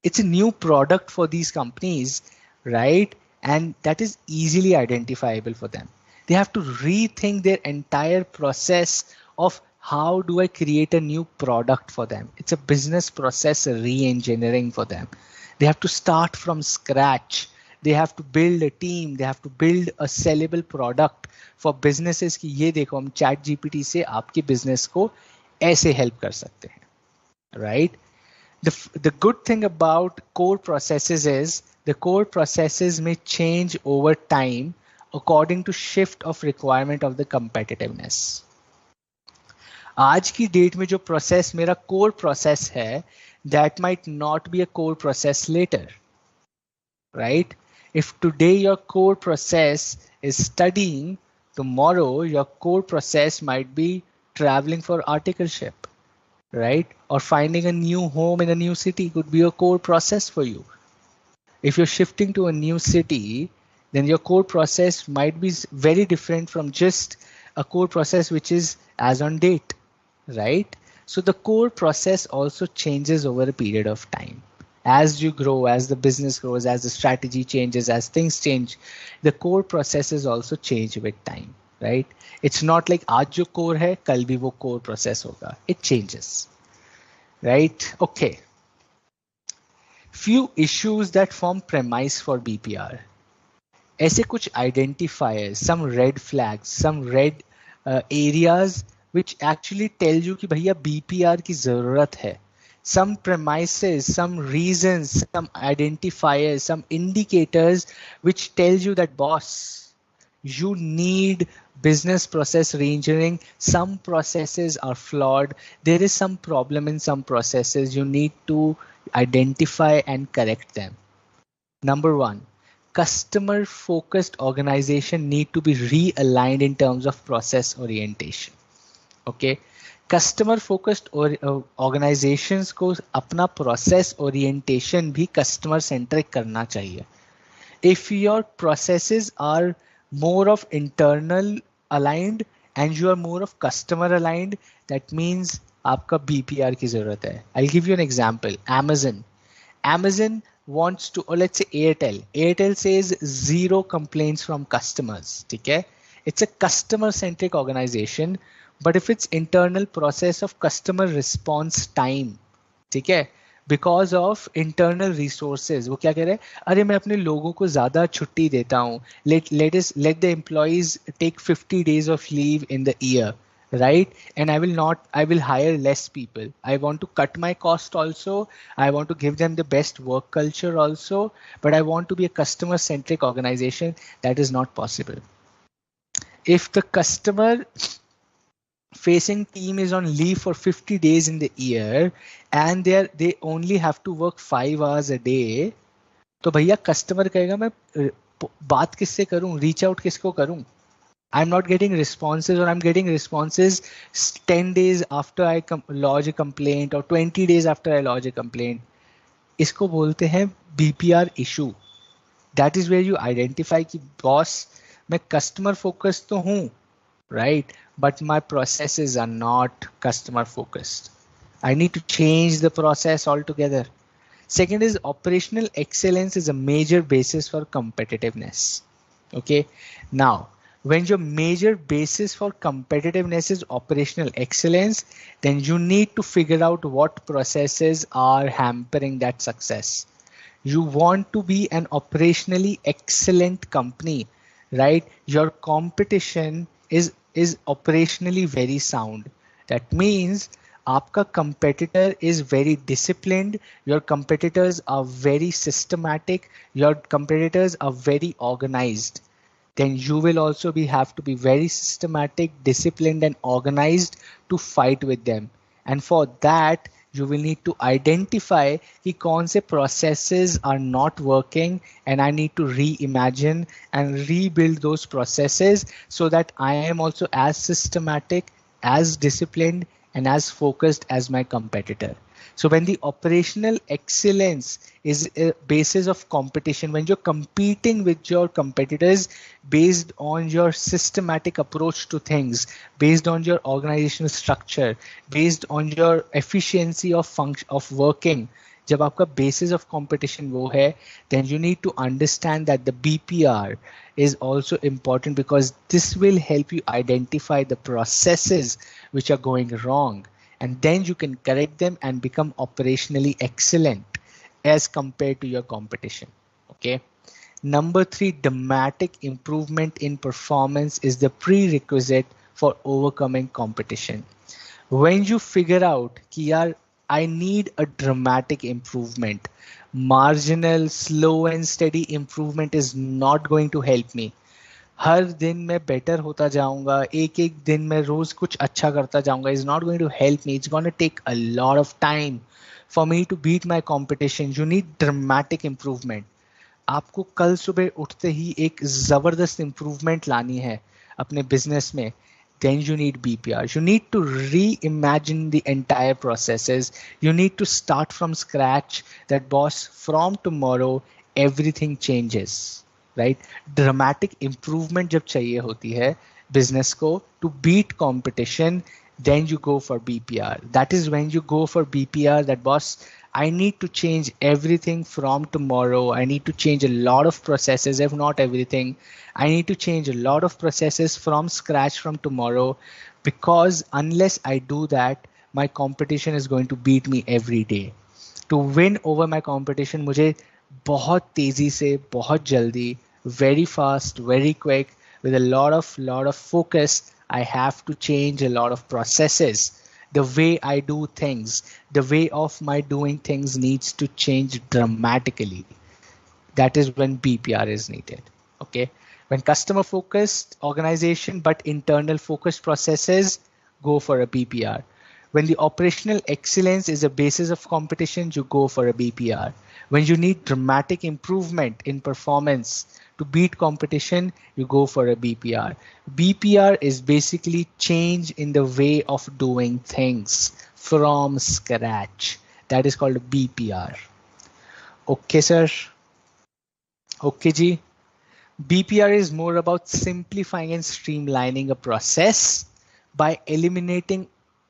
It's a new product for these companies, right? And that is easily identifiable for them. They have to rethink their entire process of how do I create a new product for them. It's a business process re-engineering for them. They have to start from scratch. They have to build a team. They have to build a sellable product for businesses कि ये देखो हम chat GPT से आपके business को ऐसे help कर सकते हैं, right? The good thing about core processes is the core processes may change over time according to shift of requirement of the competitiveness. आज की डेट में जो प्रोसेस मेरा कोर प्रोसेस है, that might not be a core process later, right? If today your core process is studying, tomorrow your core process might be traveling for articleship, right? Or finding a new home in a new city could be a core process for you. If you're shifting to a new city, then your core process might be very different from just a core process which is as on date, right? So the core process also changes over a period of time. As you grow, as the business grows, as the strategy changes, as things change, the core processes also change with time, right? It's not like आज जो core है, कल भी वो core process होगा. It changes, right? Okay. Few issues that form premise for BPR. ऐसे कुछ identifiers, some red flags, some red areas which actually tell you कि भैया BPR की जरूरत है. Some premises, some reasons, some identifiers, some indicators which tell you that boss, you need business process reengineering. Some processes are flawed. There is some problem in some processes. You need to identify and correct them. Number one, customer focused organization need to be realigned in terms of process orientation. Okay. Customer focused organisations को अपना process orientation भी customer centric करना चाहिए. If your processes are more of internal aligned and you are more of customer aligned, that means आपका BPR की जरूरत है. I give you an example. Amazon wants to, or let's say Airtel says zero complaints from customers. ठीक है, it's a customer centric organization. But if it's internal process of customer response time, ठीक है, because of internal resources, वो क्या कह रहे हैं, अरे मैं अपने लोगों को ज्यादा छुट्टी देता हूँ, let the employees take 50 days of leave in the year, right? And I will hire less people. I want to cut my cost also. I want to give them the best work culture also, but I want to be a customer centric organization. That is not possible. If the customer facing team is on leave for 50 days in the year and they only have to work 5 hours a day, तो भैया customer कहेगा मैं बात किससे करूं, reach out किसको करूं. I'm not getting responses, or I'm getting responses 10 days after I lodge a complaint or 20 days after I lodge a complaint. इसको बोलते हैं BPR issue. That is where you identify कि boss, मैं customer focused तो हूँ, right? But my processes are not customer focused. I need to change the process altogether. Second is operational excellence is a major basis for competitiveness. Okay. Now, when your major basis for competitiveness is operational excellence, then you need to figure out what processes are hampering that success. You want to be an operationally excellent company, right? Your competition is operationally very sound. That means आपका competitor is very disciplined, your competitors are very systematic, your competitors are very organized. Then you will also have to be very systematic, disciplined and organized to fight with them. And for that, you will need to identify कि कौन से processes are not working and I need to reimagine and rebuild those processes so that I am also as systematic, as disciplined and as focused as my competitor. So when the operational excellence is a basis of competition, when you're competing with your competitors based on your systematic approach to things, based on your organizational structure, based on your efficiency of function of working, जब आपका basis of competition वो है, then you need to understand that the BPR is also important because this will help you identify the processes which are going wrong, and then you can correct them and become operationally excellent as compared to your competition. Okay. Number three, dramatic improvement in performance is the prerequisite for overcoming competition. When you figure out कि यार I need a dramatic improvement, marginal, slow and steady improvement is not going to help me. हर दिन मैं better होता जाऊंगा, एक एक दिन मैं रोज कुछ अच्छा करता जाऊंगा, is not going to help me. It's gonna take a lot of time for me to beat my competition. You need dramatic improvement. आपको कल सुबह उठते ही एक जबरदस्त इंप्रूवमेंट लानी है अपने बिजनेस में. Then you need BPR. You need to reimagine the entire processes. You need to start from scratch. That boss, from tomorrow, everything changes. Right. Dramatic improvement जब चाहिए होती है बिजनेस को to beat competition, then you go for BPR. That is when you go for BPR, that boss, I need to change everything from tomorrow. I need to change a lot of processes, if not everything. I need to change a lot of processes from scratch from tomorrow, because unless I do that, my competition is going to beat me every day. To win over my competition, मुझे बहुत तेजी से, बहुत जल्दी, very fast, very quick, with a lot of focus, I have to change a lot of processes. The way I do things, the way of my doing things needs to change dramatically. That is when BPR is needed. Okay. When customer focused organization but internal focused processes, go for a BPR. When the operational excellence is a basis of competition, you go for a BPR. When you need dramatic improvement in performance to beat competition, you go for a BPR. BPR is basically change in the way of doing things from scratch. That is called BPR. Okay, sir. Okay, G. BPR is more about simplifying and streamlining a process by eliminating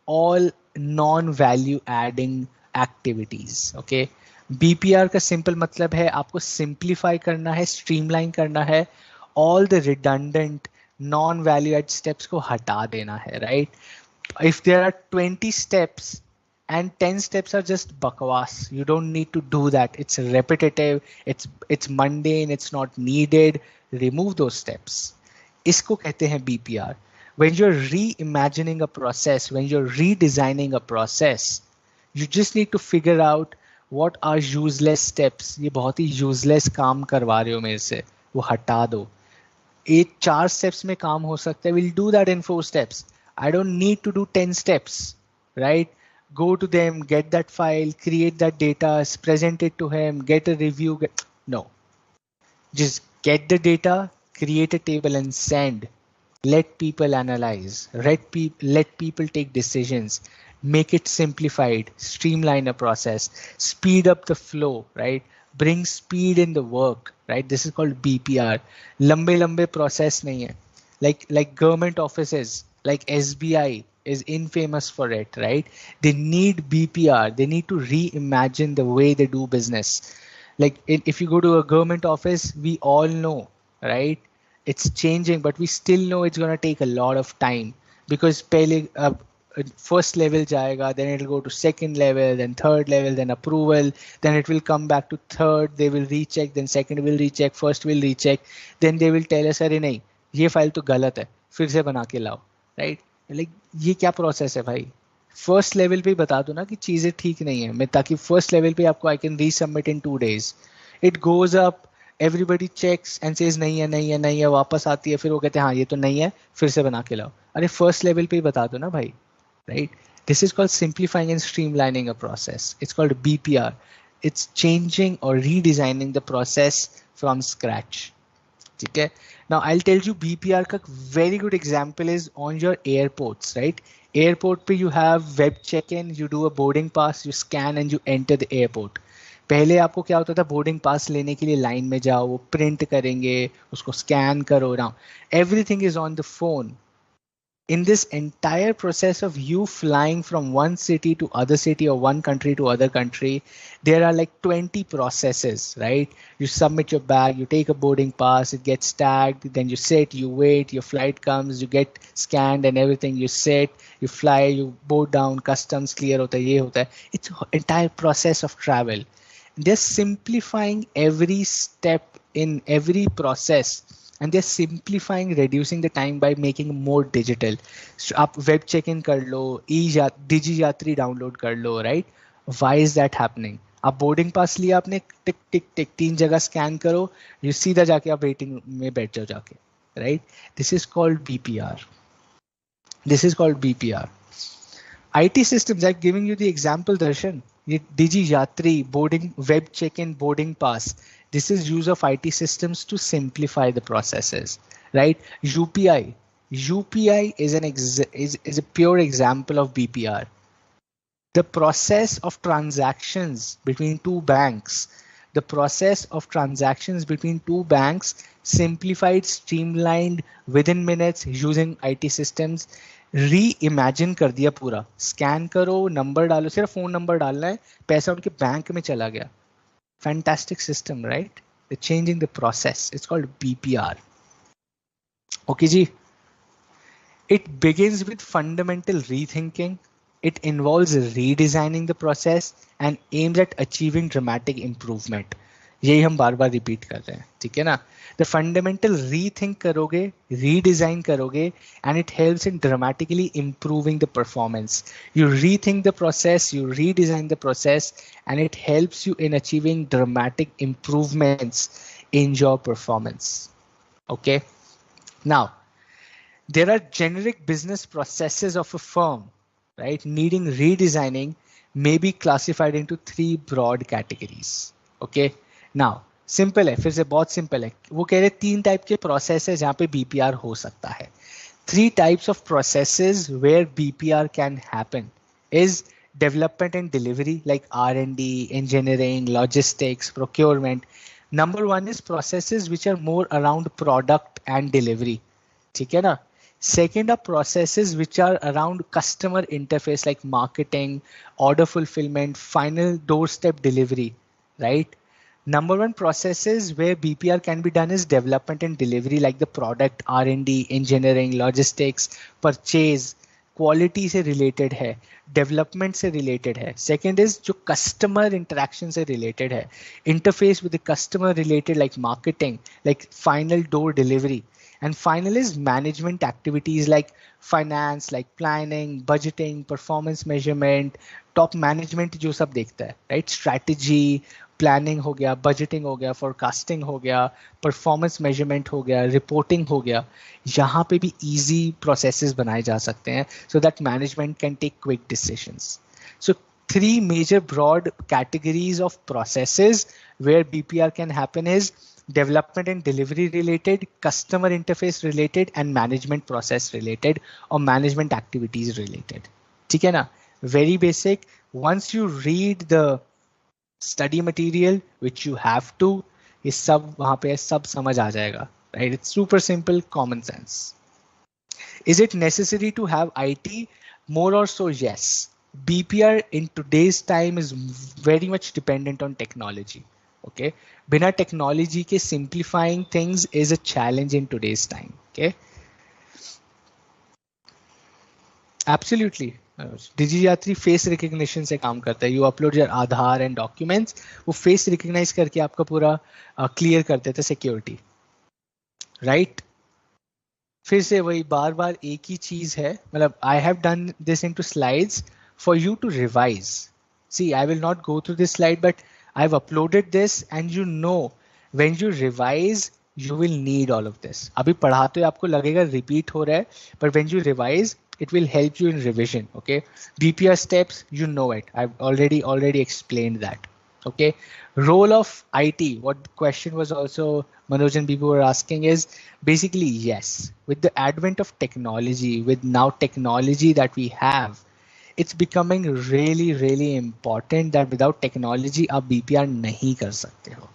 all non-value adding activities. Okay. BPR का simple मतलब है आपको simplify करना है, streamline करना है, all the redundant non-value add steps को हटा देना है, right? If there are 20 steps and 10 steps are just bakwas, you don't need to do that. It's repetitive, it's mundane, it's not needed. Remove those steps. इसको कहते हैं BPR. When you're reimagining a process, when you're redesigning a process, you just need to figure out what are useless steps. ये बहुत ही useless काम करवा रहे हो मेरे से, वो हटा दो. एक 4 steps में काम हो सकता है. We'll do that in 4 steps. I don't need to do 10 steps, right? Go to them, get that file, create that data, present it to him, get a review. No, just get the data, create a table and send. Let people analyze, let people take decisions, make it simplified, streamline a process, speed up the flow, right? bring speed in the work, right? This is called BPR. लंबे process नहीं है. Like government offices, like SBI is infamous for it, right? They need BPR. They need to reimagine the way they do business. Like if you go to a government office, we all know, right? It's changing, but we still know it's going to take a lot of time because pehle, first level jayega, then it'll go to second level, then third level, then approval, then it will come back to third, they will recheck, then second will recheck, first will recheck, then they will tell us, अरे नहीं ये file तो गलत है फिर से बना के लाओ, राइट? लाइक ये क्या प्रोसेस है भाई? फर्स्ट लेवल पे बता दो ना कि चीजें ठीक नहीं है, मैं ताकि फर्स्ट लेवल पे आपको I can resubmit in 2 days. It goes up, everybody checks and says नहीं है नहीं है नहीं है, वापस आती है, फिर वो कहते हैं हाँ ये तो नहीं है, फिर से बना के लाओ. अरे फर्स्ट लेवल पे ही बता दो ना भाई, right? This is called simplifying and streamlining a process. It's called BPR. It's changing or redesigning the process from scratch. Okay. Now I'll tell you BPR का very good example is on your airports, right? Airport पे you have web check-in, you do a boarding pass, you scan and you enter the airport. पहले आपको क्या होता था, boarding pass लेने के लिए लाइन में जाओ, वो प्रिंट करेंगे, उसको स्कैन करो. Now everything is on the phone. In this entire process of you flying from one city to other city or one country to other country, there are like 20 processes, right? You submit your bag, you take a boarding pass, it gets tagged, then you sit, you wait, your flight comes, you get scanned and everything, you sit, you fly, you board down, customs clear hota hai, ye hota hai. It's an entire process of travel. They're simplifying every step in every process. And they're simplifying, reducing the time by making more digital. So आप web check-in कर लो, Digi Yatri download कर लो, right? Why is that happening? आप boarding pass लिया आपने, टिक टिक टिक 3 जगह scan करो, you सीधा जाके आप waiting में बैठ जाओ जाके, right? This is called BPR. This is called BPR. IT systems, I'm giving you the example, Darshan. Digi Yatri, boarding, web check-in, boarding pass. This is use of IT systems to simplify the processes, right? UPI is a pure example of BPR. The process of transactions between two banks, simplified, streamlined within minutes using IT systems. री-इमेजिन कर दिया पूरा. Scan करो, number डालो, सिर्फ phone number डालना है, पैसा उनके बैंक में चला गया. Fantastic system, right? They're changing the process. It's called BPR. Okay, ji. It begins with fundamental rethinking. It involves redesigning the process and aims at achieving dramatic improvement. यही हम बार बार repeat कर रहे हैं, ठीक है ना? The fundamental rethink करोगे, redesign करोगे, and it helps in dramatically improving the performance. You rethink the process, you redesign the process, and it helps you in achieving dramatic improvements in your performance. Okay. Now, there are generic business processes of a firm, right? Needing redesigning may be classified into 3 broad categories. Okay. Now, simple है, फिर से बहुत simple है. वो कह रहे 3 type के process है जहां पे बीपीआर हो सकता है. 3 types of processes where BPR can happen is development and delivery, like R&D, engineering, logistics, procurement. Number 1 is processes which are more around product and delivery. ठीक है ना? Second are processes which are around customer interface, like marketing, order fulfillment, final doorstep delivery, right? Number 1 processes where BPR can be done is development and delivery, like the product, R&D, engineering, logistics, purchase, quality से related है, development से related है. Second is जो customer interaction से related है, interface with the customer related, like marketing, like final door delivery. And final is management activities like finance, like planning, budgeting, performance measurement, top management जो सब देखता है, right? Strategy, planning हो गया, budgeting हो गया, फोरकास्टिंग हो गया, परफॉर्मेंस मेजरमेंट हो गया, रिपोर्टिंग हो गया. यहाँ पे भी इजी प्रोसेसेस बनाए जा सकते हैं so that management can take quick decisions. So 3 major broad categories of processes where BPR can happen is development and delivery related, customer interface related, and management process related or management activities related. ठीक है ना? Very basic. Once you read the study material which you have to, ये सब वहाँ पे सब समझ आ जाएगा, right? It's super simple, common sense. Is it necessary to have IT? More or so, yes. BPR in today's time is very much dependent on technology. Okay, बिना technology के simplifying things is a challenge in today's time. Okay, absolutely. DigiYatra face recognition से काम करता है. You upload your Aadhaar and documents, वो face recognize करके आपका पूरा क्लियर कर देता है सिक्योरिटी, राइट? फिर से वही बार बार एक ही चीज है, मतलब I have done this into slides for you to revise. See I will not go through this slide but I have uploaded this and you know when you revise you will need all of this. अभी पढ़ाते हुए आपको लगेगा repeat हो रहा है, but when you revise it will help you in revision. Okay, BPR steps, you know it, I've already explained that. Okay, role of IT, what question was also Manoj and people were asking is basically yes, with the advent of technology, with now technology that we have, it's becoming really important that without technology आप BPR नहीं कर सकते हो,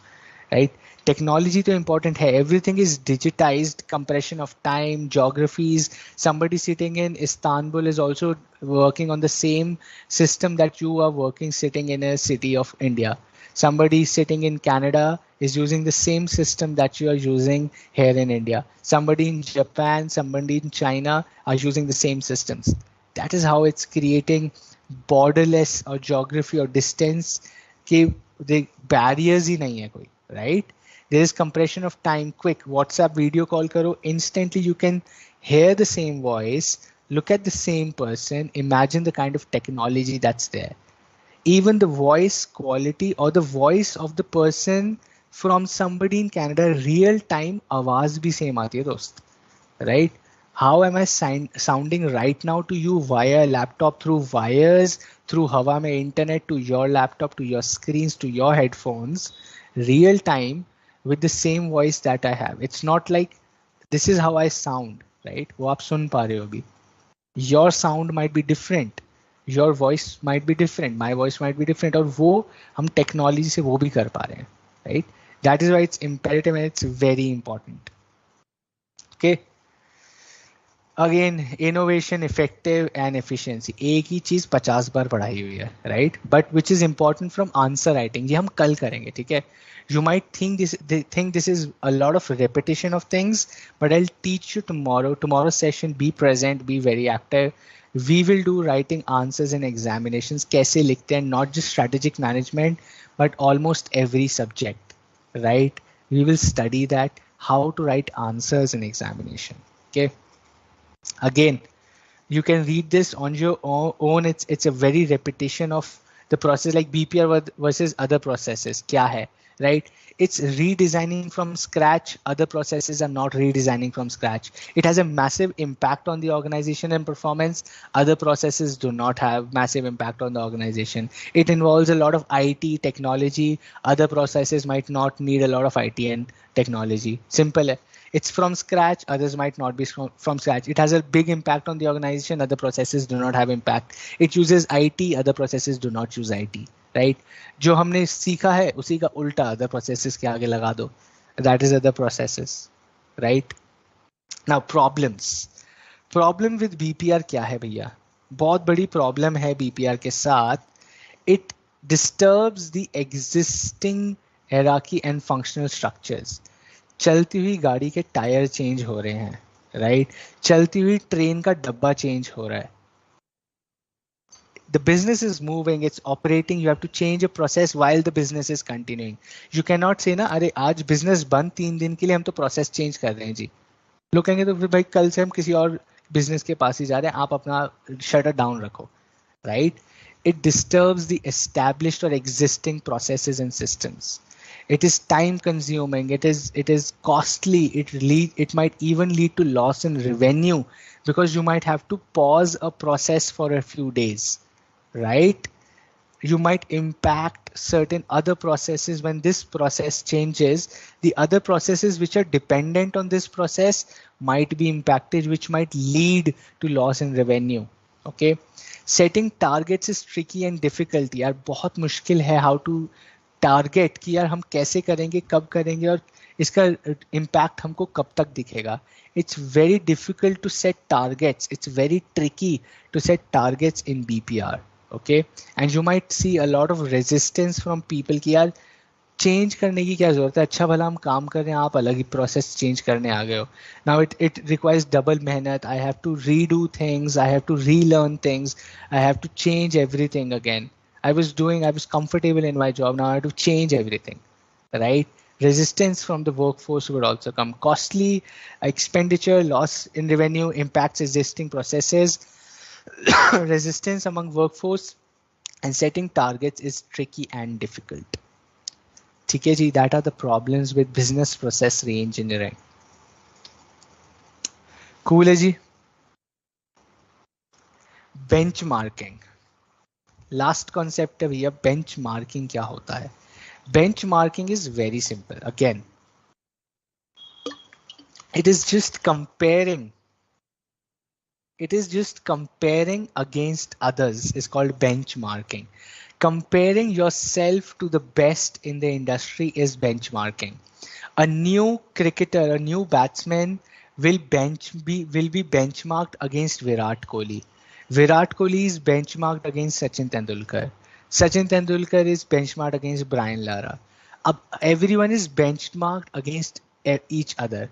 right? Technology तो important है, everything is digitized, compression of time, geographies. Somebody sitting in Istanbul is also working on the same system that you are working sitting in a city of India. Somebody sitting in Canada is using the same system that you are using here in India. Somebody in Japan, somebody in China are using the same systems. That is how it's creating borderless or geography or distance के the barriers ही नहीं है कोई, right? There is compression of time, quick WhatsApp video call karo, instantly you can hear the same voice, look at the same person, imagine the kind of technology that's there. Even the voice quality or the voice of the person from somebody in Canada, real time आवाज भी same आती है दोस्त, right? How am I sounding right now to you via laptop, through wires, through hawa mein internet to your laptop, to your screens, to your headphones, real time with the same voice that I have. It's not like this is how I sound, right? वो आप सुन पा रहे हो अभी. Your sound might be different, your voice might be different, my voice might be different, और वो हम technology से वो भी कर पा रहे हैं, right? That is why it's imperative and it's very important. Okay. Again innovation, effective and efficiency, एक ही चीज 50 बार पढ़ाई हुई है, right? But which is important from answer writing, ये हम कल करेंगे, ठीक है? You might think this is a lot of repetition of things, but I'll teach you tomorrow's session. Be present, be very active. We will do writing answers and examinations, कैसे लिखते हैं, not just strategic management but almost every subject, right? We will study that, how to write answers in examination. Okay, again you can read this on your own. It's a very repetition of the process, like BPR versus other processes क्या है, right? It's redesigning from scratch. Other processes are not redesigning from scratch. It has a massive impact on the organization and performance. Other processes do not have massive impact on the organization. It involves a lot of IT technology. Other processes might not need a lot of IT and technology. Simple. It's from scratch. Others might not be from scratch. It has a big impact on the organization. Other processes do not have impact. It uses IT. Other processes do not use IT. Right? जो हमने सीखा है उसी का उल्टा other processes के आगे लगा दो, that is other processes, right? Now problem with BPR क्या है भैया? बहुत बड़ी प्रॉब्लम है बीपीआर के साथ. It disturbs the existing hierarchy and functional structures. चलती हुई गाड़ी के टायर चेंज हो रहे हैं, राइट? चलती हुई ट्रेन का डब्बा चेंज हो रहा है. The business is moving, it's operating, you have to change a process while the business is continuing. You cannot say ना, अरे आज business बंद 3 दिन के लिए, हम तो process change कर रहे हैं जी. लोग कहेंगे तो फिर भाई कल से हम किसी और business के पास ही जा रहे हैं, आप अपना shutter down रखो, right? It disturbs the established or existing processes and systems. It is time consuming, it is costly, it might even lead to loss in revenue because you might have to pause a process for a few days. Right? You might impact certain other processes. When this process changes, the other processes which are dependent on this process might be impacted, which might lead to loss in revenue. Okay, setting targets is tricky and difficult. यार बहुत मुश्किल है how to target कि यार हम कैसे करेंगे, कब करेंगे और इसका इम्पैक्ट हमको कब तक दिखेगा. It's very difficult to set targets. It's very tricky to set targets in BPR. Okay, and you might see a lot of resistance from people कि यार चेंज करने की क्या जरूरत है, अच्छा भला हम काम कर रहे हैं, आप अलग ही प्रोसेस चेंज करने आ गए हो. नाउ इट रिक्वायर्स डबल मेहनत. I have to redo things, I have to relearn things, I have to change everything again. I was comfortable in my job, now I have to change everything, right? Resistance from the workforce would also come. Costly expenditure, loss in revenue, impacts existing processes. Resistance among workforce and setting targets is tricky and difficult. ठीक है जी, that are the problems with business process re-engineering. Cool है जी. Benchmarking. Last concept है भैया, benchmarking क्या होता है. Benchmarking is very simple. Again, it is just comparing. It is just comparing against others. It's called benchmarking. Comparing yourself to the best in the industry is benchmarking. A new cricketer, a new batsman will be benchmarked against Virat Kohli. Virat Kohli is benchmarked against Sachin Tendulkar. Sachin Tendulkar is benchmarked against Brian Lara. Everyone is benchmarked against each other.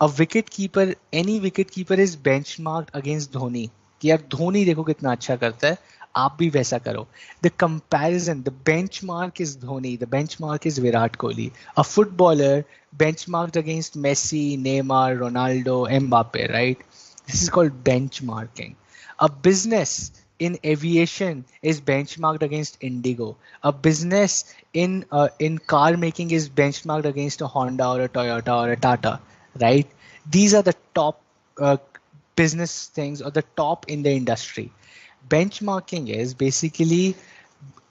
A wicket keeper, any wicket keeper is benchmarked against Dhoni. कि यार धोनी देखो कितना अच्छा करता है, आप भी वैसा करो. The comparison, the benchmark is Dhoni, the benchmark is Virat Kohli. A footballer benchmarked against Messi, Neymar, Ronaldo, Mbappe, right? This is called benchmarking. A business in aviation is benchmarked against Indigo. A business in car making is benchmarked against a Honda or a Toyota or a Tata, right? These are the top business things or the top in the industry. Benchmarking is basically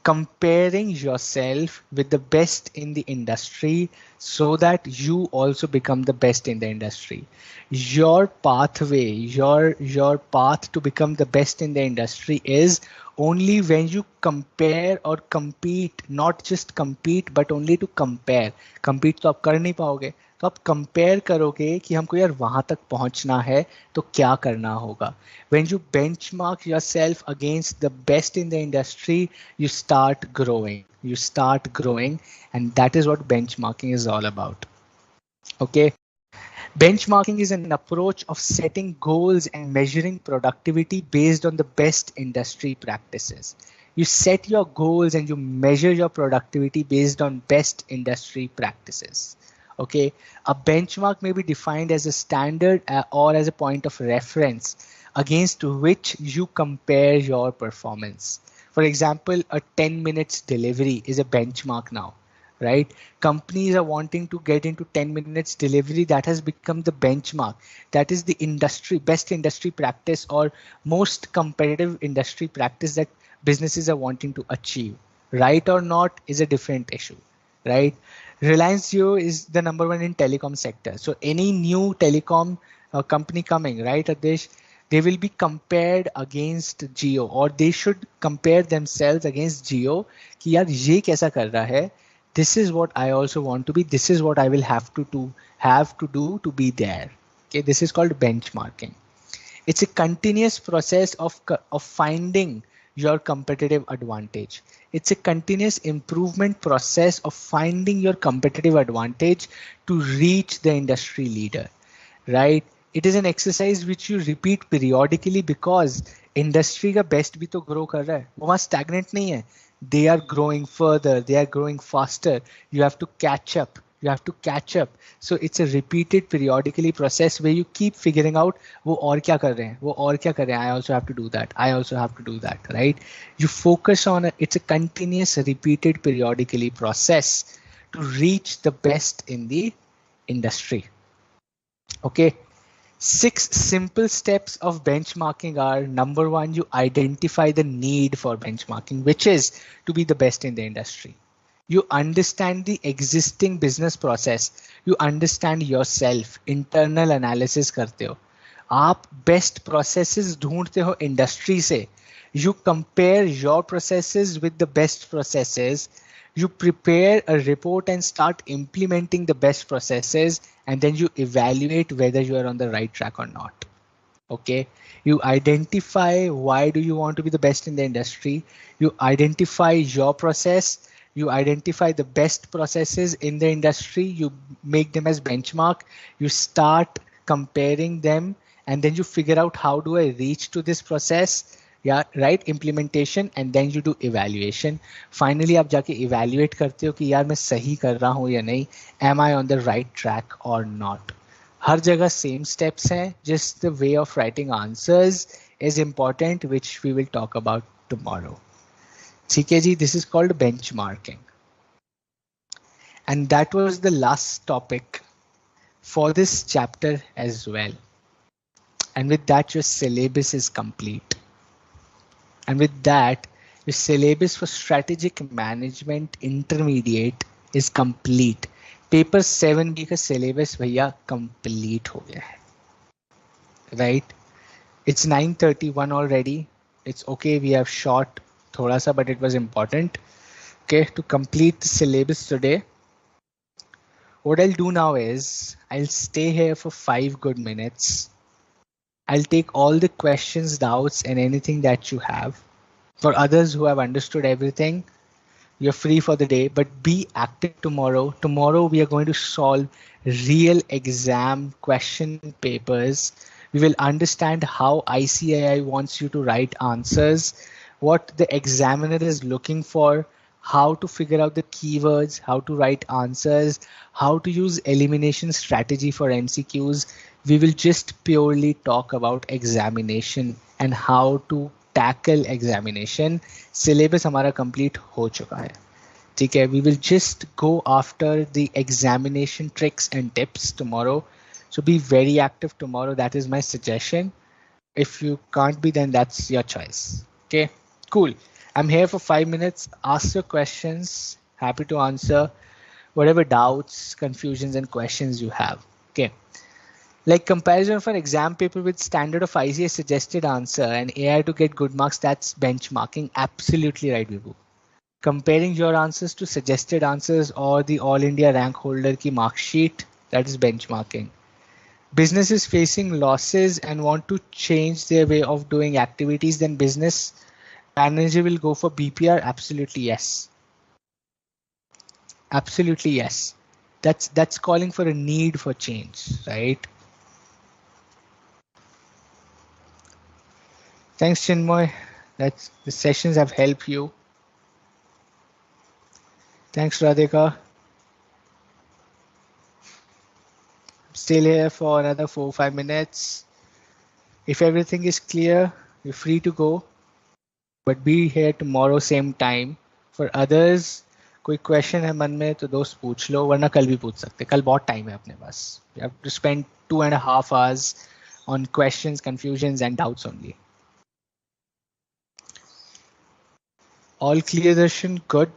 comparing yourself with the best in the industry so that you also become the best in the industry. Your pathway, your path to become the best in the industry is only when you compare or compete, not just compete but only to compare. Compete तो आप कर नहीं पाओगे, तो आप compare करोगे कि हमको यार वहां तक पहुंचना है तो क्या करना होगा. When you benchmark yourself against the best in the industry, you start growing. You start growing, and that is what benchmarking is all about. Okay. Benchmarking is an approach of setting goals and measuring productivity based on the best industry practices. You set your goals and you measure your productivity based on best industry practices. Okay, a benchmark may be defined as a standard or as a point of reference against which you compare your performance. For example, a 10 minutes delivery is a benchmark now, right? Companies are wanting to get into 10 minutes delivery. That has become the benchmark. That is the industry, best industry practice or most competitive industry practice that businesses are wanting to achieve. Right or not is a different issue, right? Reliance Jio is the number one in telecom sector. So any new telecom company coming, right, Adesh, they will be compared against Jio, or they should compare themselves against Jio कि यार ये कैसा कर रहा है. This is what I also want to be. This is what I will have to do to be there. Okay, this is called benchmarking. It's a continuous process of finding your competitive advantage. It's a continuous improvement process of finding your competitive advantage to reach the industry leader, right? It is an exercise which you repeat periodically because industry का best भी तो grow कर रहा है, वो वहाँ stagnant नहीं है. They are growing further, they are growing faster. You have to catch up. You have to catch up. So it's a repeated periodically process where you keep figuring out वो और क्या कर रहे हैं, वो और क्या कर रहे हैं. I also have to do that. I also have to do that, right? You focus on it. It's a continuous repeated periodically process to reach the best in the industry. Okay. 6 simple steps of benchmarking are: number 1, you identify the need for benchmarking, which is to be the best in the industry. You understand the existing business process. You understand yourself. Internal analysis करते हो. आप best processes ढूंढते हो industry से. You compare your processes with the best processes. You prepare a report and start implementing the best processes, and then you evaluate whether you are on the right track or not. Okay, you identify why do you want to be the best in the industry. You identify your process. You identify the best processes in the industry. You make them as benchmark. You start comparing them, and then you figure out how do I reach to this process. Yeah, right, implementation, and then you do evaluation. Finally आप जाके evaluate करते हो कि यार मैं सही कर रहा हूँ या नहीं, am I on the right track or not. हर जगह सेम स्टेप्स हैं, just the way of writing answers is important, which we will talk about tomorrow. ठीक है जी, this is called benchmarking, and that was the last topic for this chapter as well. And with that, your syllabus is complete. And with that, your syllabus for strategic management intermediate is complete. Paper 7B का syllabus भैया complete हो गया है, right? It's 9:31 already. It's okay, we have short thoda sa, but it was important. Okay, to complete the syllabus today, what I'll do now is I'll stay here for 5 good minutes. I'll take all the questions, doubts, and anything that you have. For others who have understood everything, you're free for the day, but be active tomorrow. Tomorrow we are going to solve real exam question papers. We will understand how ICAI wants you to write answers, what the examiner is looking for, how to figure out the keywords, how to write answers, how to use elimination strategy for MCQs. We will just purely talk about examination and how to tackle examination. Syllabus हमारा complete हो चुका है. ठीक है, we will just go after the examination tricks and tips tomorrow. So be very active tomorrow. That is my suggestion. If you can't be, then that's your choice. Okay, cool. I'm here for 5 minutes. Ask your questions. Happy to answer whatever doubts, confusions, and questions you have. Okay. Like comparison for exam paper with standard of ICA suggested answer and AI to get good marks, that's benchmarking. Absolutely right, Vibhu. Comparing your answers to suggested answers or the All India rank holder ki mark sheet, that is benchmarking. Businesses facing losses and want to change their way of doing activities, then business manager will go for BPR. Absolutely yes. Absolutely yes. That's calling for a need for change, right? Thanks, Chinmoy. That's the sessions have helped you. Thanks, Radhika. Still here for another 4-5 minutes. If everything is clear, you're free to go. But be here tomorrow same time. For others, कोई question है मन में तो दोस्त पूछ लो, वरना कल भी पूछ सकते. कल बहुत time है अपने पास. You have to spend 2.5 hours on questions, confusions, and doubts only. All clear, Darshan? Good.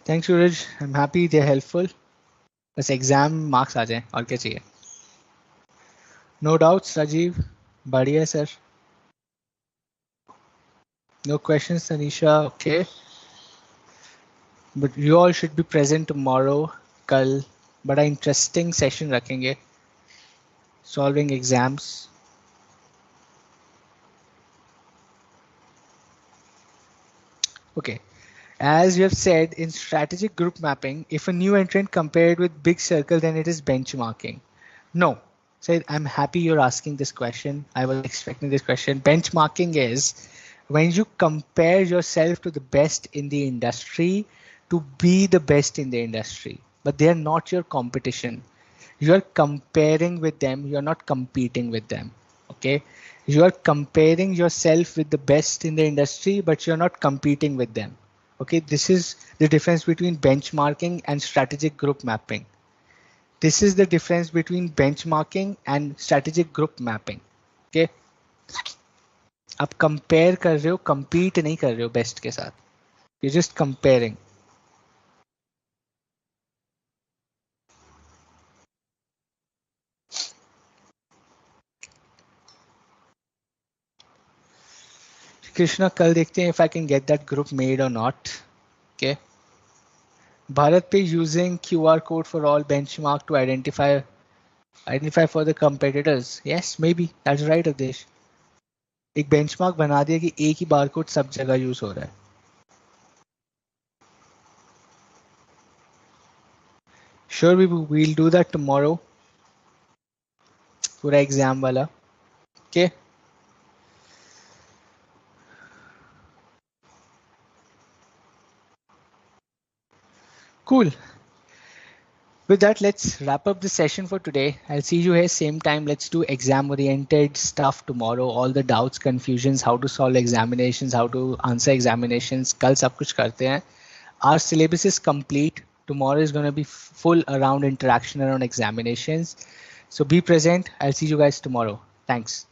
Thanks, Suraj. I'm happy they're helpful. बस एग्जाम मार्क्स आ जाए और क्या चाहिए. No doubts, Rajiv. बढ़िया sir. No questions, Tanisha. Okay. But you all should be present tomorrow. कल बड़ा interesting session रखेंगे. Solving exams. Okay. As you have said, in strategic group mapping, if a new entrant compared with big circle, then it is benchmarking. No. So I'm happy you're asking this question. I was expecting this question. Benchmarking is when you compare yourself to the best in the industry to be the best in the industry, but they are not your competition. You're comparing with them. You're not competing with them. Okay. You're comparing yourself with the best in the industry, but you're not competing with them. Okay, this is the difference between benchmarking and strategic group mapping. This is the difference between benchmarking and strategic group mapping. Okay, आप compare कर रहे हो, compete नहीं कर रहे हो best के साथ. You're just comparing. कृष्णा कल देखते हैं if I can get that group made or not. Okay. Bharat Pay using QR code for all benchmark to identify for the competitors. Yes, maybe that's right, Avdesh. एक benchmark बना दिया कि एक ही barcode सब जगह यूज हो रहा है. Sure, we'll do that tomorrow. पूरा एग्जाम वाला. Okay. Cool. With that, let's wrap up the session for today. I'll see you here same time. Let's do exam oriented stuff tomorrow. All the doubts, confusions, how to solve examinations, how to answer examinations. कल सब कुछ करते हैं. Our syllabus is complete. Tomorrow is going to be full around interaction around examinations. So be present. I'll see you guys tomorrow. Thanks.